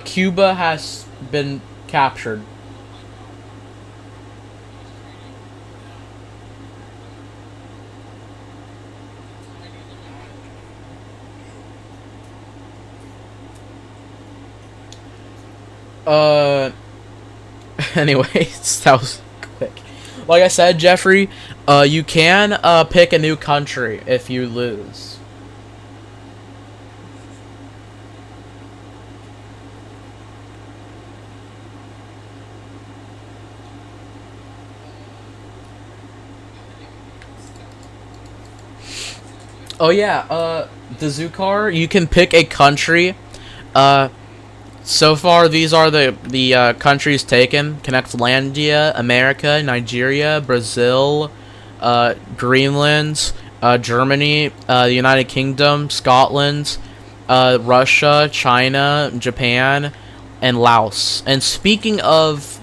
Cuba has been captured. Anyways, that was quick. Like I said, Jeffrey, you can pick a new country if you lose. Oh yeah, the Zukar, you can pick a country. So far these are the countries taken: Connectlandia, America, Nigeria, Brazil, Greenland, Germany, the United Kingdom, Scotland, Russia, China, Japan, and Laos. And speaking of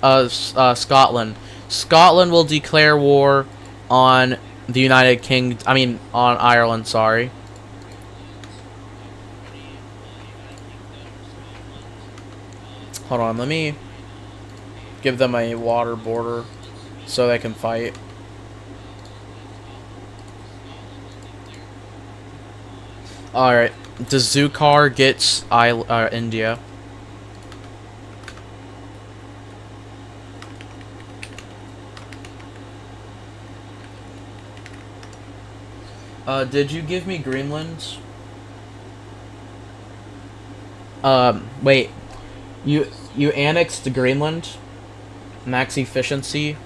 Scotland, Scotland will declare war on the United Kingdom. I mean, on Ireland. Sorry. Hold on. Let me give them a water border so they can fight. All right. The Zukar gets India. Did you give me Greenland? Wait. You annexed Greenland? Max efficiency.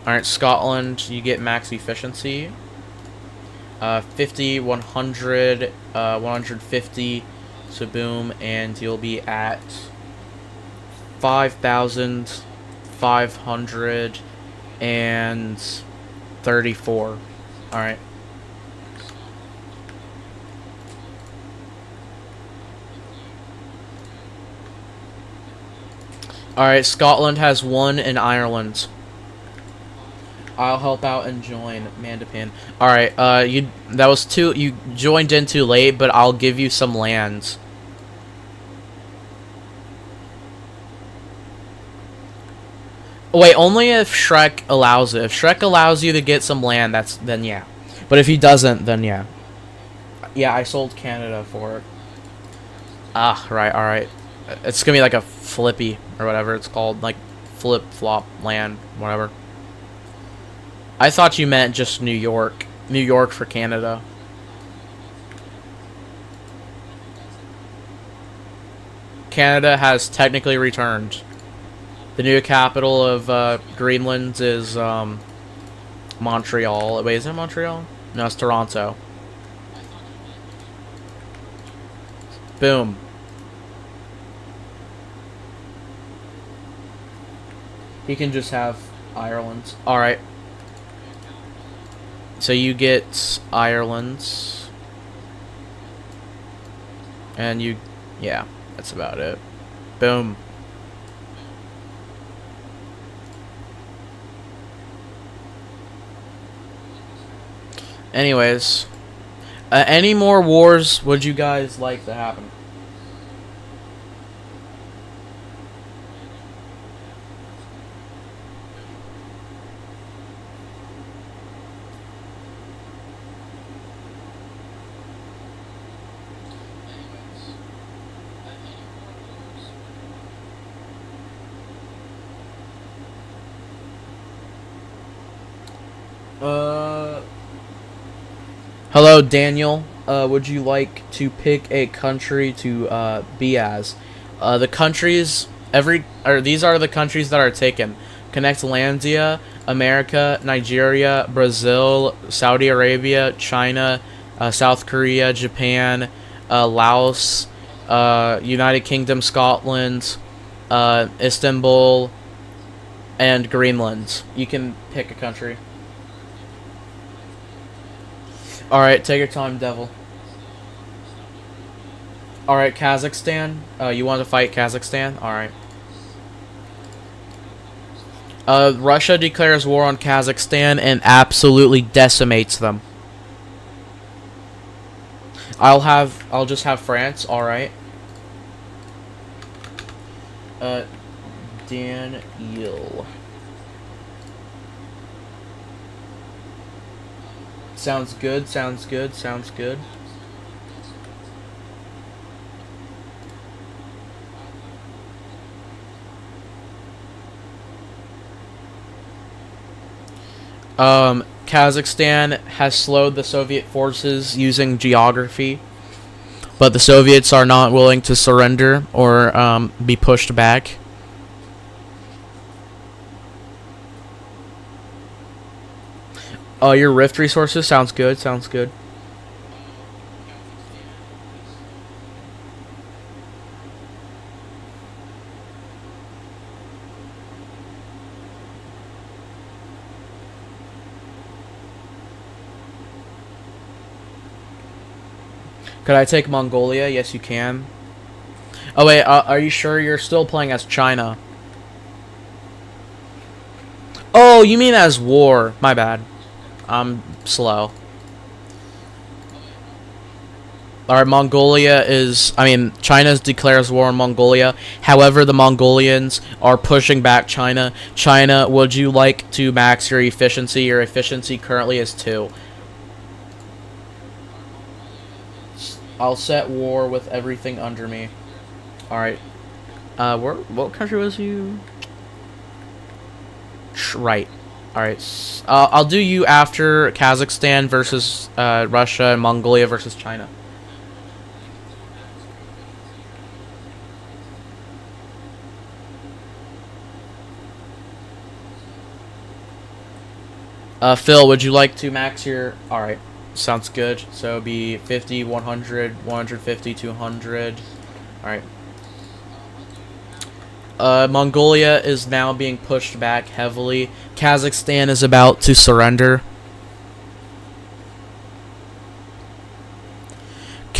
Alright, Scotland, you get max efficiency. 50, 100, 150. So boom, and you'll be at 5,500 and 34. Alright. Alright, Scotland has 1 in Ireland. I'll help out and join Mandapin. Alright, that was you joined in too late, but I'll give you some lands. Wait, only if Shrek allows it. If Shrek allows you to get some land, then yeah. But if he doesn't, then yeah. Yeah, I sold Canada for it. Ah, right, alright. It's gonna be like a flippy, or whatever it's called. Like, flip-flop land, whatever. I thought you meant just New York. New York for Canada. Canada has technically returned. The new capital of Greenland is Montreal. Wait, is it Montreal? No, it's Toronto. Boom. He can just have Ireland. Alright. So you get Ireland. And you... yeah, that's about it. Boom. Anyways, any more wars would you guys like to happen? Hello, Daniel. Would you like to pick a country to be as? The countries these are the countries that are taken: Connectlandia, America, Nigeria, Brazil, Saudi Arabia, China, South Korea, Japan, Laos, United Kingdom, Scotland, Istanbul, and Greenland. You can pick a country. Alright, take your time, Devil. Alright, Kazakhstan. You want to fight Kazakhstan? Alright. Russia declares war on Kazakhstan and absolutely decimates them. I'll just have France, alright. Daniel. Sounds good, sounds good, sounds good. Kazakhstan has slowed the Soviet forces using geography, but the Soviets are not willing to surrender or be pushed back. Your rift resources sounds good. Sounds good. Could I take Mongolia? Yes, you can. Oh wait, are you sure you're still playing as China? Oh, you mean as war? My bad. I'm slow. Alright, Mongolia is... China declares war on Mongolia. However, the Mongolians are pushing back China. China, would you like to max your efficiency? Your efficiency currently is 2. I'll set war with everything under me. Alright. What country was you? Right. Alright, I'll do you after Kazakhstan versus Russia and Mongolia versus China. Phil, would you like to max your... Alright, sounds good. So it'll be 50, 100, 150, 200. Alright. Mongolia is now being pushed back heavily. Kazakhstan is about to surrender.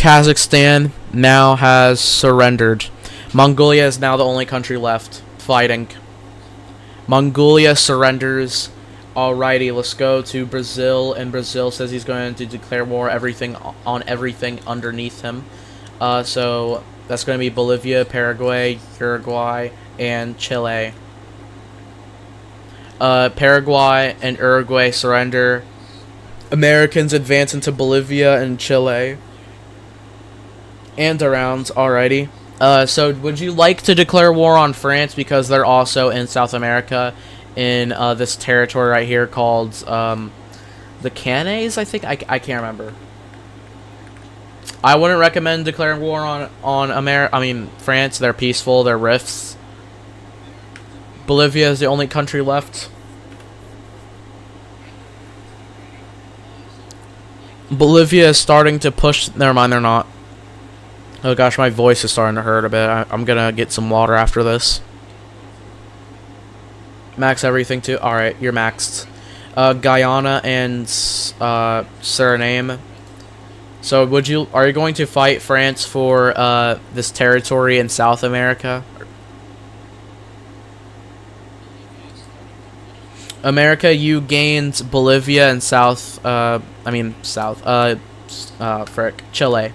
Kazakhstan now has surrendered. Mongolia is now the only country left fighting. Mongolia surrenders. Alrighty, let's go to Brazil, and Brazil says he's going to declare war on everything underneath him. So that's going to be Bolivia, Paraguay, Uruguay, and Chile. Paraguay and Uruguay surrender. Americans advance into Bolivia and Chile. And around, alrighty. So would you like to declare war on France, because they're also in South America, in this territory right here called the Cannes, I think? I can't remember. I wouldn't recommend declaring war on France. They're peaceful, they're rifts. Bolivia is the only country left. Bolivia is starting to push. Never mind, they're not. Oh gosh, my voice is starting to hurt a bit. I'm gonna get some water after this. Max everything too. Alright, you're maxed. Guyana and Suriname. So are you going to fight France for this territory in South America? America, you gained Bolivia and Chile.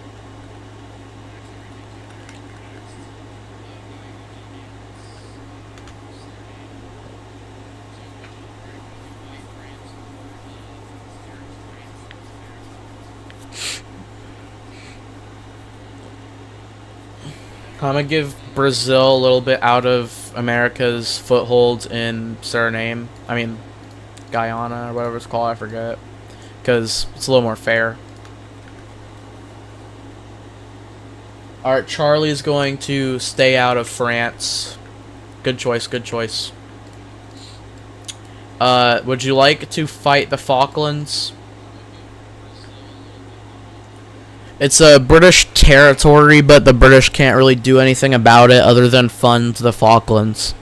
I'm gonna give Brazil a little bit out of America's foothold in Suriname. Guyana or whatever it's called, I forget. Because it's a little more fair. Alright, Charlie's going to stay out of France. Good choice, good choice. Would you like to fight the Falklands? It's a British territory, but the British can't really do anything about it other than fund the Falklands.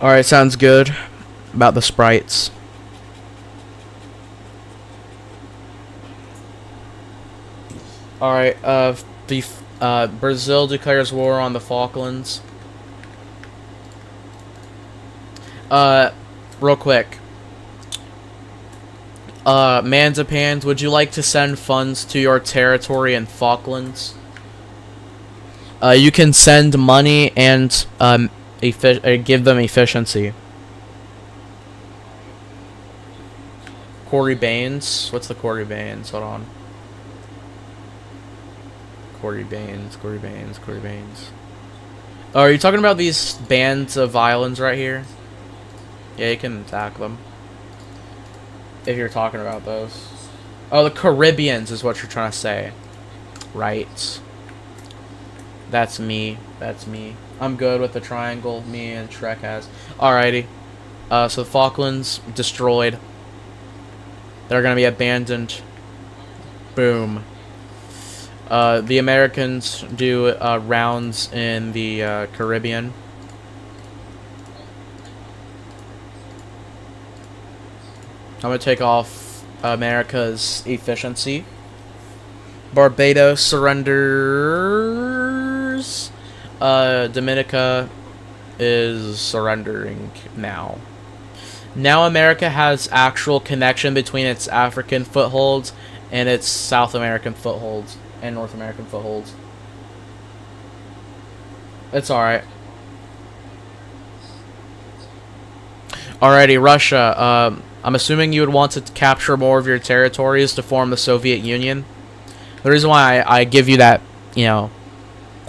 Alright, sounds good. About the sprites. Alright, Brazil declares war on the Falklands. Real quick. Manzapans, would you like to send funds to your territory in Falklands? You can send money and, give them efficiency. Corey Baines? What's the Corey Baines? Hold on. Corey Baines. Oh, are you talking about these bands of violins right here? Yeah, you can attack them. If you're talking about those. Oh, the Caribbeans is what you're trying to say. Right. That's me. I'm good with the triangle me and Shrek has. Alrighty. So the Falklands destroyed. They're gonna be abandoned. Boom. The Americans do rounds in the Caribbean. I'm gonna take off America's efficiency. Barbados surrenders. Dominica is surrendering now. Now America has actual connection between its African footholds and its South American footholds and North American footholds. It's alright. Alrighty, Russia. I'm assuming you would want to capture more of your territories to form the Soviet Union. The reason why I give you that,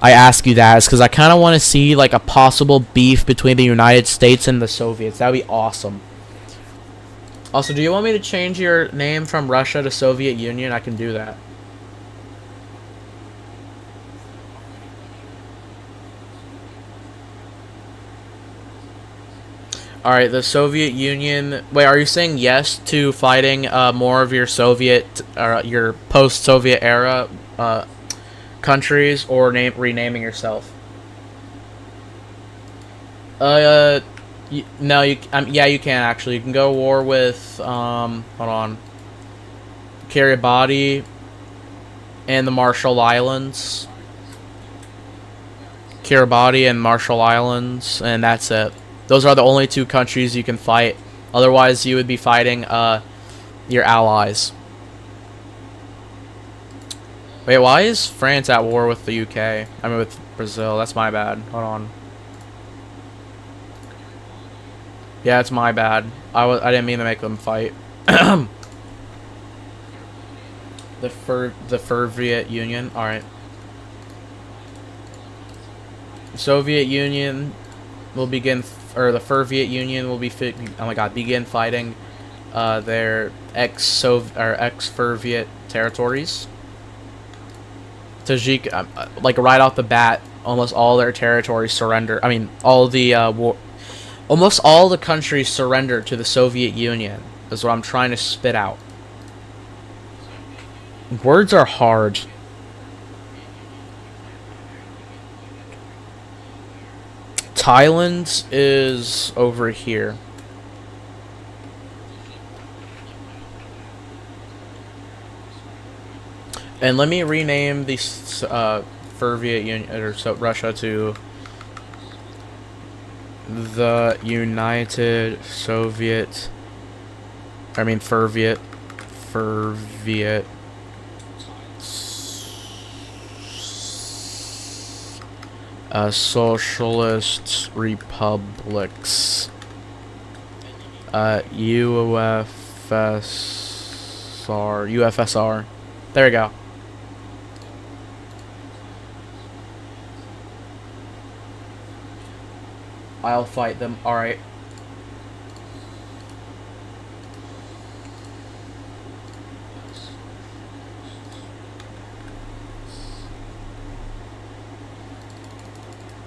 I ask you that is because I kind of want to see like a possible beef between the United States and the Soviets. That would be awesome. Also, do you want me to change your name from Russia to Soviet Union? I can do that. All right, the Soviet Union. Wait, are you saying yes to fighting more of your Soviet or your post-Soviet era countries, or renaming yourself? Uh, no, yeah, you can actually. You can go war with hold on, Kiribati and the Marshall Islands. Kiribati and Marshall Islands, and that's it. Those are the only two countries you can fight. Otherwise, you would be fighting your allies. Wait, why is France at war with the UK? I mean, with Brazil. That's my bad. Hold on. Yeah, it's my bad. I didn't mean to make them fight. the Soviet Union. All right. Soviet Union will begin, or the Soviet Union will be. Oh my God! Begin fighting their ex-Soviet territories. Tajik, like right off the bat, almost all their territories surrender. I mean, all the almost all the countries surrender to the Soviet Union. Is what I'm trying to spit out. Words are hard. Thailand is over here. And let me rename the Soviet Union or Russia to the United Soviet. I mean, Soviet Socialist Republics. UFSR. There we go. I'll fight them. Alright.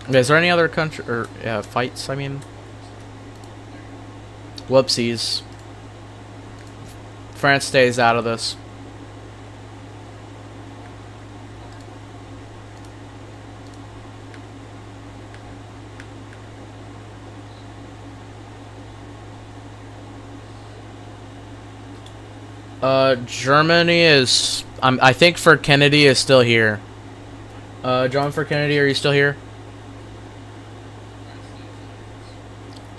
Is there any other country or fights? I mean, whoopsies. France stays out of this. Germany is. I think for Kennedy is still here. John for Kennedy, are you still here?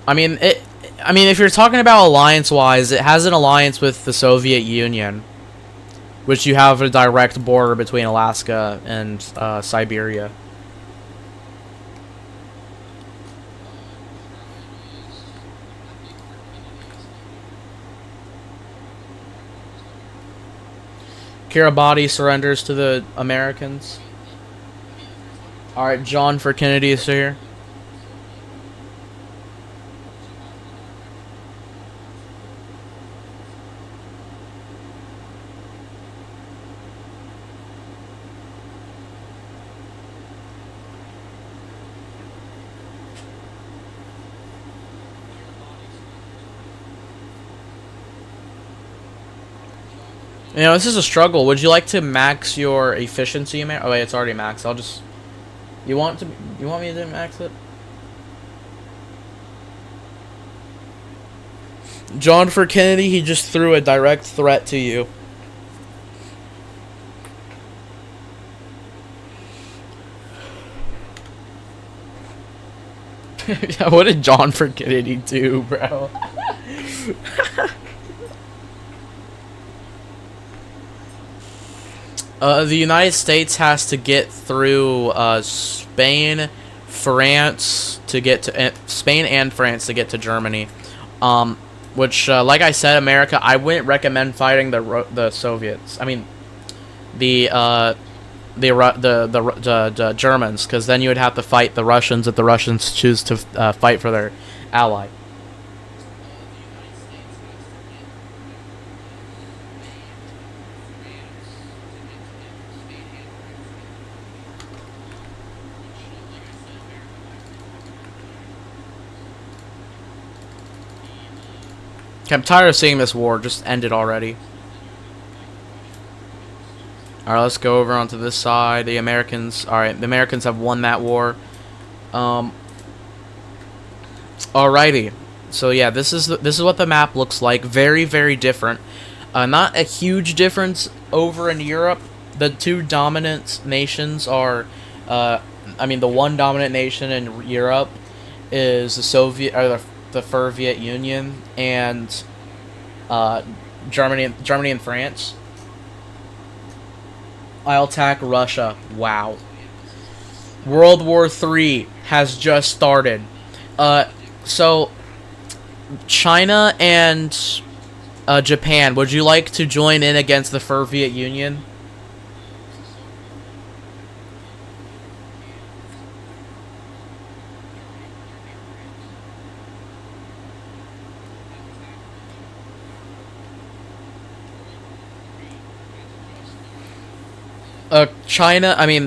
I mean, if you're talking about alliance-wise, it has an alliance with the Soviet Union, which you have a direct border between Alaska and Siberia. Kiribati surrenders to the Americans. Alright, John for Kennedy is still here. You know, this is a struggle. Would you like to max your efficiency? Oh wait, it's already maxed. I'll just. You want me to max it? John for Kennedy, he just threw a direct threat to you. What did John for Kennedy do, bro? The United States has to get through Spain, France to get to Spain and France to get to Germany, which, like I said, America, I wouldn't recommend fighting the Soviets. I mean, the Germans, because then you would have to fight the Russians if the Russians choose to fight for their ally. I'm tired of seeing this war. Just end it already. Alright, let's go over onto this side. The Americans... Alright, the Americans have won that war. Alrighty. So yeah, this is what the map looks like. Very, very different. Not a huge difference over in Europe. The two dominant nations are... I mean, the one dominant nation in Europe is the Soviet Union and Germany and France. I'll attack Russia. Wow. World War III has just started. So China and Japan, would you like to join in against the Soviet Union?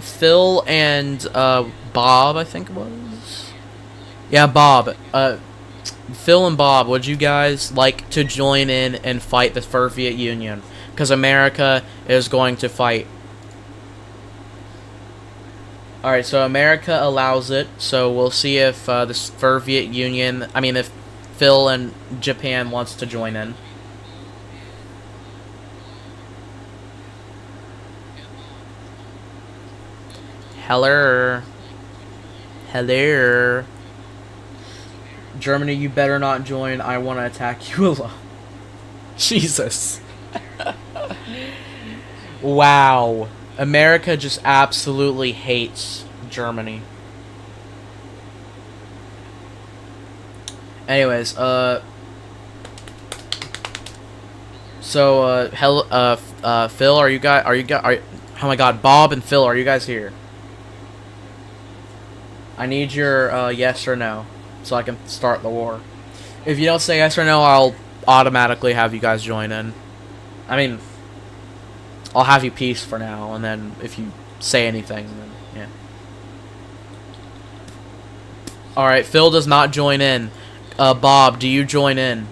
Phil and Bob, I think it was. Yeah, Bob. Phil and Bob, would you guys like to join in and fight the Soviet Union? Because America is going to fight. Alright, so America allows it, so we'll see if the Soviet Union, if Phil and Japan wants to join in. Hello. Hello. Germany, you better not join. I want to attack you alone. Jesus. Wow. America just absolutely hates Germany. Anyways, Phil, are you guys, oh my god, Bob and Phil, are you guys here? I need your, yes or no, so I can start the war. If you don't say yes or no, I'll automatically have you guys join in. I'll have you peace for now, and then if you say anything, then, yeah. Alright, Phil does not join in. Bob, do you join in?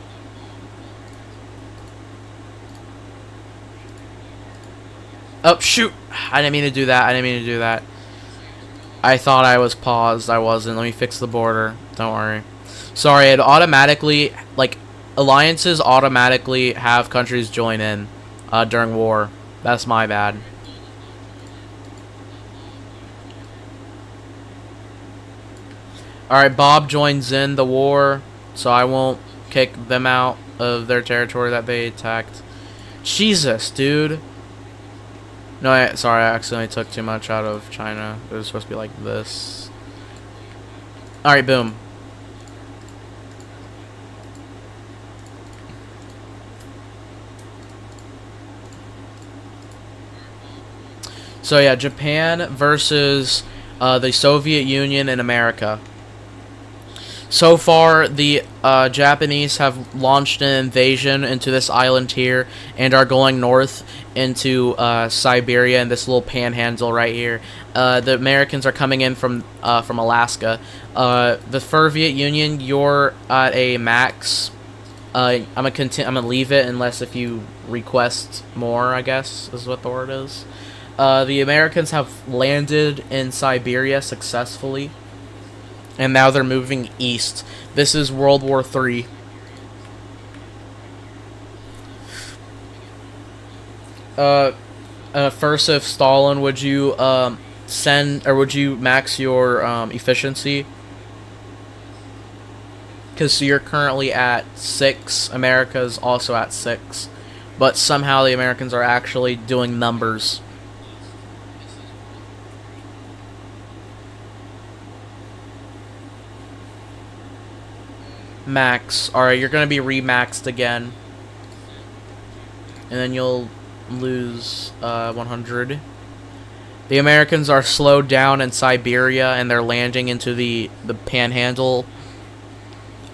Oh, shoot! I didn't mean to do that. I thought I was paused. I wasn't. Let me fix the border. Don't worry. Sorry, it automatically... alliances automatically have countries join in during war. That's my bad. Alright, Bob joins in the war, so I won't kick them out of their territory that they attacked. Jesus, dude. No, sorry, I accidentally took too much out of China. It was supposed to be like this. Alright, boom. So yeah, Japan versus the Soviet Union and America. So far, the Japanese have launched an invasion into this island here and are going north into Siberia and this little panhandle right here. The Americans are coming in from Alaska. The Soviet Union, you're at a max. I'm gonna leave it unless if you request more, I guess is what the word is. The Americans have landed in Siberia successfully. And now they're moving east. This is World War III. First, if Stalin, would you would you max your efficiency? Because you're currently at 6. America's also at 6. But somehow the Americans are actually doing numbers. Max. Alright, you're gonna be remaxed again. And then you'll lose 100. The Americans are slowed down in Siberia and they're landing into the panhandle.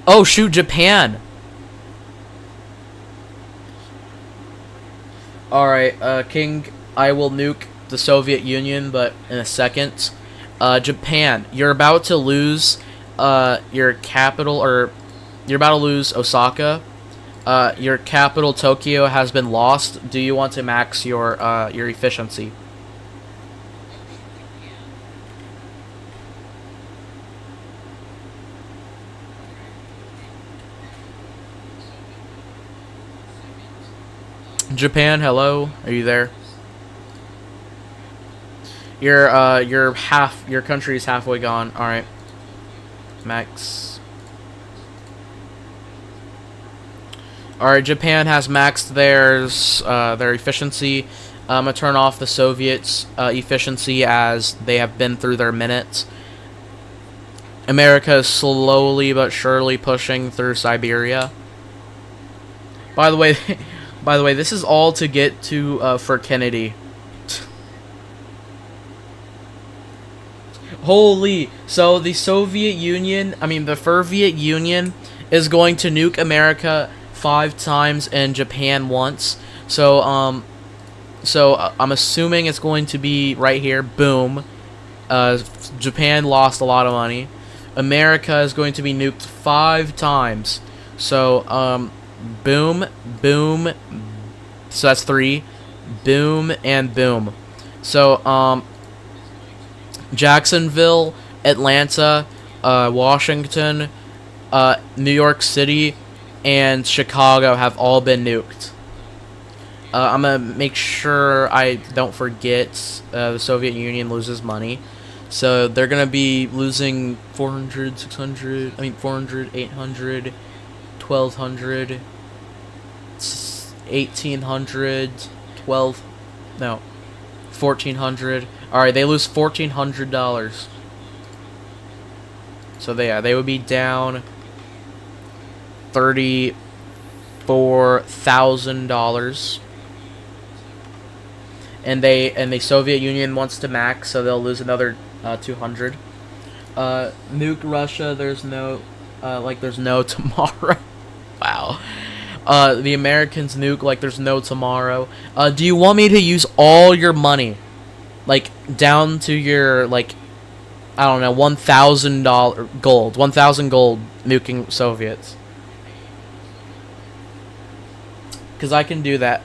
Oh shoot, Japan! Alright, King, I will nuke the Soviet Union, but in a second. Japan, you're about to lose your capital, or you're about to lose Osaka, Your capital, Tokyo, has been lost. Do you want to max your efficiency? Japan, hello. Are you there? Your country is halfway gone. All right. Max. All right, Japan has maxed their efficiency. I'm gonna turn off the Soviets' efficiency as they have been through their minutes. America is slowly but surely pushing through Siberia. By the way, by the way, this is all to get to for Kennedy. Holy! So the Soviet Union, I mean the Soviet Union, is going to nuke America 5 times and Japan once. So I'm assuming it's going to be right here. Boom. Japan lost a lot of money. America is going to be nuked 5 times. So boom, boom. So that's 3. Boom and boom. So Jacksonville, Atlanta, Washington, New York City, and Chicago have all been nuked. I'm gonna make sure I don't forget the Soviet Union loses money. So they're gonna be losing 400, 600, 400, 800, 1200, 1800, 1400. Alright, they lose $1,400. So they would be down $34,000. And the Soviet Union wants to max, so they'll lose another 200. Nuke Russia, there's no tomorrow. Wow. The Americans nuke like there's no tomorrow. Do you want me to use all your money? Like, down to your, like, I don't know, $1,000 gold. 1,000 gold nuking Soviets. Because I can do that.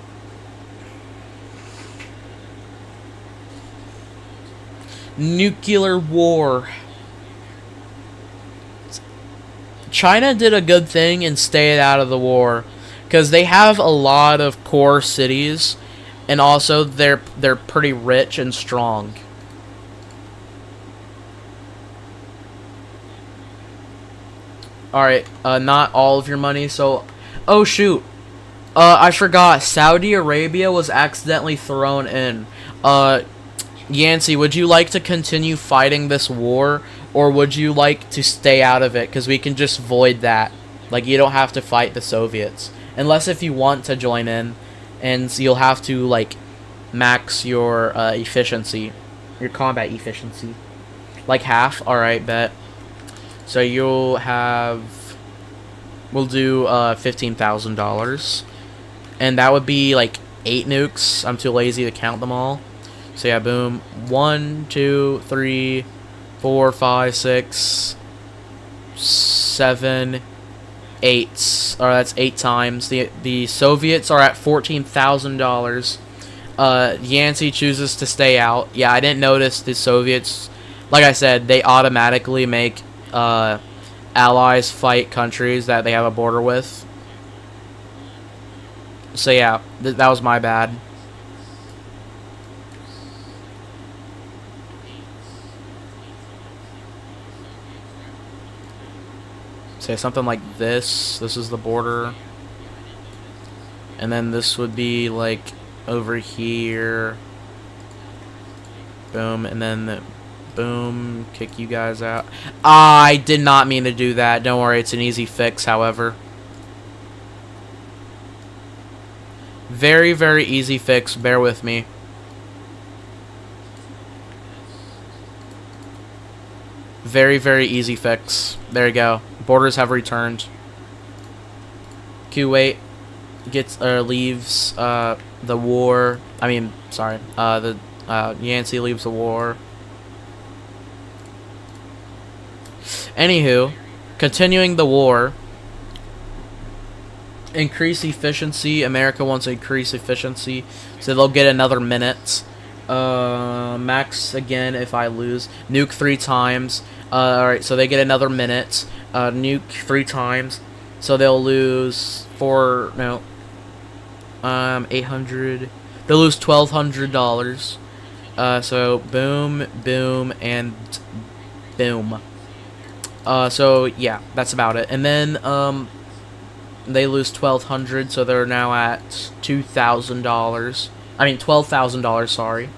Nuclear war. China did a good thing and stayed out of the war. Because they have a lot of core cities. And also, they're pretty rich and strong. Alright, not all of your money, so... Oh, shoot. I forgot. Saudi Arabia was accidentally thrown in. Yancey, would you like to continue fighting this war? Or would you like to stay out of it? Because we can just void that. Like, you don't have to fight the Soviets. Unless if you want to join in. And you'll have to, like, max your efficiency. Your combat efficiency. Like half? Alright, bet. So you'll have... We'll do $15,000. And that would be, like, 8 nukes. I'm too lazy to count them all. So yeah, boom. 1, 2, 3, 4, 5, 6, 7... 8. Or that's 8 times. The Soviets are at $14,000. Yancey chooses to stay out. Yeah, I didn't notice the Soviets. Like I said, they automatically make allies fight countries that they have a border with. So yeah, that was my bad. Say something like this. This is the border. And then this would be like over here. Boom. And then boom. Kick you guys out. I did not mean to do that. Don't worry. It's an easy fix, however. Very, very easy fix. Bear with me. Very, very easy fix. There you go. Borders have returned. Kuwait gets leaves the war. I mean, sorry. Yancey leaves the war. Anywho, continuing the war. Increase efficiency. America wants to increase efficiency, so they'll get another minute. Max again if I lose. Nuke 3 times. Alright, so they get another minute. Nuke 3 times, so they'll lose 800. They'll lose $1,200. So boom, boom, and boom. So yeah, that's about it. And then they lose $1,200, so they're now at $2,000. I mean $12,000. Sorry.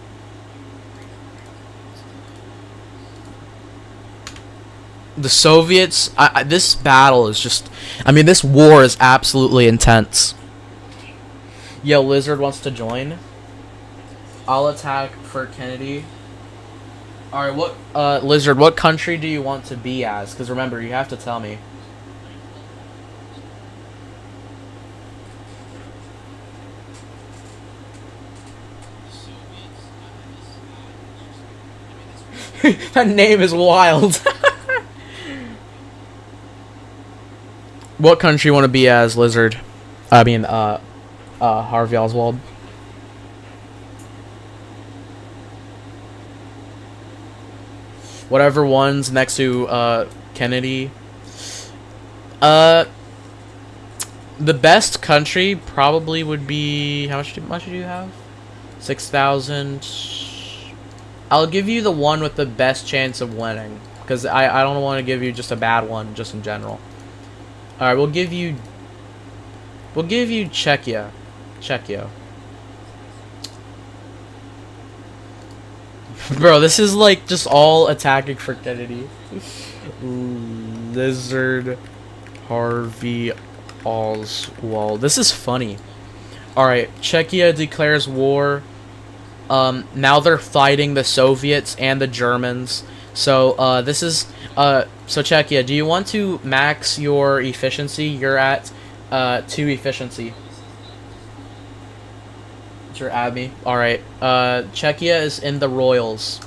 The Soviets. This battle is just. I mean, this war is absolutely intense. Yo, Lizard wants to join. I'll attack for Kennedy. Alright, what, Lizard, what country do you want to be as? Because remember, you have to tell me. That name is wild. What country you want to be as, Lizard? I mean, Harvey Oswald. Whatever one's next to Kennedy. The best country probably would be, how much do you have? 6,000. I'll give you the one with the best chance of winning, because I don't want to give you just a bad one, just in general. All right, we'll give you Czechia. Bro, this is like just all attacking for Kennedy. Lizard, Harvey Oswald. This is funny. Alright, Czechia declares war. Now they're fighting the Soviets and the Germans. So, this is, so Czechia, do you want to max your efficiency? You're at, 2 efficiency. Sure, add me. Alright, Czechia is in the Royals.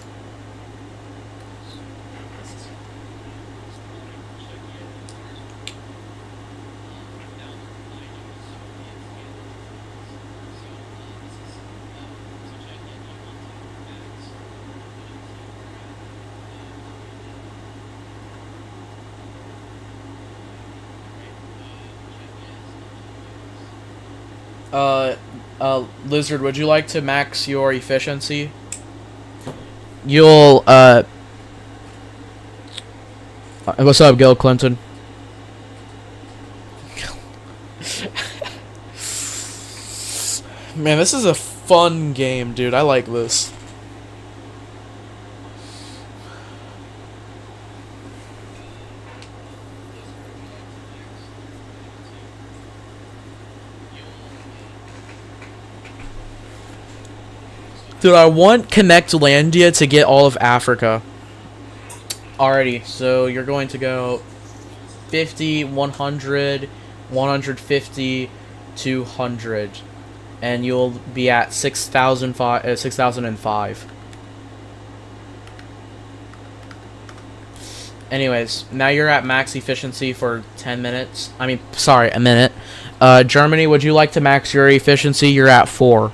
Lizard, would you like to max your efficiency? You'll, what's up, Gil Clinton? Man, this is a fun game, dude. I like this. Dude, I want Connectlandia to get all of Africa. Alrighty, so you're going to go 50, 100, 150, 200. And you'll be at 6,005. Anyways, now you're at max efficiency for 10 minutes. I mean, sorry, a minute. Germany, would you like to max your efficiency? You're at 4.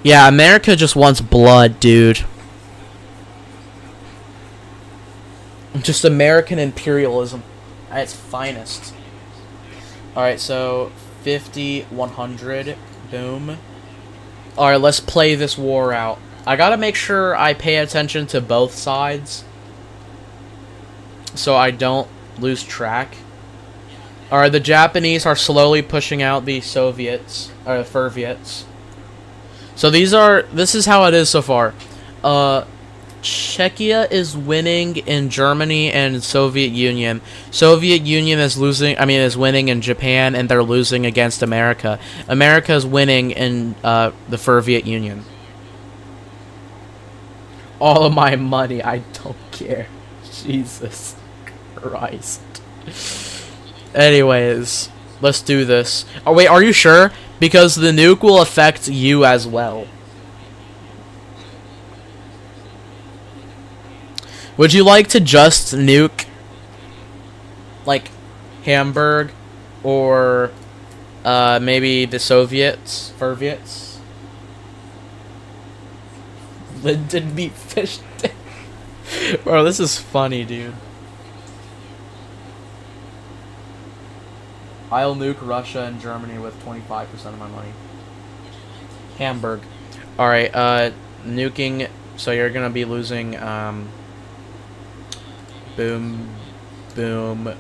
Yeah, America just wants blood, dude. Just American imperialism at its finest. Alright, so 50, 100, boom. Alright, let's play this war out. I gotta make sure I pay attention to both sides, so I don't lose track. Alright, the Japanese are slowly pushing out the Soviets, or the Furviets. So this is how it is so far. Czechia is winning in Germany and Soviet Union. Soviet Union is winning in Japan, and they're losing against America. America is winning in the Soviet Union. All of my money, I don't care. Jesus Christ. Anyways, let's do this. Oh wait, are you sure? Because the nuke will affect you as well. Would you like to just nuke, like, Hamburg, or maybe the Soviets, Furviets? Linden meat fish. Bro, this is funny, dude. I'll nuke Russia and Germany with 25% of my money. Hamburg. Alright, nuking, so you're gonna be losing, boom, boom,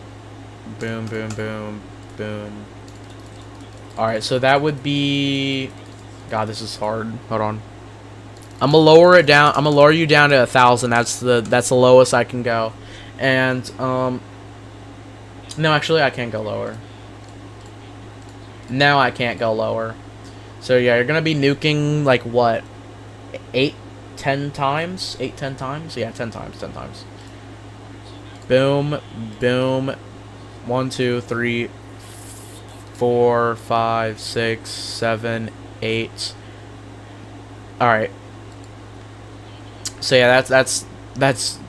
boom, boom, boom, boom. Alright, so that would be... God, this is hard. Hold on. I'm gonna lower it down. I'm gonna lower you down to 1,000. That's the lowest I can go. And, no, actually, I can't go lower. Now I can't go lower. So, yeah, you're gonna be nuking, like, what? 8, 10 times? 8, 10 times? Yeah, 10 times, 10 times. Boom, boom. 1, 2, 3, 4, 5, 6, 7, 8. Alright. So yeah, that's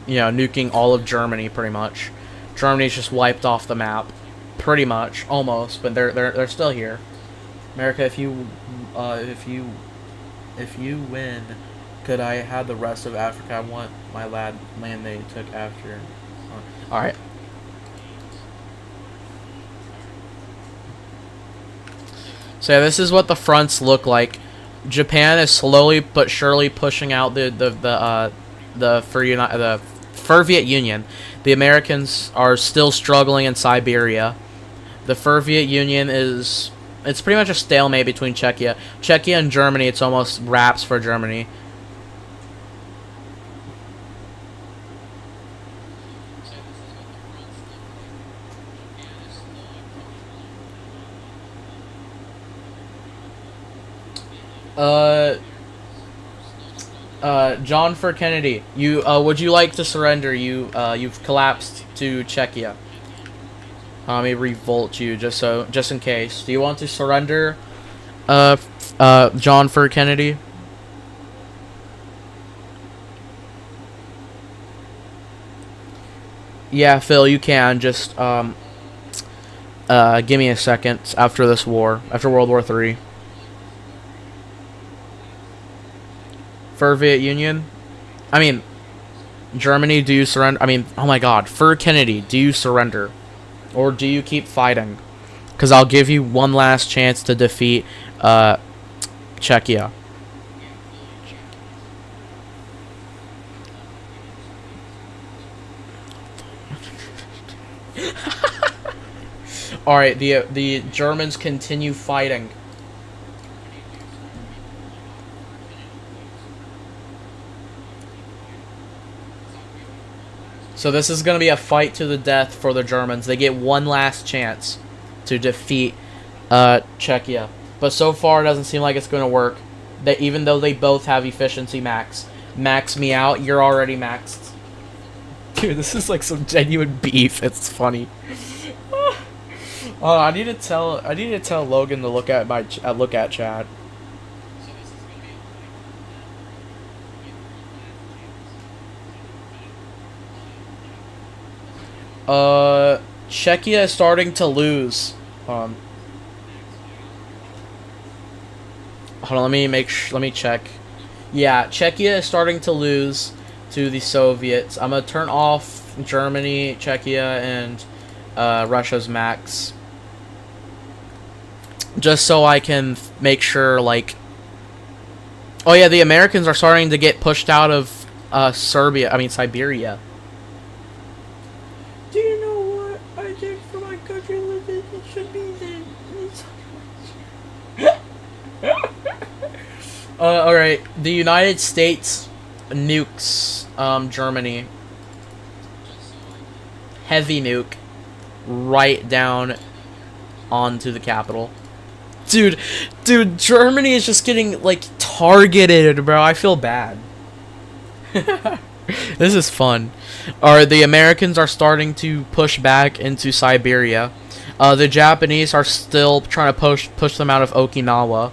you know, nuking all of Germany pretty much. Germany's just wiped off the map. Pretty much. Almost, but they're still here. America, if you win, could I have the rest of Africa? I want my land they took after. Alright. So yeah, this is what the fronts look like. Japan is slowly but surely pushing out the Soviet Union. The Americans are still struggling in Siberia. The Soviet Union it's pretty much a stalemate between Czechia. Czechia and Germany, it's almost wraps for Germany. John for Kennedy, you would you like to surrender? You've collapsed to Czechia. Let me revolt you just in case. Do you want to surrender, John for Kennedy? Yeah, Phil, you can just give me a second after this war, after World War III. Soviet Union, I mean, Germany, do you surrender? I mean, oh my God, for Kennedy, do you surrender, or do you keep fighting? Because I'll give you one last chance to defeat Czechia. All right, the Germans continue fighting. So this is going to be a fight to the death for the Germans. They get one last chance to defeat Czechia. But so far, it doesn't seem like it's going to work. That even though they both have efficiency max. Max me out, you're already maxed. Dude, this is like some genuine beef. It's funny. Oh, I need to tell Logan to look at chat. Czechia is starting to lose. Hold on, let me check. Yeah, Czechia is starting to lose to the Soviets. I'm gonna turn off Germany, Czechia, and Russia's max. Just so I can make sure, like... Oh yeah, the Americans are starting to get pushed out of Siberia. Do you know what I did for my country? It should be alright. The United States nukes Germany. Heavy nuke. Right down onto the capital. Dude, Germany is just getting, like, targeted, bro. I feel bad. This is fun. The Americans are starting to push back into Siberia. The Japanese are still trying to push them out of Okinawa.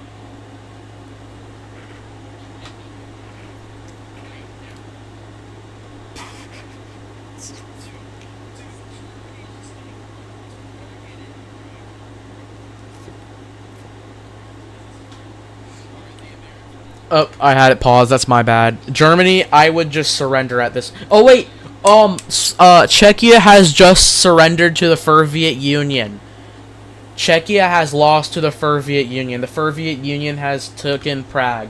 Oh, I had it paused. That's my bad. Germany, I would just surrender at this. Oh wait, Czechia has just surrendered to the Soviet Union. Czechia has lost to the Soviet Union. The Soviet Union has taken Prague.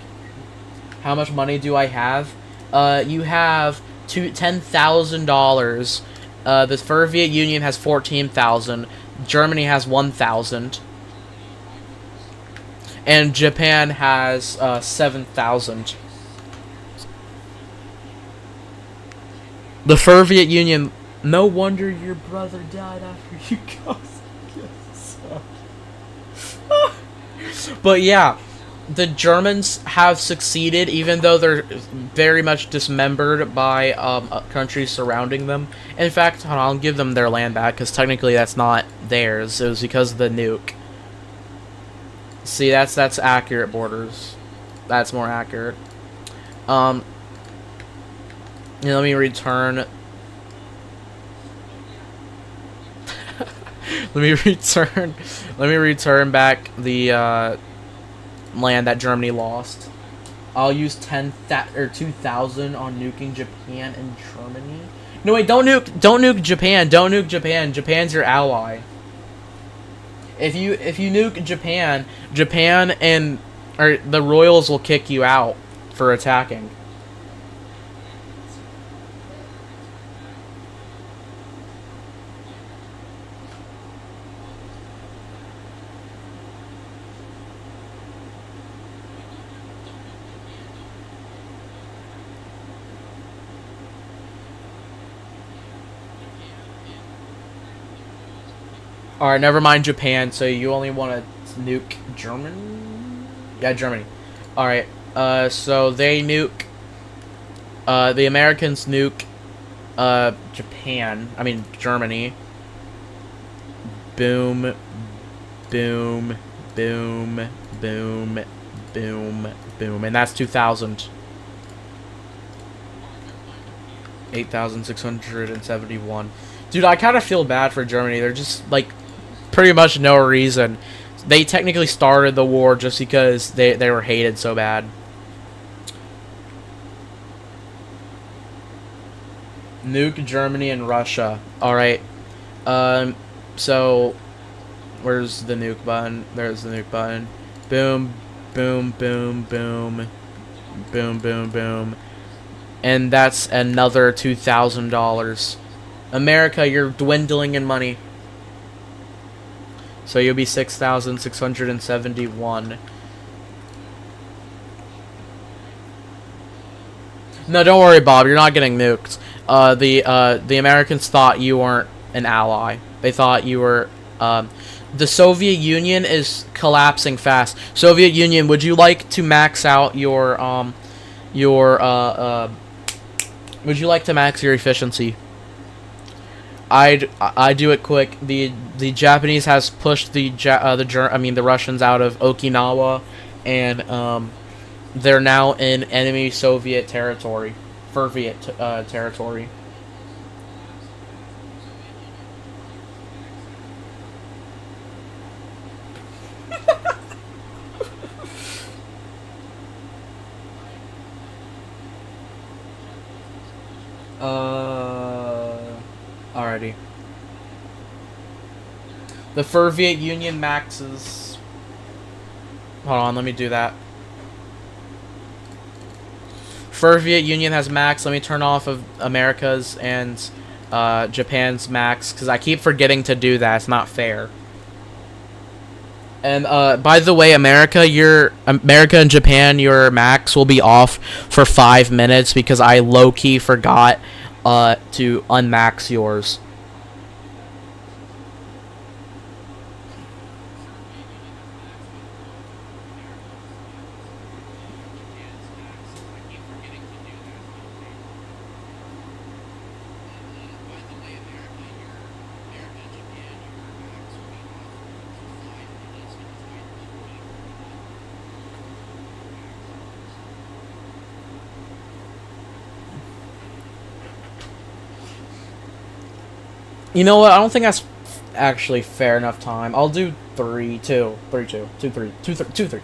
How much money do I have? You have $10,000. The Soviet Union has 14,000. Germany has 1,000. And Japan has 7,000. The Soviet Union. No wonder your brother died after you got. But yeah, the Germans have succeeded, even though they're very much dismembered by countries surrounding them. In fact, hold on, I'll give them their land back, because technically that's not theirs. It was because of the nuke. See, that's accurate, Borders. That's more accurate. Let me return. Let me return back the land that Germany lost. I'll use 2,000 on nuking Japan and Germany. No wait, don't nuke Japan. Don't nuke Japan. Japan's your ally. If you nuke Japan, the royals will kick you out for attacking. Alright, never mind Japan, so you only want to nuke Germany? Yeah, Germany. Alright, so they nuke, the Americans nuke, Germany. Boom, boom, boom, boom, boom, boom, and that's 2,000. 8,671. Dude, I kind of feel bad for Germany. They're just, like, pretty much no reason. They technically started the war just because they were hated so bad. Nuke Germany and Russia. Alright. So, where's the nuke button? There's the nuke button. Boom, boom, boom, boom. Boom, boom, boom. And that's another $2,000. America, you're dwindling in money. So you'll be 6,671. No, don't worry, Bob. You're not getting nuked. The Americans thought you weren't an ally. They thought you were. The Soviet Union is collapsing fast. Soviet Union, would you like to max out your would you like to max your efficiency? I do it quick. The Japanese has pushed the Russians out of Okinawa, and they're now in enemy Soviet territory, territory. Alrighty. The Soviet Union maxes. Hold on, let me do that. Soviet Union has max. Let me turn off of America's and Japan's max, because I keep forgetting to do that. It's not fair. And by the way, America and Japan, your max will be off for 5 minutes because I low-key forgot to unmax yours. You know what? I don't think that's actually fair enough time. I'll do 3, 2, 3, 2, 2, 3, 2, 3, 2, 3.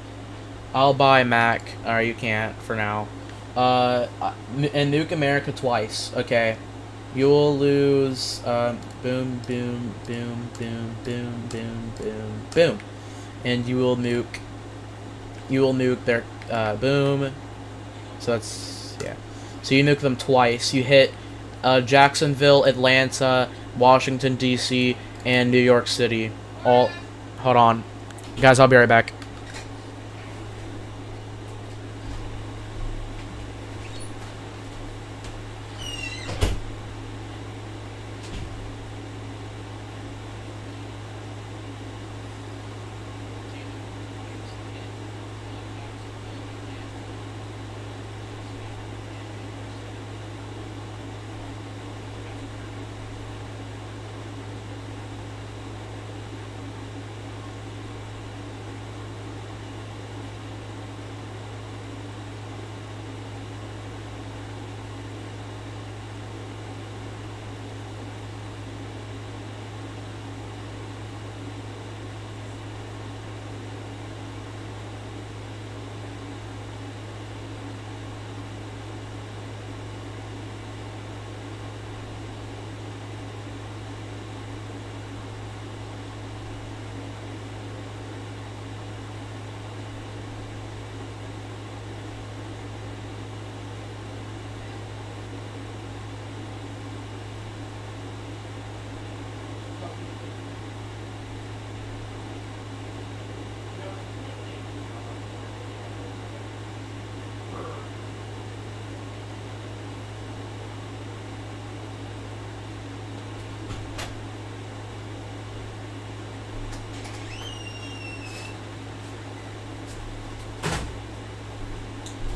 I'll buy Mac. Or you can't for now. And nuke America twice. Okay. You will lose. Boom, boom, boom, boom, boom, boom, boom, boom, and you will nuke. You will nuke their. Boom. So that's yeah. So you nuke them twice. You hit Jacksonville, Atlanta, Washington D.C., and New York City. All. Hold on, guys. I'll be right back.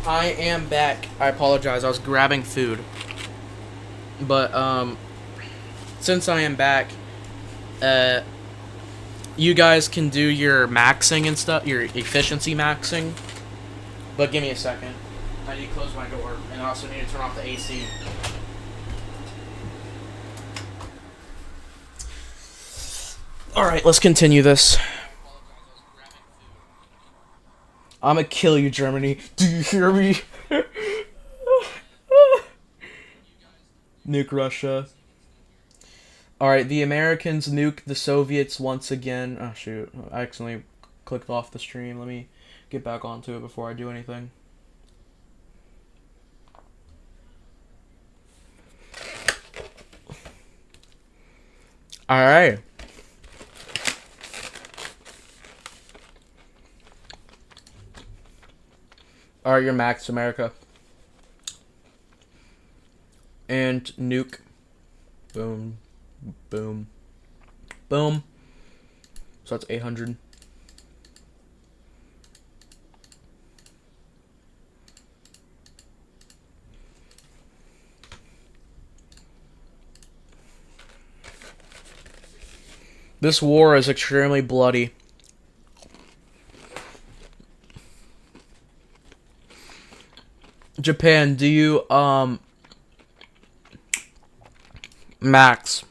I am back. I apologize. I was grabbing food. But since I am back, you guys can do your maxing and stuff, your efficiency maxing. But give me a second. I need to close my door, and I also need to turn off the AC. All right, let's continue this. I'm gonna kill you, Germany. Do you hear me? Nuke Russia. Alright, the Americans nuke the Soviets once again. Oh, shoot. I accidentally clicked off the stream. Let me get back onto it before I do anything. Alright. Alright, you're maxed, America. And nuke. Boom. Boom. Boom. So that's 800. This war is extremely bloody. Japan, do you, max?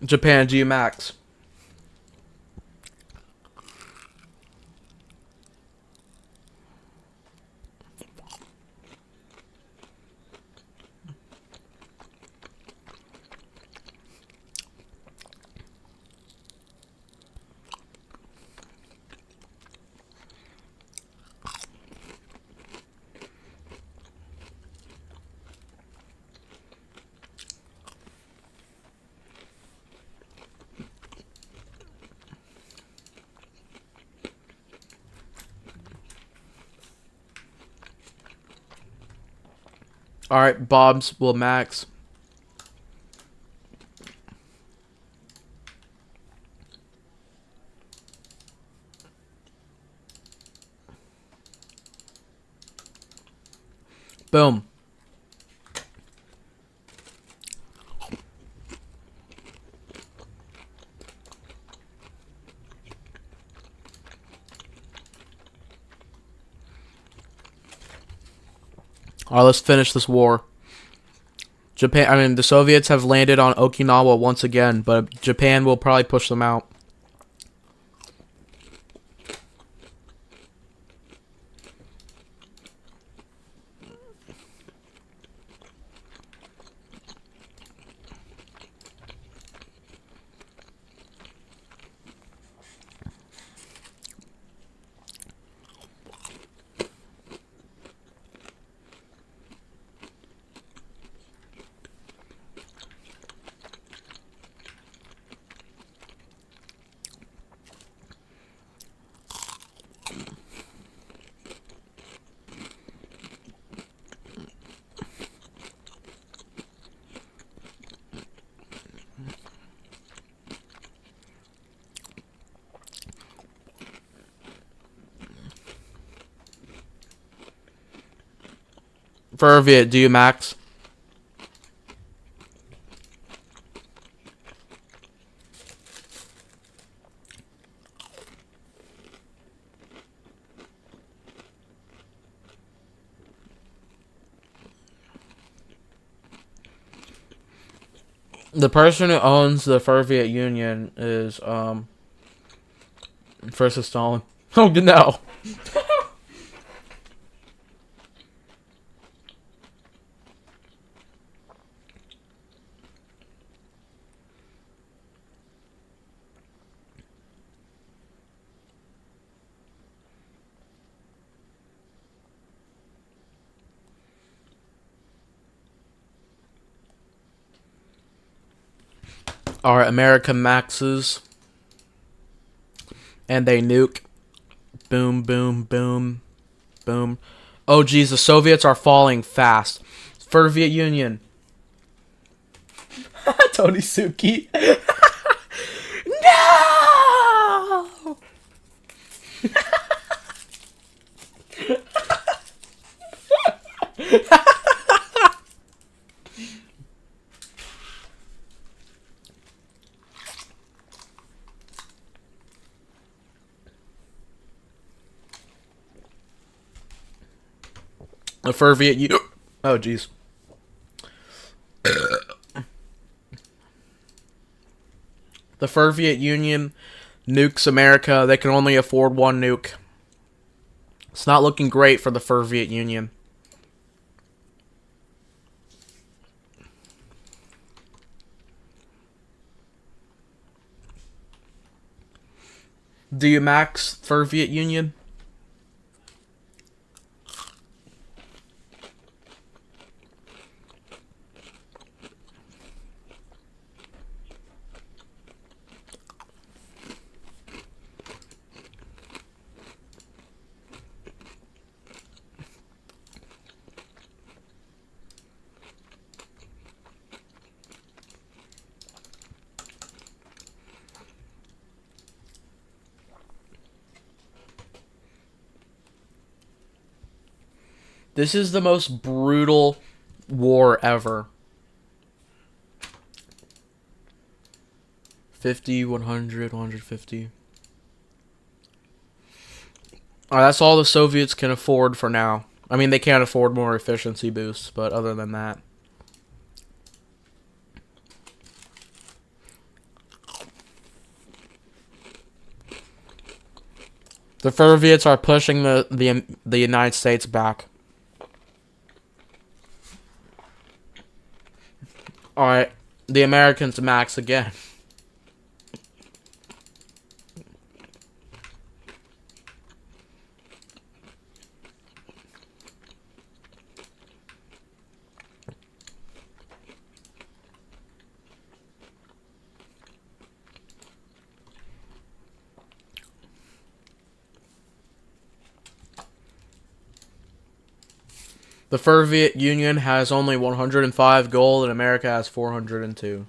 Japan, do you max? Alright, Bob's will max. Boom. Alright, let's finish this war. The Soviets have landed on Okinawa once again, but Japan will probably push them out. Viet, do you max? The person who owns the Soviet Union is first is Stalin. Oh no. Alright, America maxes. And they nuke. Boom, boom, boom, boom. Oh geez, the Soviets are falling fast. Soviet Union. Tony Suki. No! The Soviet Union. Oh jeez. The Soviet Union nukes America. They can only afford one nuke. It's not looking great for the Soviet Union. Do you max Soviet Union? This is the most brutal war ever. 50, 100, 150. Alright, that's all the Soviets can afford for now. I mean, they can't afford more efficiency boosts, but other than that. The Soviets are pushing the United States back. Alright, the Americans max again. The Soviet Union has only 105 gold and America has 402.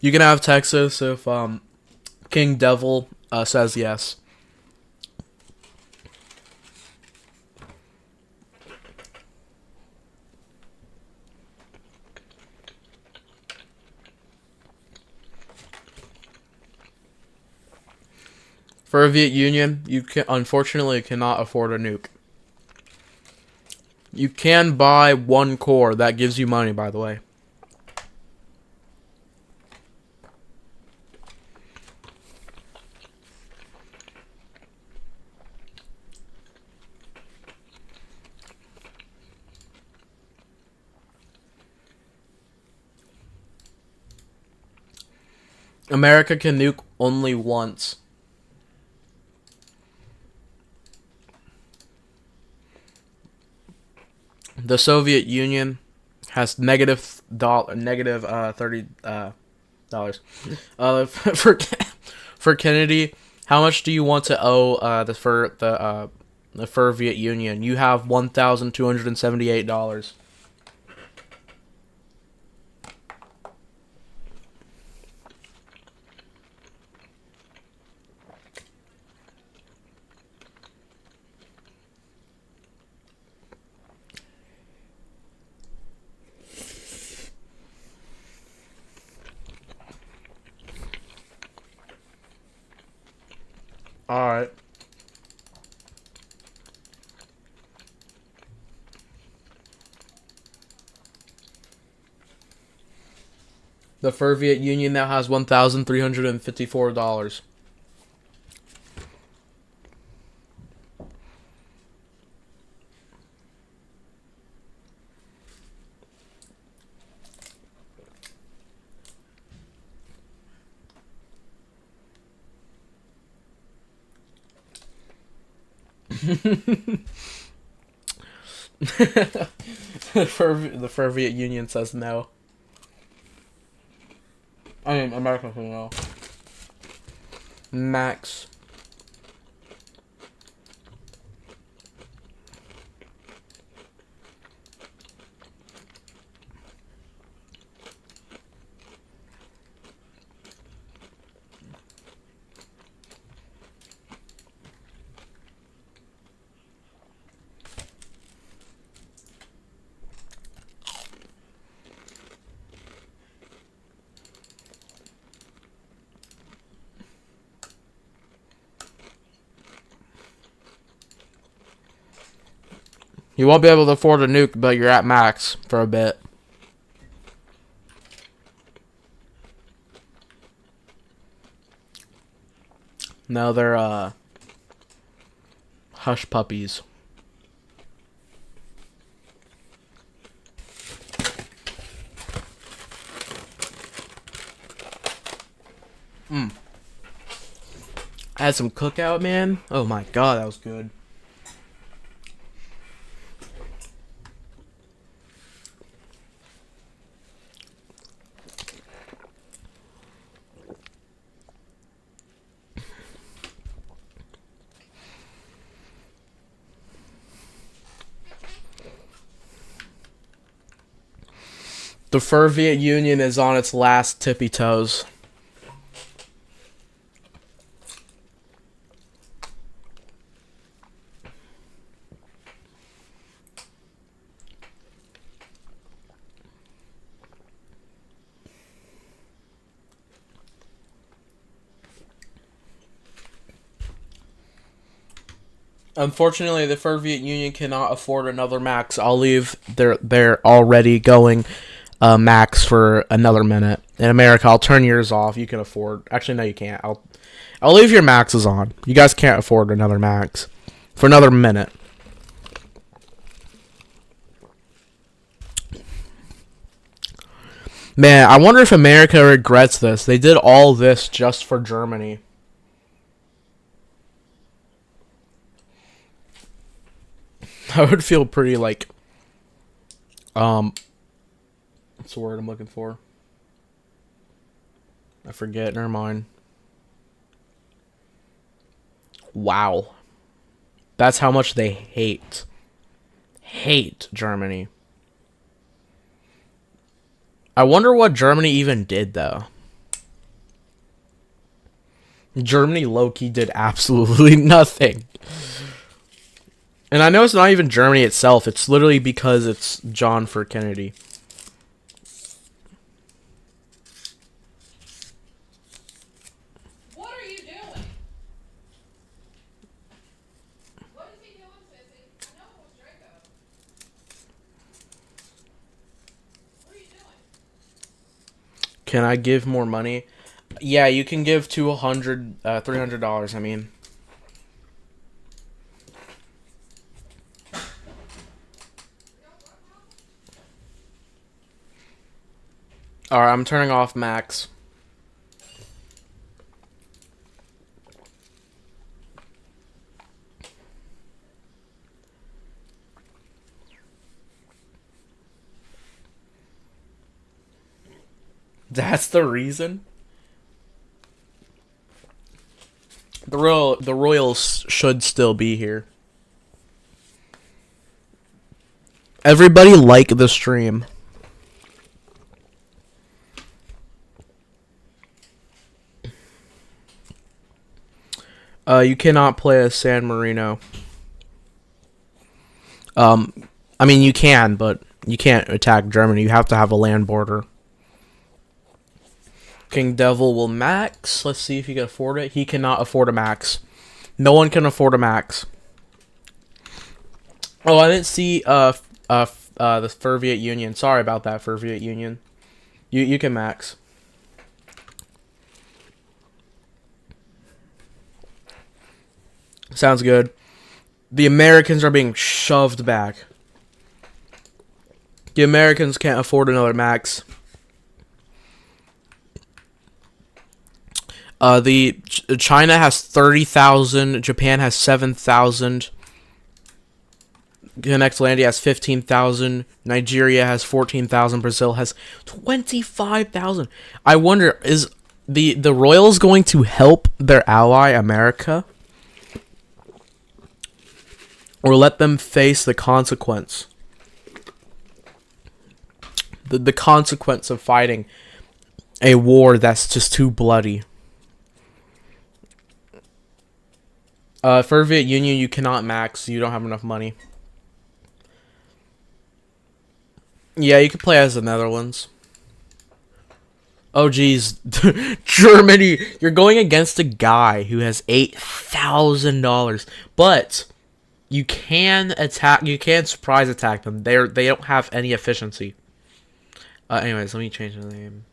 You can have Texas if King Devil says yes. Soviet Union, you can unfortunately cannot afford a nuke. You can buy one core. That gives you money, by the way. America can nuke only once. The Soviet Union has negative $30 for Kennedy. How much do you want to owe the Soviet Union? You have $1,278. All right. The Soviet Union now has $1,354. The Soviet Union says no. I mean, America says no. Max. You won't be able to afford a nuke, but you're at max for a bit. No, they're hush puppies. I had some cookout, man. Oh my god, that was good. The Soviet Union is on its last tippy toes. Unfortunately, the Soviet Union cannot afford another max. I'll leave. They're already going max for another minute. In America, I'll turn yours off. You can afford. Actually, no, you can't. I'll leave your maxes on. You guys can't afford another max for another minute. Man, I wonder if America regrets this. They did all this just for Germany. I would feel pretty like, what's the word I'm looking for? I forget. Never mind. Wow. That's how much they hate Germany. I wonder what Germany even did, though. Germany low-key did absolutely nothing. And I know it's not even Germany itself. It's literally because it's John for Kennedy. What are you doing? Can I give more money? Yeah, you can give $300, I mean. Alright, I'm turning off Max. That's the reason? The Royals should still be here. Everybody like the stream. You cannot play as San Marino. I mean you can, but you can't attack Germany. You have to have a land border. King Devil will max. Let's see if he can afford it. He cannot afford a max. No one can afford a max. Oh, I didn't see the Soviet Union. Sorry about that, Soviet Union. You can max. Sounds good. The Americans are being shoved back. The Americans can't afford another max. China has 30,000. Japan has 7,000. Connectlandia has 15,000. Nigeria has 14,000. Brazil has 25,000. I wonder, is the Royals going to help their ally America, or let them face the consequence? The consequence of fighting a war that's just too bloody. Soviet Union, you cannot max. You don't have enough money. Yeah, you could play as the Netherlands. Oh, geez. Germany. You're going against a guy who has $8,000. But you can attack. You can surprise attack them. They don't have any efficiency. Anyways, let me change the name.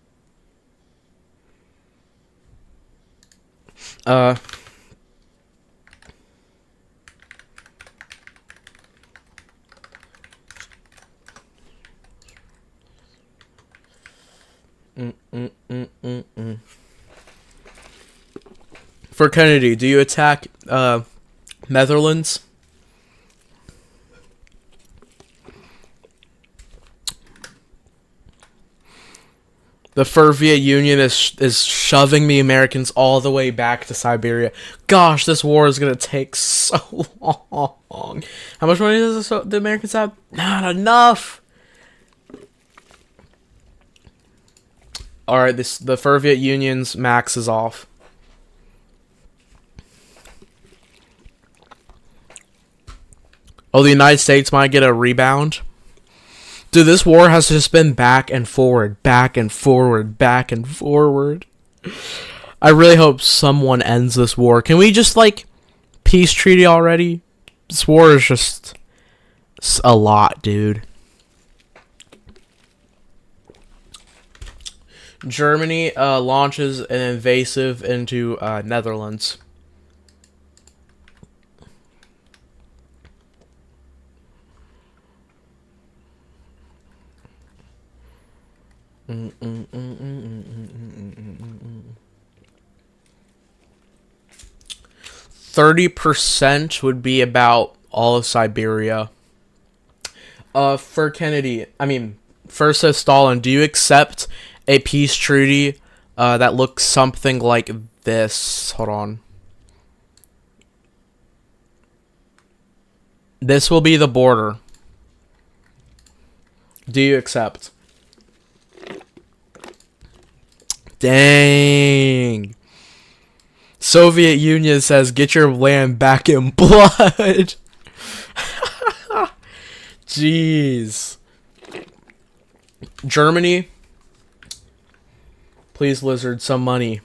For Kennedy, do you attack Netherlands? The Soviet Union is shoving the Americans all the way back to Siberia. Gosh, this war is gonna take so long. How much money does the Americans have? Not enough. All right, the Soviet Union's max is off. Oh, the United States might get a rebound. Dude, this war has just been back and forward, back and forward, back and forward. I really hope someone ends this war. Can we just, like, peace treaty already? This war is just a lot, dude. Germany launches an invasive into Netherlands. Mm, mm, mm, mm, mm, mm, mm, mm, mm, 30% would be about all of Siberia. For Kennedy, first says Stalin, do you accept a peace treaty that looks something like this? Hold on. This will be the border. Do you accept? Dang. Soviet Union says, get your land back in blood. Jeez. Germany, please, Lizard, some money.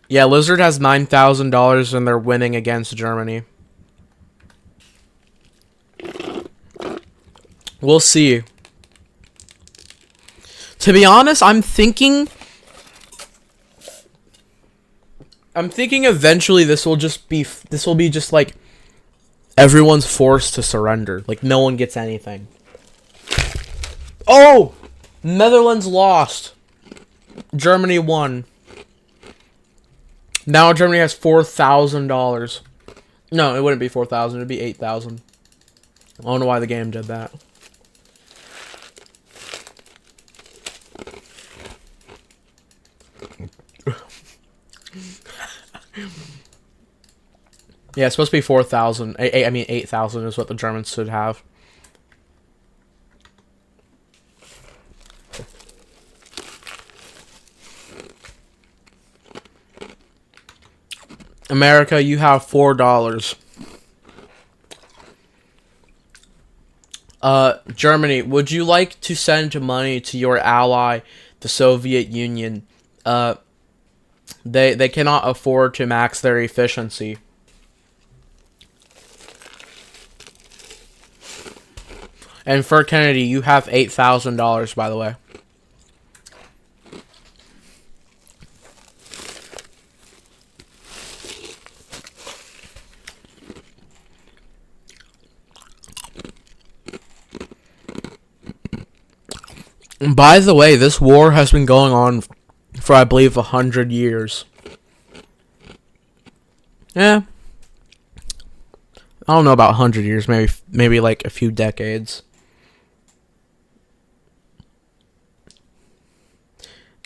Yeah, Lizard has $9,000 and they're winning against Germany. We'll see. To be honest, I'm thinking eventually this will be just like everyone's forced to surrender. Like no one gets anything. Oh! Netherlands lost. Germany won. Now Germany has $4,000. No, it wouldn't be 4,000. It'd be 8,000. I don't know why the game did that. Yeah, it's supposed to be 4,000. I mean 8,000 is what the Germans should have. America, you have $4. Germany, would you like to send money to your ally, the Soviet Union? They cannot afford to max their efficiency. And for Kennedy, you have $8,000, by the way. And by the way, this war has been going on for, I believe, 100 years. Yeah. I don't know about 100 years, maybe like a few decades.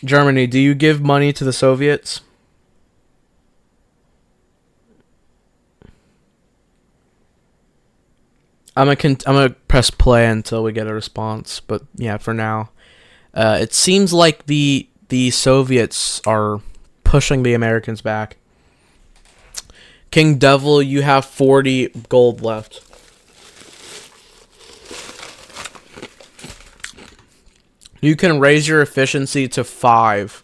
Germany, do you give money to the Soviets? I'm gonna press play until we get a response, but yeah, for now. It seems like the Soviets are pushing the Americans back. King Devil, you have 40 gold left. You can raise your efficiency to 5,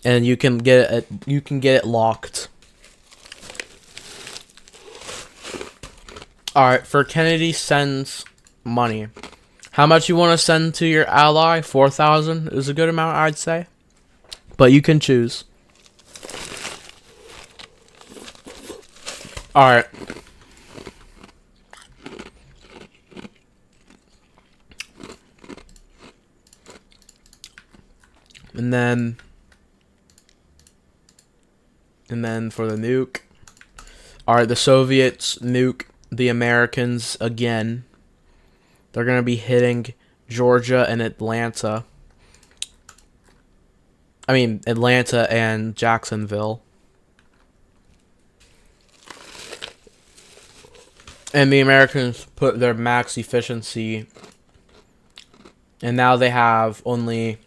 and you can get it locked. All right, for Kennedy sends money. How much you want to send to your ally? 4,000 is a good amount, I'd say. But you can choose. Alright. And then for the nuke. Alright, the Soviets nuke the Americans again. They're going to be hitting Georgia and Atlanta. I mean, Atlanta and Jacksonville. And the Americans put their max efficiency. And now they have only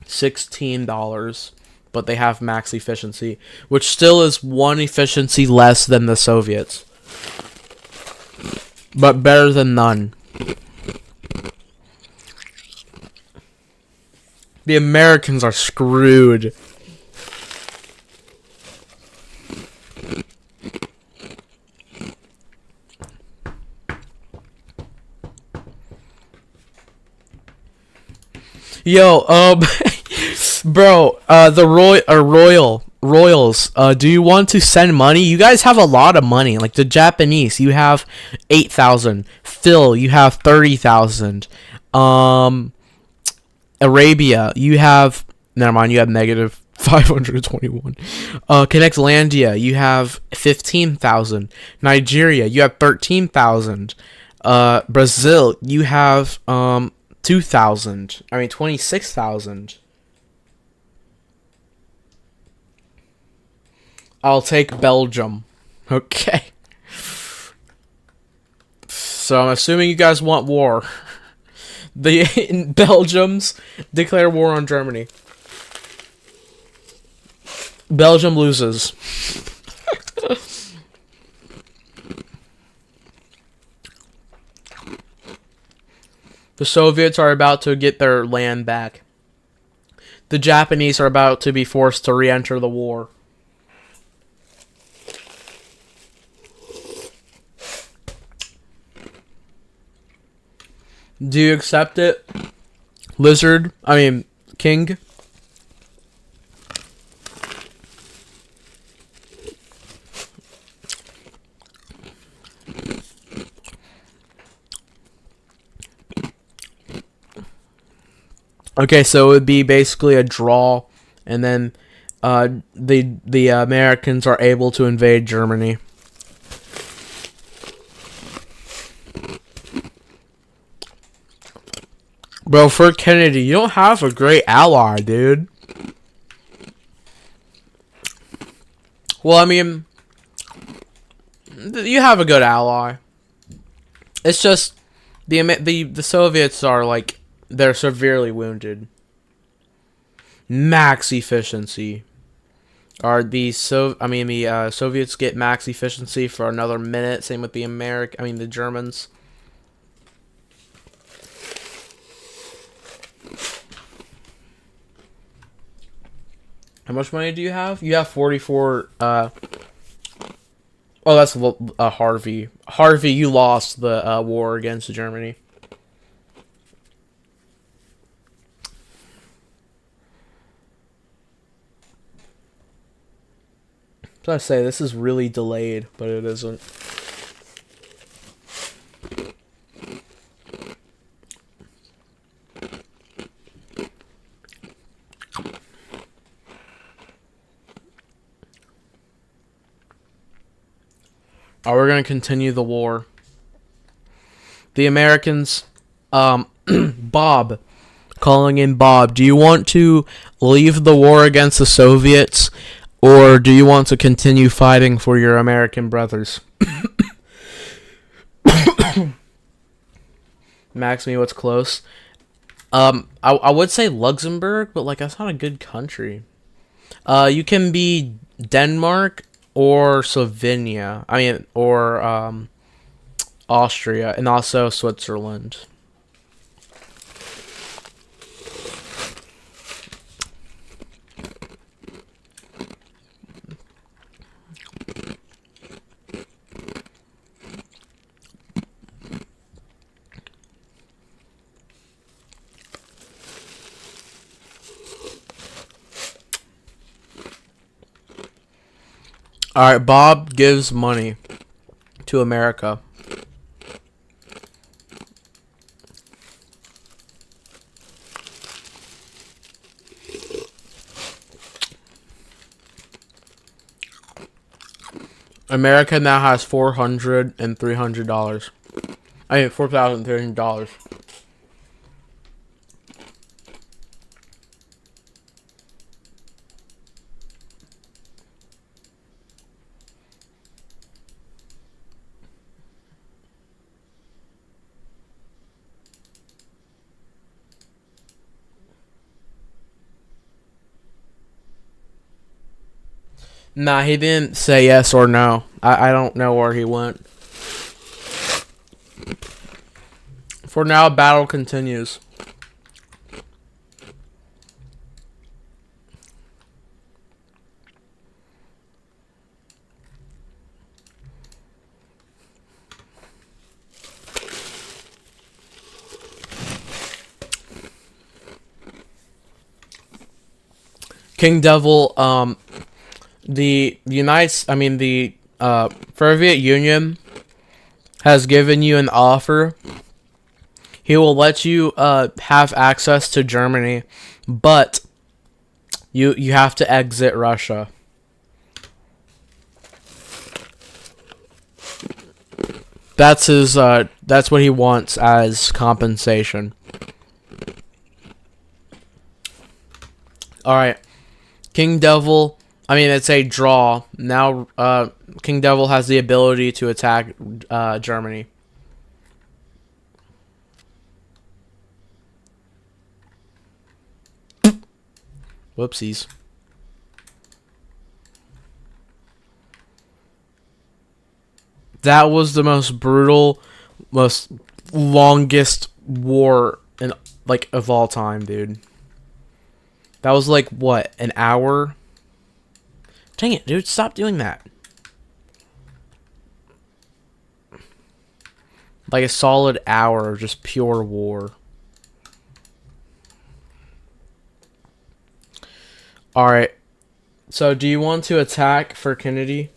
$16. But they have max efficiency. Which still is one efficiency less than the Soviets. But better than none. The Americans are screwed. Yo, bro, the Royals, do you want to send money? You guys have a lot of money. Like the Japanese, you have 8,000. Phil, you have 30,000. Arabia, you have... Never mind, you have negative 521. Connectlandia, you have 15,000. Nigeria, you have 13,000. Brazil, you have 2,000. I mean, 26,000. I'll take Belgium. Okay. So I'm assuming you guys want war. The Belgians declare war on Germany. Belgium loses. The Soviets are about to get their land back. The Japanese are about to be forced to re-enter the war. Do you accept it? Lizard. I mean, King. Okay, so it would be basically a draw, and then the Americans are able to invade Germany. Bro, for Kennedy, you don't have a great ally, dude. Well, I mean, you have a good ally. It's just the Soviets are like they're severely wounded. Max efficiency. Are the Soviets get max efficiency for another minute. Same with the the Germans. How much money do you have? You have 44. Oh, that's Harvey. Harvey, you lost the war against Germany. So I say this is really delayed, but it isn't. Oh, we're gonna continue the war. The Americans, Bob, calling in Bob. Do you want to leave the war against the Soviets, or do you want to continue fighting for your American brothers? Max, me, what's close? I would say Luxembourg, but like that's not a good country. You can be Denmark or Slovenia. Or Austria, and also Switzerland. All right, Bob gives money to America. America now has $400 and $300. $4,300. Nah, he didn't say yes or no. I don't know where he went. For now, battle continues. King Devil, the Soviet Union has given you an offer. He will let you have access to Germany, but you have to exit Russia. That's his that's what he wants as compensation. All right. King Devil, it's a draw. Now, King Devil has the ability to attack Germany. Whoopsies. That was the most brutal, most longest war of all time, dude. That was like, what, an hour? Dang it, dude, stop doing that. Like a solid hour of just pure war. All right. So, do you want to attack for Kennedy?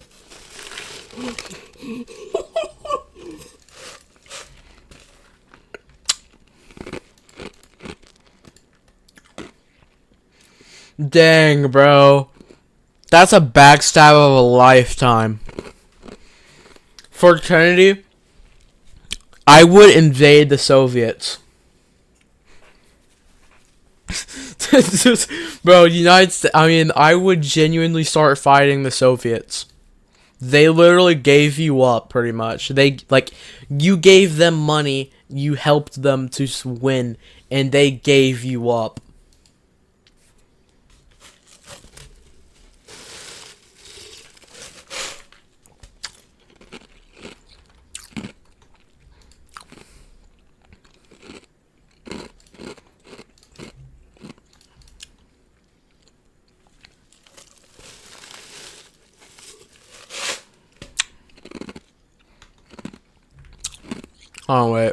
Dang, bro. That's a backstab of a lifetime. For Kennedy, I would invade the Soviets. Bro, United States. I mean, I would genuinely start fighting the Soviets. They literally gave you up, pretty much. You gave them money, you helped them to win, and they gave you up. Oh, wait.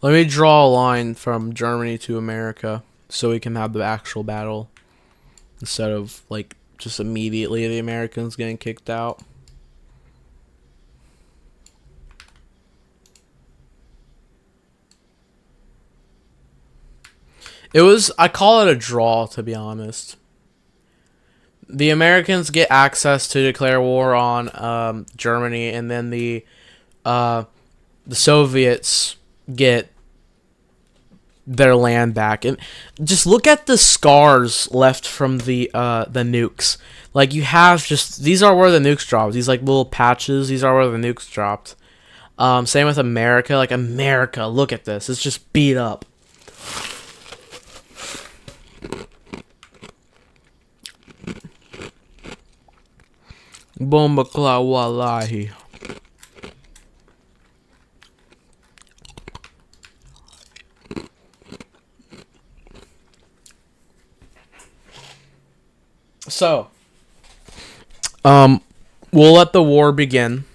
Let me draw a line from Germany to America so we can have the actual battle instead of, like, just immediately the Americans getting kicked out. I call it a draw, to be honest. The Americans get access to declare war on Germany, and then the Soviets get their land back. And just look at the scars left from the nukes. Like, you have just, these are where the nukes dropped. These like little patches. These are where the nukes dropped. Same with America. Like, America, look at this. It's just beat up. Bomba kla wallahi. So, we'll let the war begin.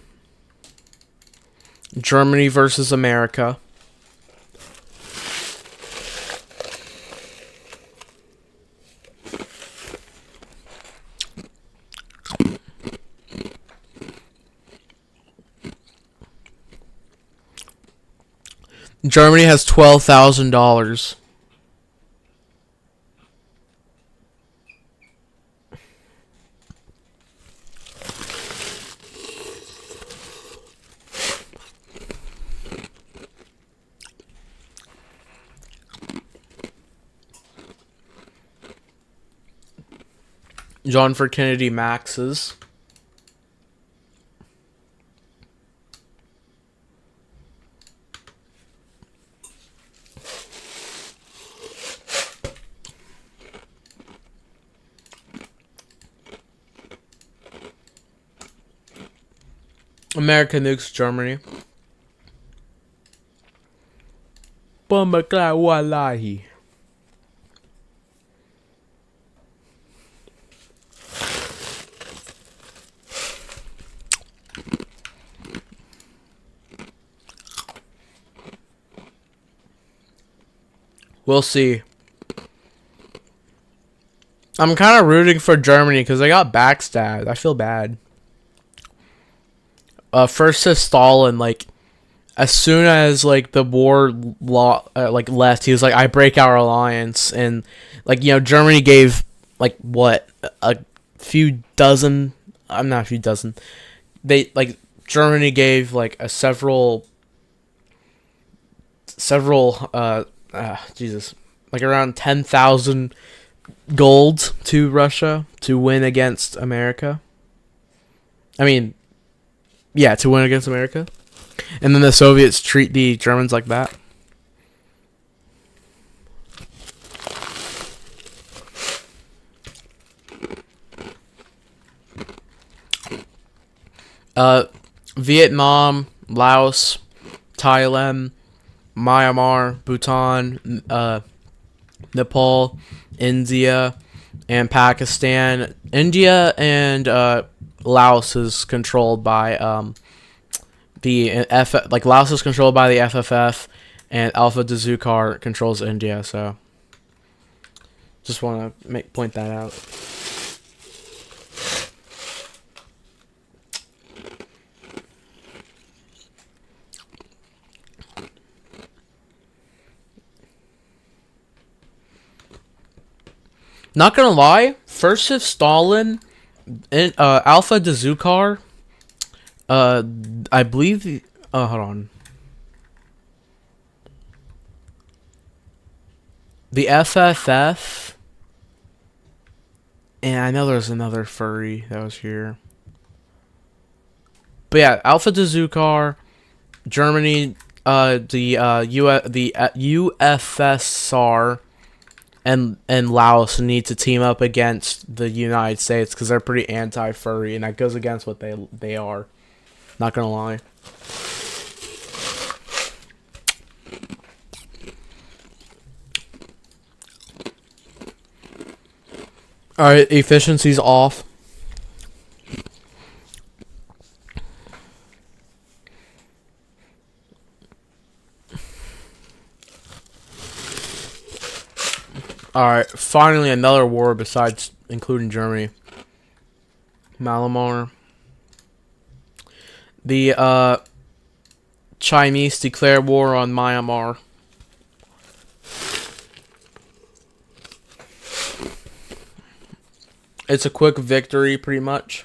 Germany versus America. Germany has $12,000. John for Kennedy maxes. America nukes Germany. Bomba kla wallahi. We'll see. I'm kind of rooting for Germany because they got backstabbed. I feel bad. First to Stalin, like, as soon as like the war left, he was like, "I break our alliance," and like, you know, Germany gave like what, a few dozen. I'm not a few dozen. Germany gave like a several Jesus, like around 10,000 gold to Russia to win against America. I mean, yeah, to win against America. And then the Soviets treat the Germans like that. Vietnam, Laos, Thailand, Myanmar, Bhutan, Nepal, India, and Pakistan. India and Laos is controlled by the like Laos is controlled by the FFF, and Alpha Dzukar controls India. So just want to point that out. Not gonna lie, first if Stalin and Alpha Dzukar, I believe. Hold on. The FFF, and I know there's another furry that was here. But yeah, Alpha Dzukar, Germany, the UFSR, and Laos need to team up against the United States because they're pretty anti-furry, and that goes against what they are. Not gonna lie. Alright, efficiency's off. Alright, finally another war besides including Germany. Malamar. The Chinese declare war on Myanmar. It's a quick victory, pretty much.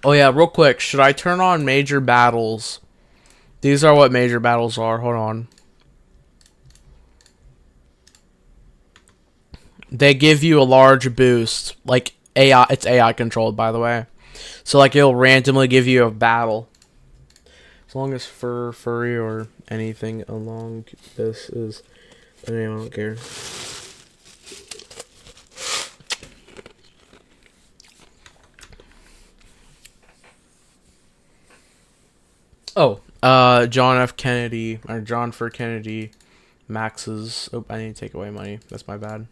Oh yeah, real quick, should I turn on major battles? These are what major battles are. Hold on. They give you a large boost. Like AI, it's AI controlled, by the way. So like it'll randomly give you a battle. As long as furry or anything along this is, I don't care. Oh, John F. Kennedy, or John for Kennedy, Max's. Oh, I need to take away money. That's my bad.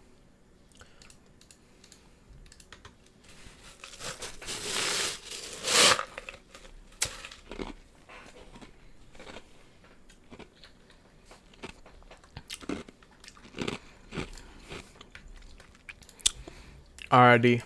Alrighty.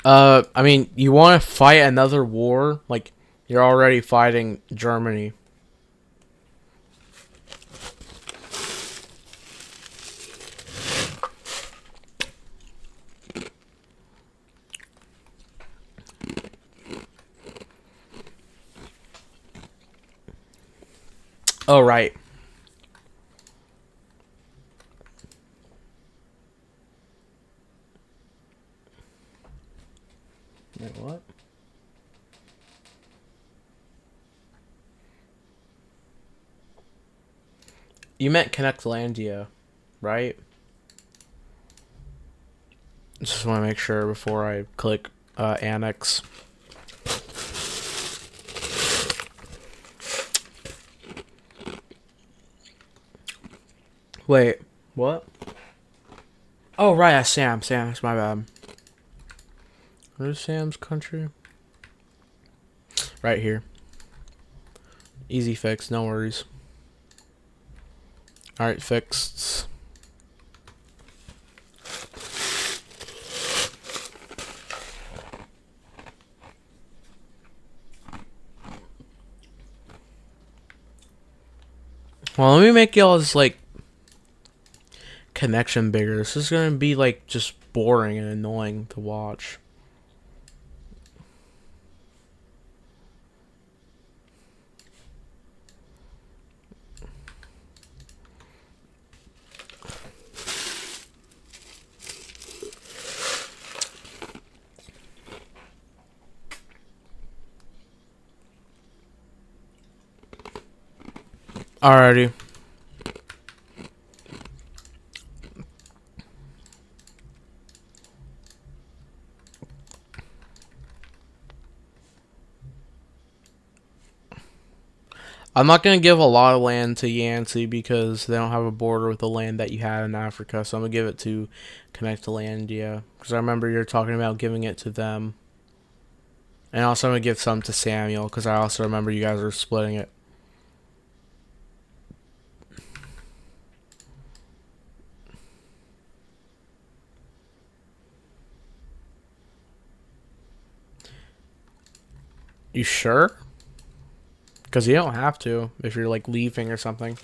I mean, you want to fight another war? Like, you're already fighting Germany. Oh, right. Wait, what? You meant Connectlandia, right? Just want to make sure before I click annex. Wait, what? Oh, right, that's Sam. Sam, it's my bad. Where's Sam's country? Right here. Easy fix, no worries. Alright, fixed. Well, let me make y'all's, like, connection bigger. This is gonna be, like, just boring and annoying to watch. Alrighty. I'm not gonna give a lot of land to Yancey because they don't have a border with the land that you had in Africa. So I'm gonna give it to Connectalandia because I remember you're talking about giving it to them. And also I'm gonna give some to Samuel because I also remember you guys are splitting it. You sure? Because you don't have to if you're like leaving or something.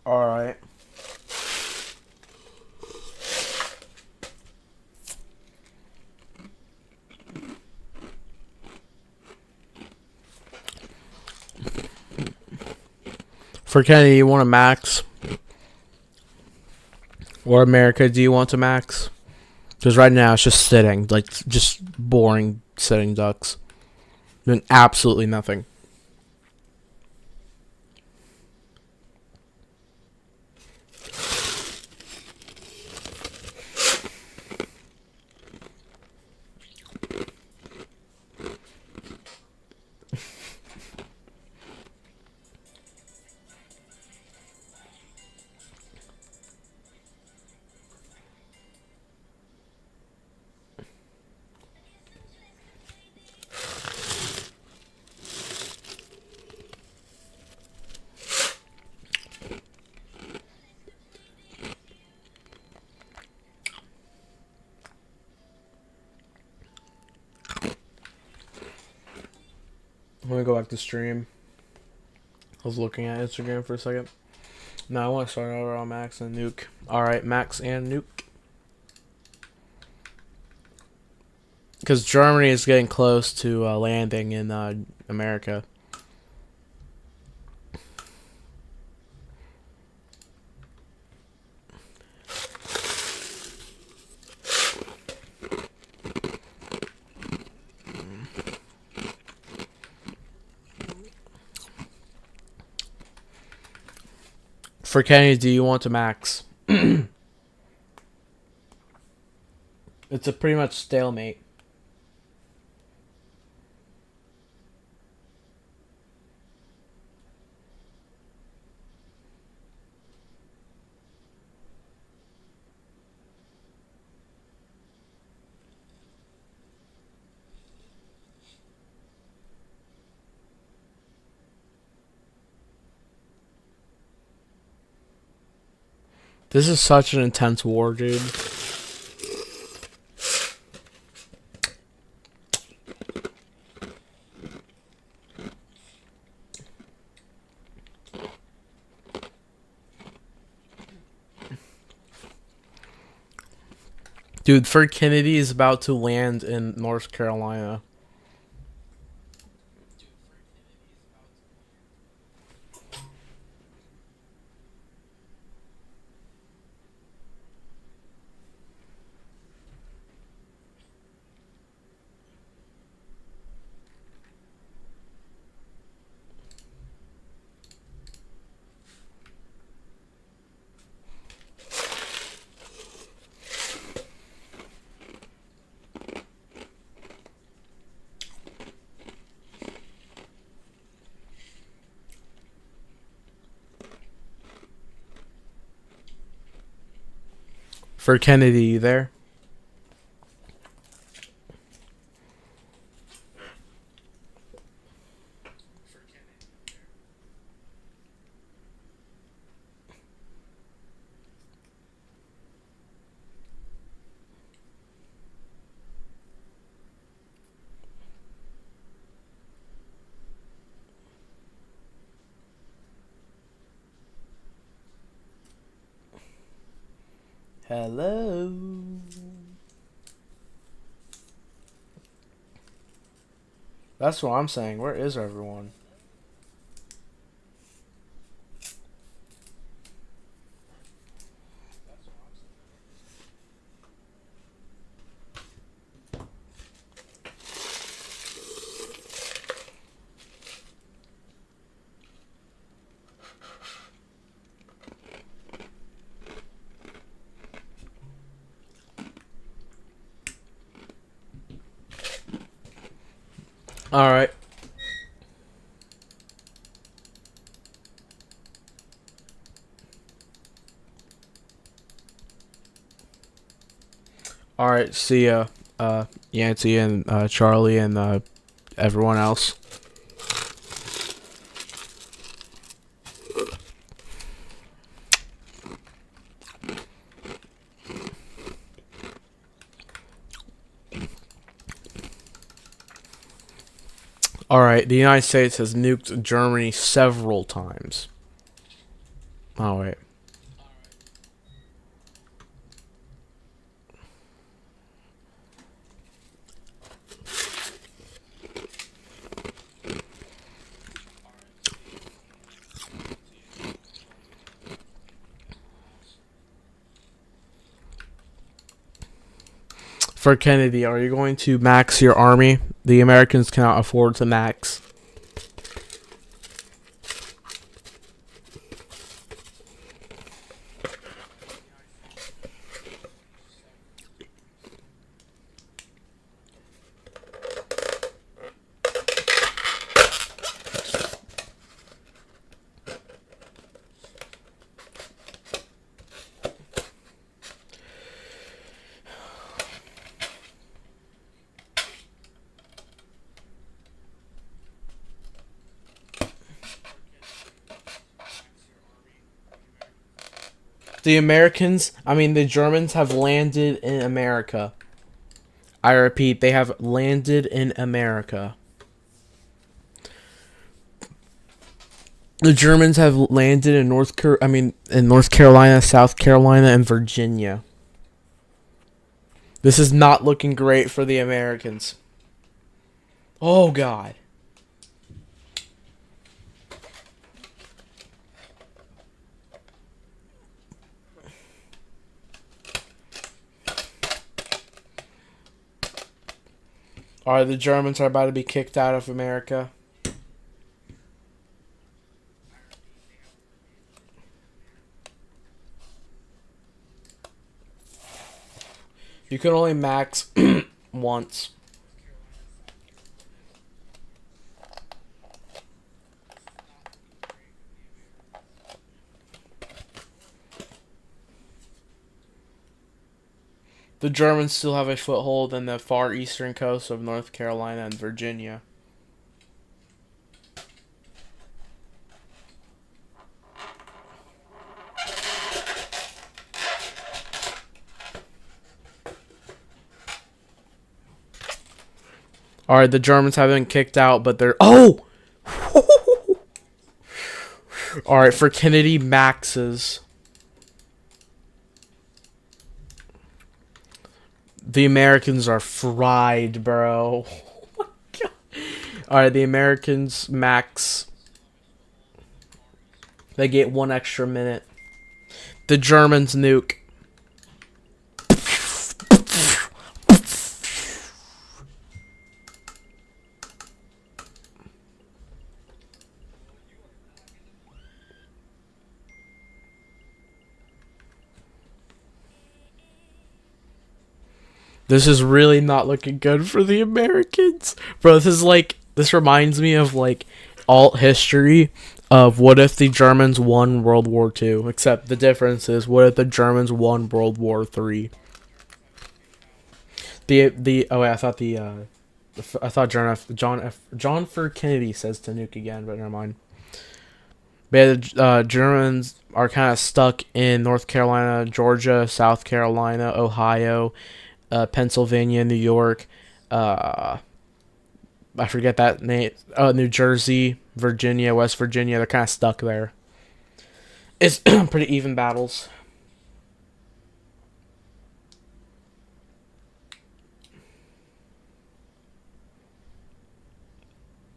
All right. For Kennedy, you want a max? Or America, do you want to max? Because right now it's just sitting, like just boring sitting ducks, doing absolutely nothing. I'm gonna go back to stream. I was looking at Instagram for a second. No, I want to start over on Max and Nuke. Alright, Max and Nuke. Because Germany is getting close to landing in America. For Kenny, do you want to max? It's a pretty much stalemate. This is such an intense war, dude. Dude, Fred Kennedy is about to land in North Carolina. For Kennedy, you there? Hello. That's what I'm saying. Where is everyone? All right. All right. See ya, Yancy and Charlie and everyone else. All right. The United States has nuked Germany several times. Oh wait. For Kennedy, are you going to max your army? The Americans cannot afford to max. The Germans have landed in America. I repeat, they have landed in America. The Germans have landed in North Carolina, South Carolina, and Virginia. This is not looking great for the Americans. Oh God. Alright, the Germans are about to be kicked out of America. You can only max once. The Germans still have a foothold in the far eastern coast of North Carolina and Virginia. Alright, the Germans have been kicked out, but they're... Oh! Alright, for Kennedy, maxes. The Americans are fried, bro. Oh my God. Alright, the Americans max. They get 1 extra minute. The Germans nuke. This is really not looking good for the Americans. Bro, this reminds me of like alt history of what if the Germans won World War II, except the difference is what if the Germans won World War III. I thought John for Kennedy says to nuke again, but never mind. But yeah, the Germans are kind of stuck in North Carolina, Georgia, South Carolina, Ohio, Pennsylvania, New York, I forget that name. New Jersey, Virginia, West Virginia. They're kind of stuck there. It's pretty even battles.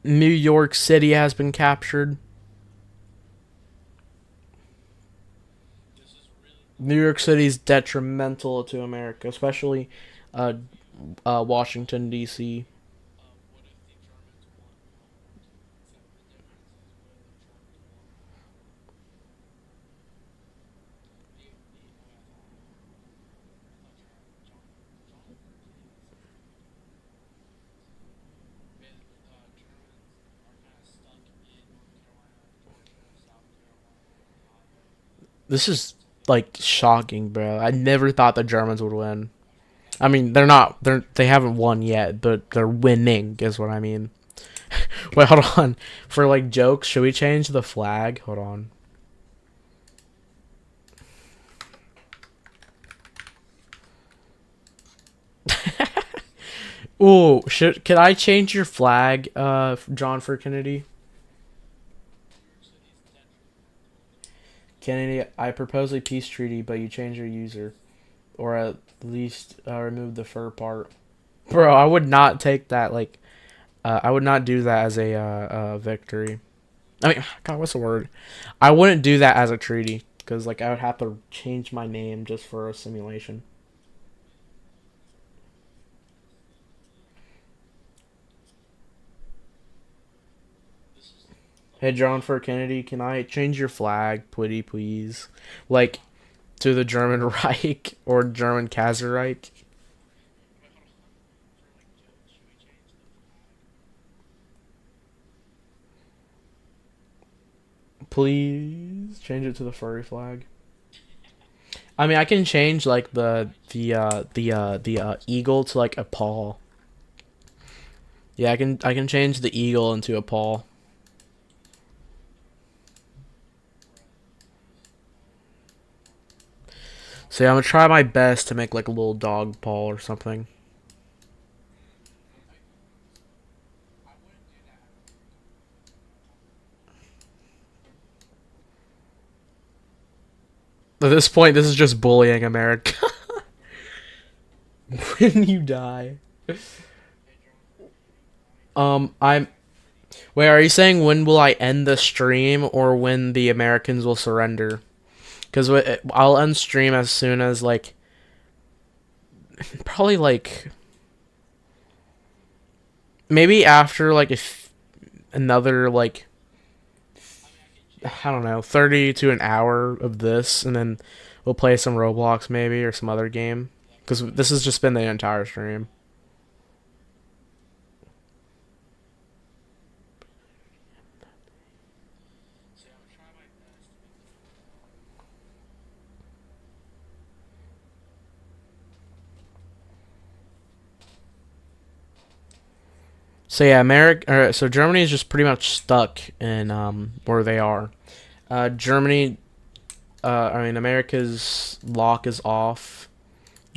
New York City has been captured. New York City is detrimental to America, especially uh, Washington, D.C. This is like shocking, bro. I never thought the Germans would win. I mean, they're not. They haven't won yet, but they're winning, is what I mean. Wait, hold on. For like jokes, should we change the flag? Hold on. Ooh, can I change your flag, John for Kennedy? Kennedy, I propose a peace treaty, but you change your user, or at least remove the fur part. Bro, I would not take that. Like, I would not do that as a victory. I mean, God, what's the word? I wouldn't do that as a treaty because like I would have to change my name just for a simulation. Hey, John for Kennedy, can I change your flag, pretty please? Like, to the German Reich or German Kaiserreich? Please change it to the furry flag. I mean, I can change like the eagle to like a paw. Yeah, I can change the eagle into a paw. So yeah, I'm gonna try my best to make like a little dog paw or something. At this point, this is just bullying America. When you die. I'm. Wait, are you saying when will I end the stream or when the Americans will surrender? Because I'll end stream as soon as like probably like maybe after like if another like I don't know 30 to an hour of this, and then we'll play some Roblox maybe or some other game. Because this has just been the entire stream. So yeah, so Germany is just pretty much stuck in where they are. Germany, I mean America's lock is off.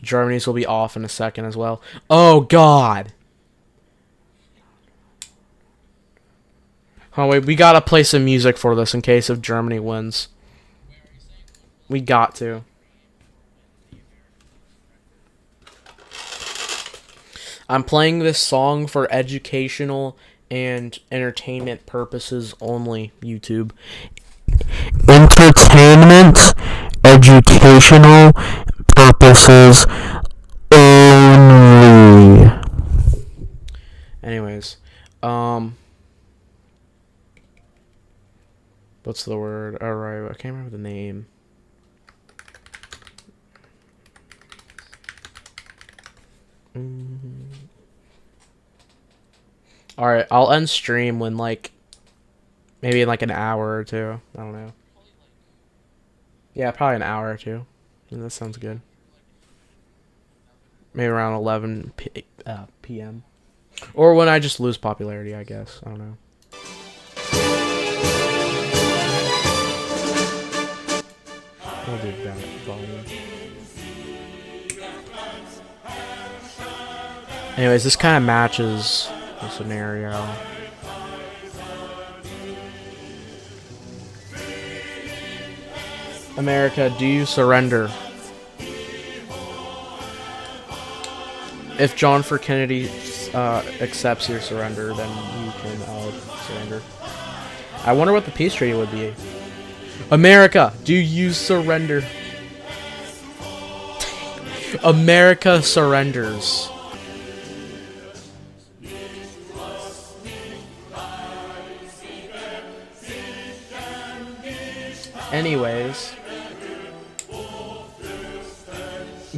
Germany's will be off in a second as well. Oh God! Oh wait, we gotta play some music for this in case if Germany wins. We got to. I'm playing this song for educational and entertainment purposes only, YouTube. Entertainment, educational purposes only. Anyways, what's the word? Alright, I can't remember the name. Alright, I'll end stream when like maybe in like an hour or two. I don't know. Yeah, probably an hour or two. And that sounds good. Maybe around 11 p.m. Or when I just lose popularity, I guess. I don't know. We'll do that volume. Anyways, this kind of matches the scenario. America, do you surrender? If John for Kennedy accepts your surrender, then you can surrender. I wonder what the peace treaty would be. America, do you surrender? America surrenders. Anyways.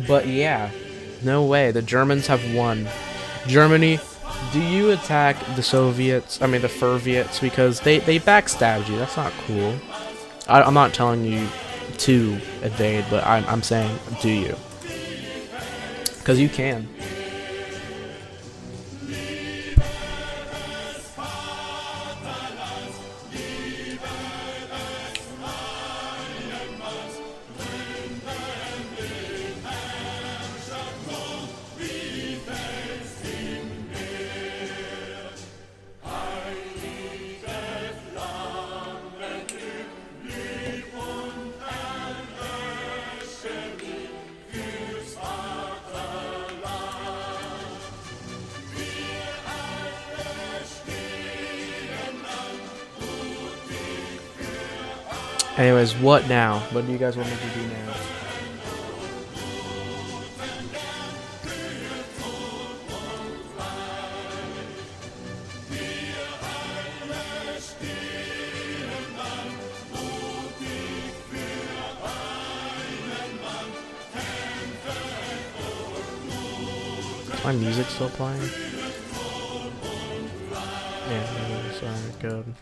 But yeah. No way. The Germans have won. Germany, do you attack the Soviets? I mean the Furviets, because they backstabbed you. That's not cool. I'm not telling you to invade, but I'm saying do you? Because you can. Anyways, what now? What do you guys want me to do now? Is my music still playing? Yeah, it is. Alright, good.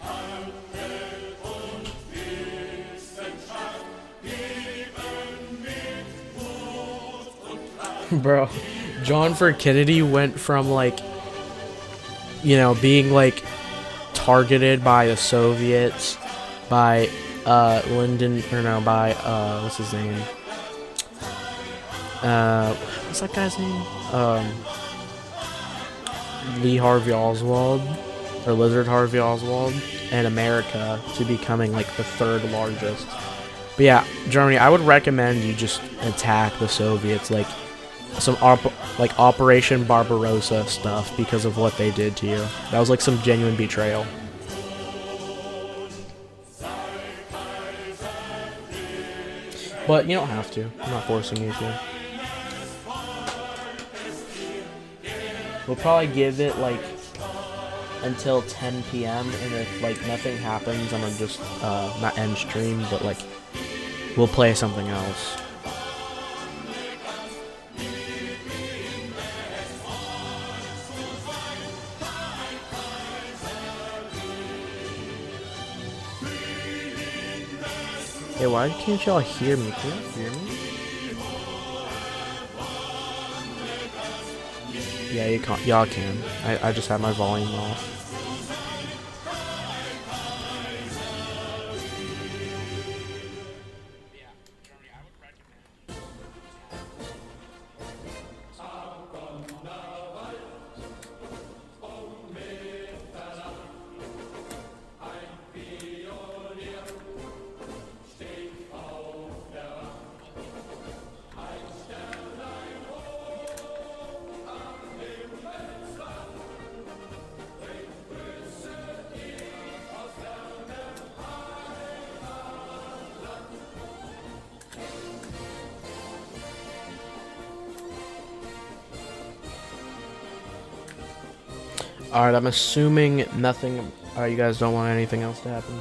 Bro, John for Kennedy went from like, you know, being like targeted by the Soviets, by Lyndon, or no, by what's his name? What's that guy's name? Lee Harvey Oswald, or Lizard Harvey Oswald, and America to becoming like the third largest. But yeah, Germany, I would recommend you just attack the Soviets, like some like Operation Barbarossa stuff, because of what they did to you. That was like some genuine betrayal. But you don't have to. I'm not forcing you to. We'll probably give it like until 10 p.m. and if like nothing happens, I'm gonna just not end stream, but like we'll play something else. Hey, why can't y'all hear me? Can you hear me? Yeah, you can't. Y'all can. I just have my volume off. Alright, I'm assuming nothing. You guys don't want anything else to happen?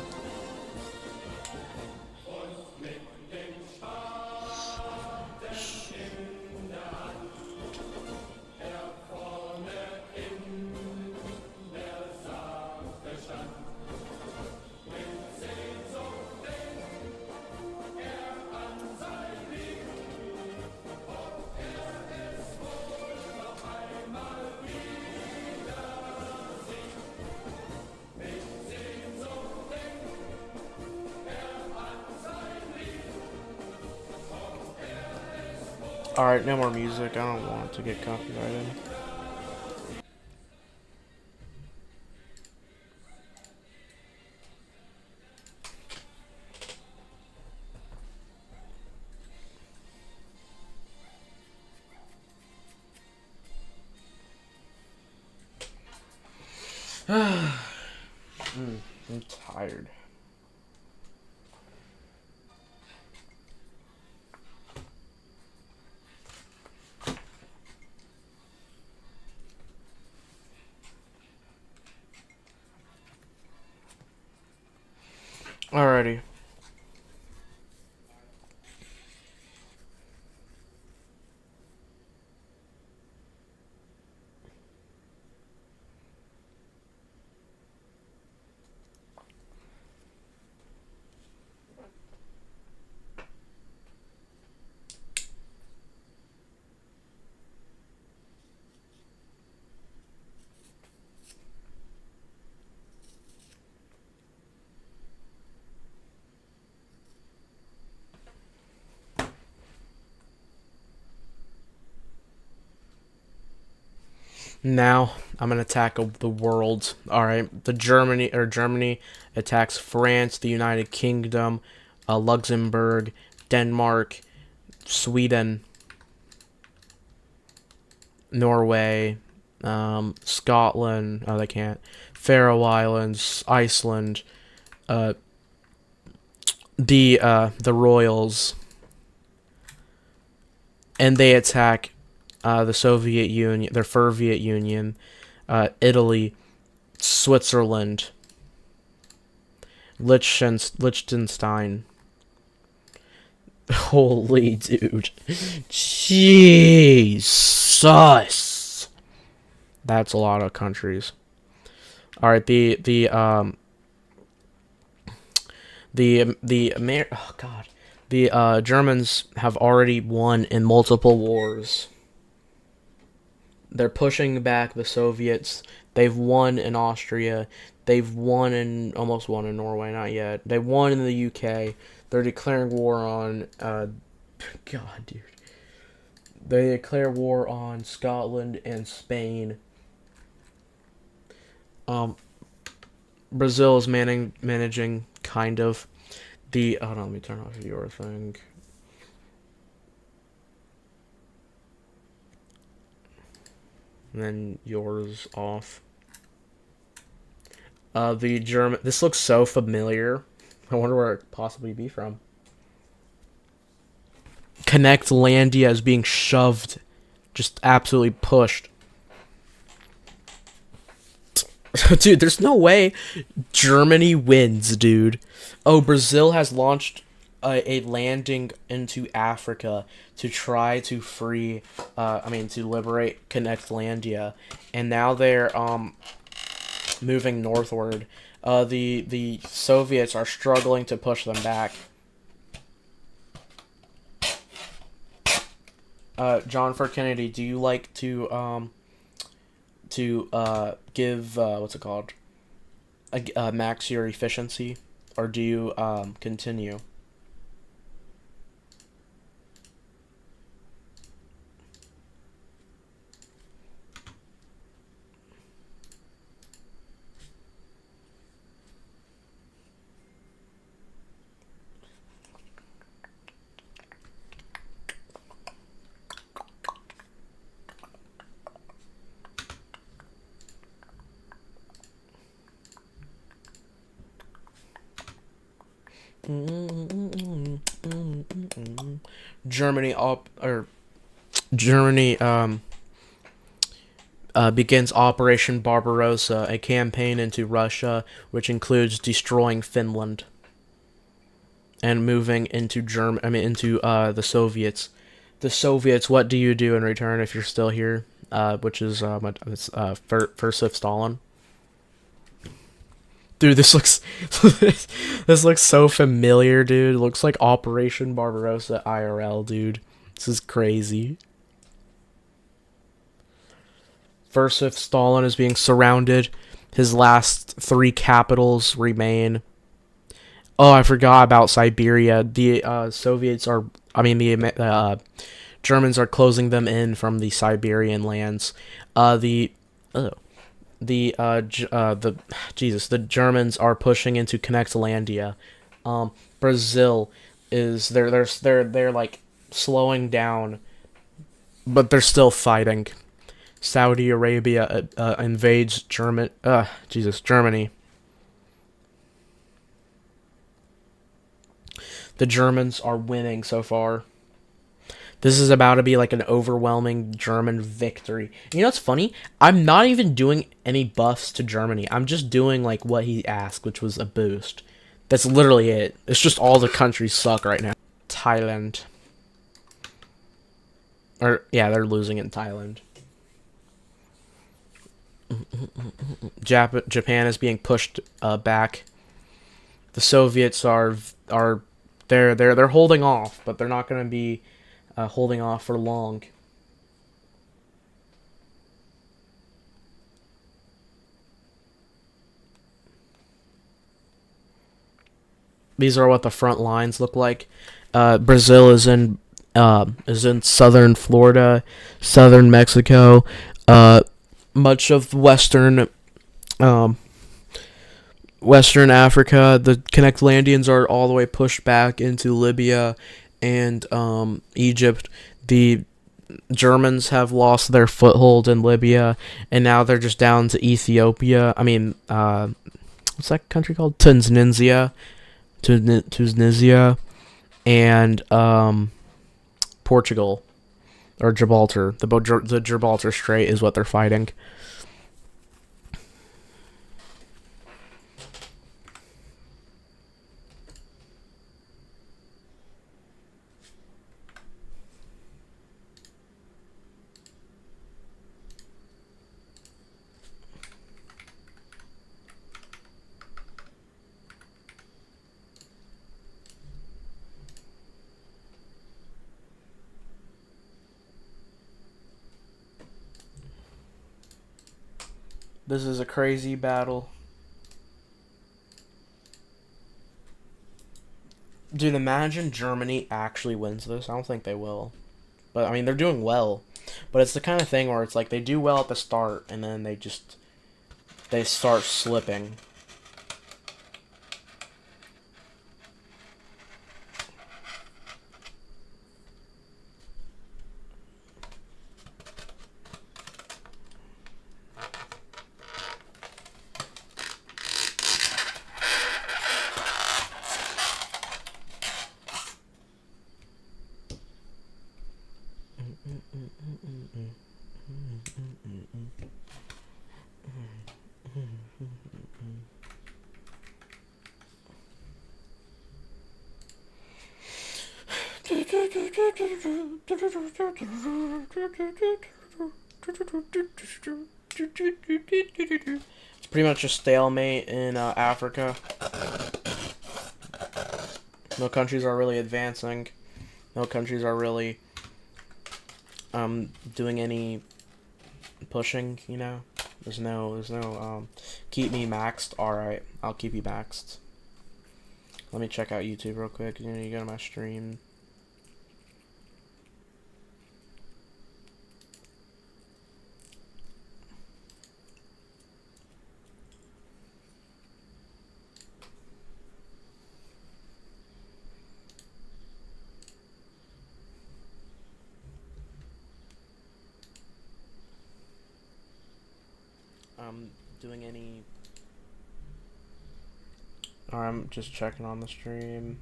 Alright, no more music. I don't want to get copyrighted. I'm tired. Alrighty. Now I'm gonna tackle the world. All right, Germany attacks France, the United Kingdom, Luxembourg, Denmark, Sweden, Norway, Scotland. Oh, they can't. Faroe Islands, Iceland, uh, the Royals, and they attack the Soviet Union, their Soviet Union, Italy, Switzerland, Liechtenstein. Holy dude. Jesus. That's a lot of countries. All right, oh god. The Germans have already won in multiple wars. They're pushing back the Soviets. They've won in Austria. They've almost won in Norway, not yet. They won in the UK. They're declaring war on God, dude. They declare war on Scotland and Spain. Brazil is managing kind of the. Hold on, let me turn off your thing. And then yours off. The German. This looks so familiar. I wonder where it could possibly be from. Connectlandia is being shoved, just absolutely pushed. Dude, there's no way Germany wins, dude. Oh, Brazil has launched a landing into Africa to try to free, to liberate Connectlandia, and now they're moving northward. The Soviets are struggling to push them back. John F. Kennedy, do you like to give what's it called? Max your efficiency, or do you continue? Germany begins Operation Barbarossa, a campaign into Russia which includes destroying Finland and moving into the Soviets. The Soviets, what do you do in return if you're still here? Which is First Stalin. Dude, this looks this looks so familiar, dude. It looks like Operation Barbarossa IRL, dude. This is crazy. First Stalin is being surrounded. His last 3 capitals remain. Oh, I forgot about Siberia. The Germans are closing them in from the Siberian lands. The Germans are pushing into Connectlandia. Brazil is they're like slowing down, but they're still fighting. Saudi Arabia invades Germany. The Germans are winning so far. This is about to be like an overwhelming German victory. You know what's funny? I'm not even doing any buffs to Germany. I'm just doing like what he asked, which was a boost. That's literally it. It's just all the countries suck right now. Thailand. Or yeah, they're losing in Thailand. Japan is being pushed back. The Soviets are they're holding off, but they're not going to be holding off for long. These are what the front lines look like. Brazil is in southern Florida, southern Mexico, much of um, Western Africa. The Connectlandians are all the way pushed back into Libya and Egypt. The Germans have lost their foothold in Libya, and now they're just down to Ethiopia. I mean, what's that country called? Tunisia, and Portugal, or Gibraltar. The Gibraltar Strait is what they're fighting. This is a crazy battle. Dude, imagine Germany actually wins this. I don't think they will. But, I mean, they're doing well. But it's the kind of thing where it's like they do well at the start, and then they start slipping. It's pretty much a stalemate in Africa. No countries are really advancing. No countries are really doing any pushing, you know? There's no keep me maxed. Alright, I'll keep you maxed. Let me check out YouTube real quick. You know, you go to my stream. Doing any... Alright, I'm just checking on the stream.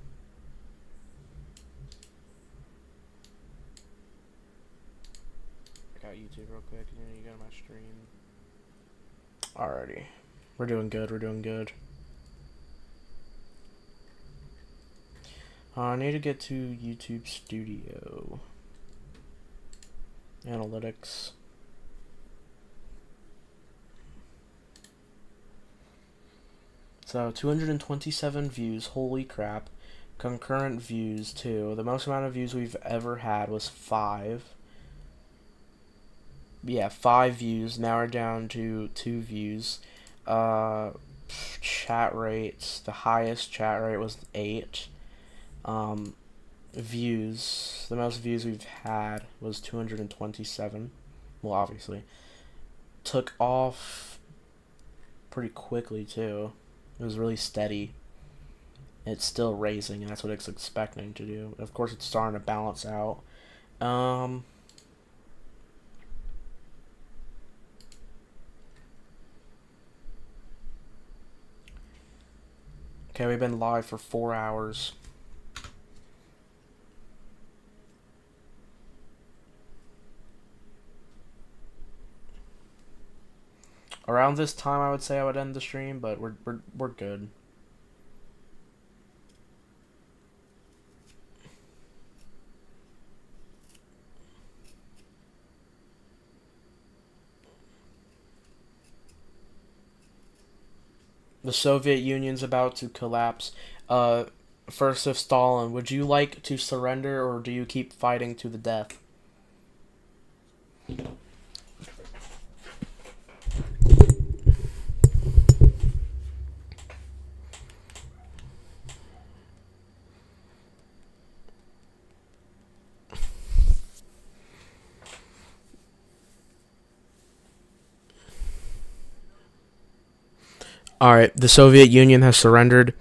Check out YouTube real quick, and then you go to my stream. Alrighty. We're doing good, we're doing good. I need to get to YouTube Studio. Analytics. So 227 views, holy crap. Concurrent views too. The most amount of views we've ever had was 5. Yeah, 5 views. Now we're down to 2 views. Chat rates. The highest chat rate was 8. Views. The most views we've had was 227. Well, obviously. Took off pretty quickly too. It was really steady. It's still raising, and that's what it's expecting to do. Of course, it's starting to balance out. Okay, we've been live for 4 hours. Around this time, I would say I would end the stream, but we're good. The Soviet Union's about to collapse. First of Stalin, would you like to surrender or do you keep fighting to the death? Alright, the Soviet Union has surrendered.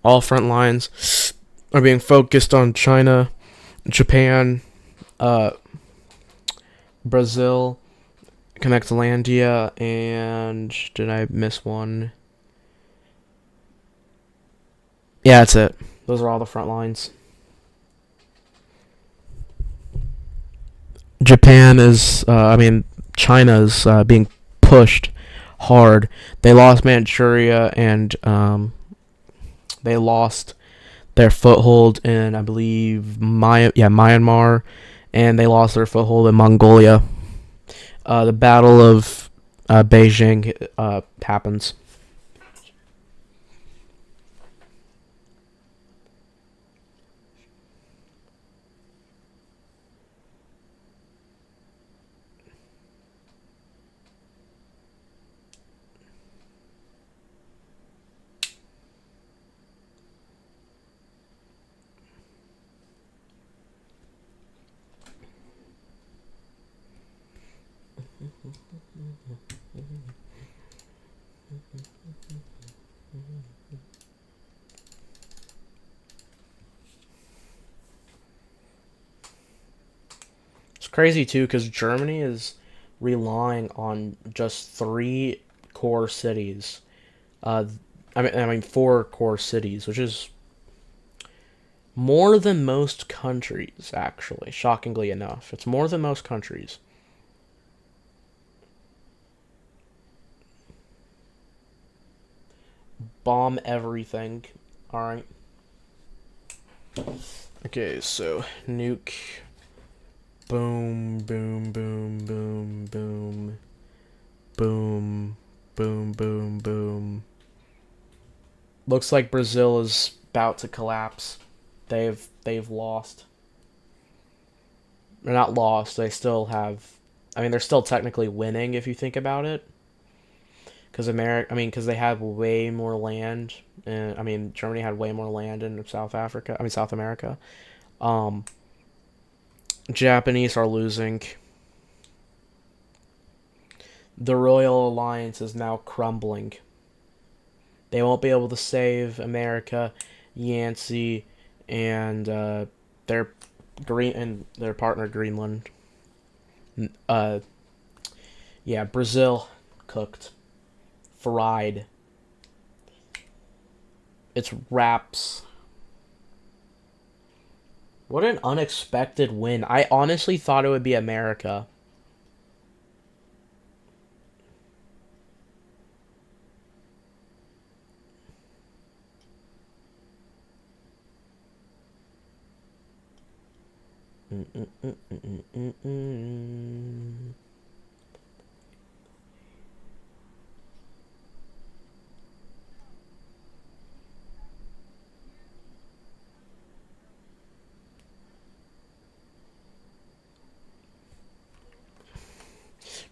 All front lines are being focused on China, Japan, Brazil, Connectlandia, and did I miss one? Yeah, that's it. Those are all the front lines. China's being pushed hard. They lost Manchuria and they lost their foothold in, I believe, Myanmar, and they lost their foothold in Mongolia. The Battle of Beijing happens. It's crazy too because Germany is relying on just 3 core cities. Uh, four core cities, which is more than most countries. Actually, shockingly enough, it's more than most countries. Bomb everything. All right. Okay, so nuke. Boom, boom, boom, boom, boom, boom, boom, boom, boom. Looks like Brazil is about to collapse. They've lost. They're not lost. They still have. I mean, they're still technically winning if you think about it. Because they have way more land. And Germany had way more land in South America. Japanese are losing. The Royal Alliance is now crumbling. They won't be able to save America, Yancey, and their partner Greenland. Brazil cooked, fried. It's wraps. What an unexpected win. I honestly thought it would be America.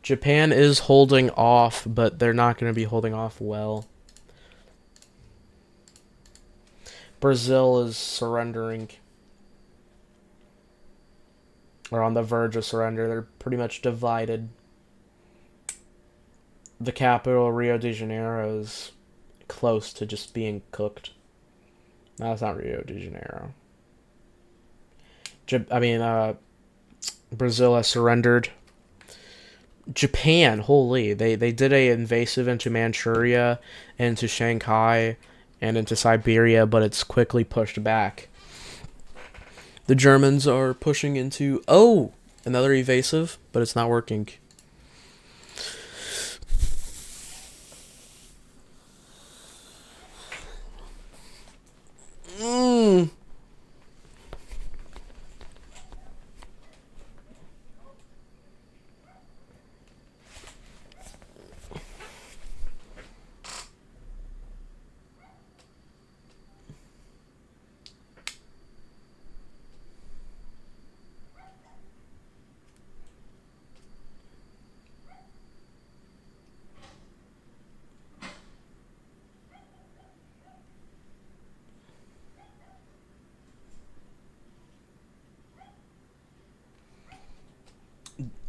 Japan is holding off, but they're not going to be holding off well. Brazil is surrendering. Or on the verge of surrender. They're pretty much divided. The capital, Rio de Janeiro, is close to just being cooked. No, it's not Rio de Janeiro. Brazil has surrendered. Japan, holy, they did a invasive into Manchuria, into Shanghai, and into Siberia, but it's quickly pushed back. The Germans are pushing into... Oh! Another evasive, but it's not working.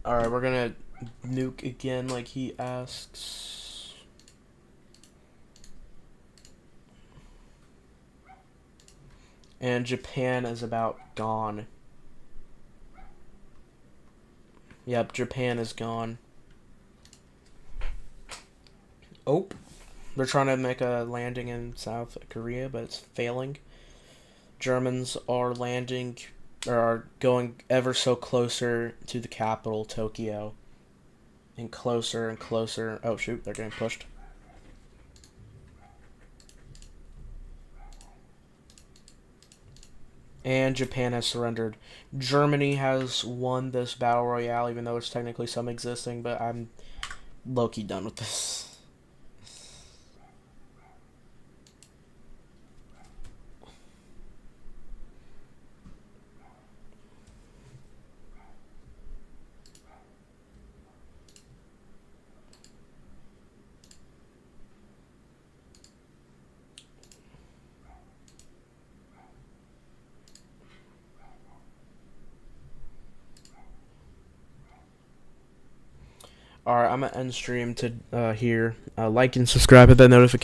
Alright, we're gonna nuke again like he asks. And Japan is about gone. Yep, Japan is gone. Oh, they're trying to make a landing in South Korea, but it's failing. Germans are landing, or are going ever so closer to the capital, Tokyo. And closer and closer. Oh shoot, they're getting pushed. And Japan has surrendered. Germany has won this battle royale, even though there's technically some existing, but I'm low-key done with this. Alright, I'm going to end stream to here. Like and subscribe, hit that notification.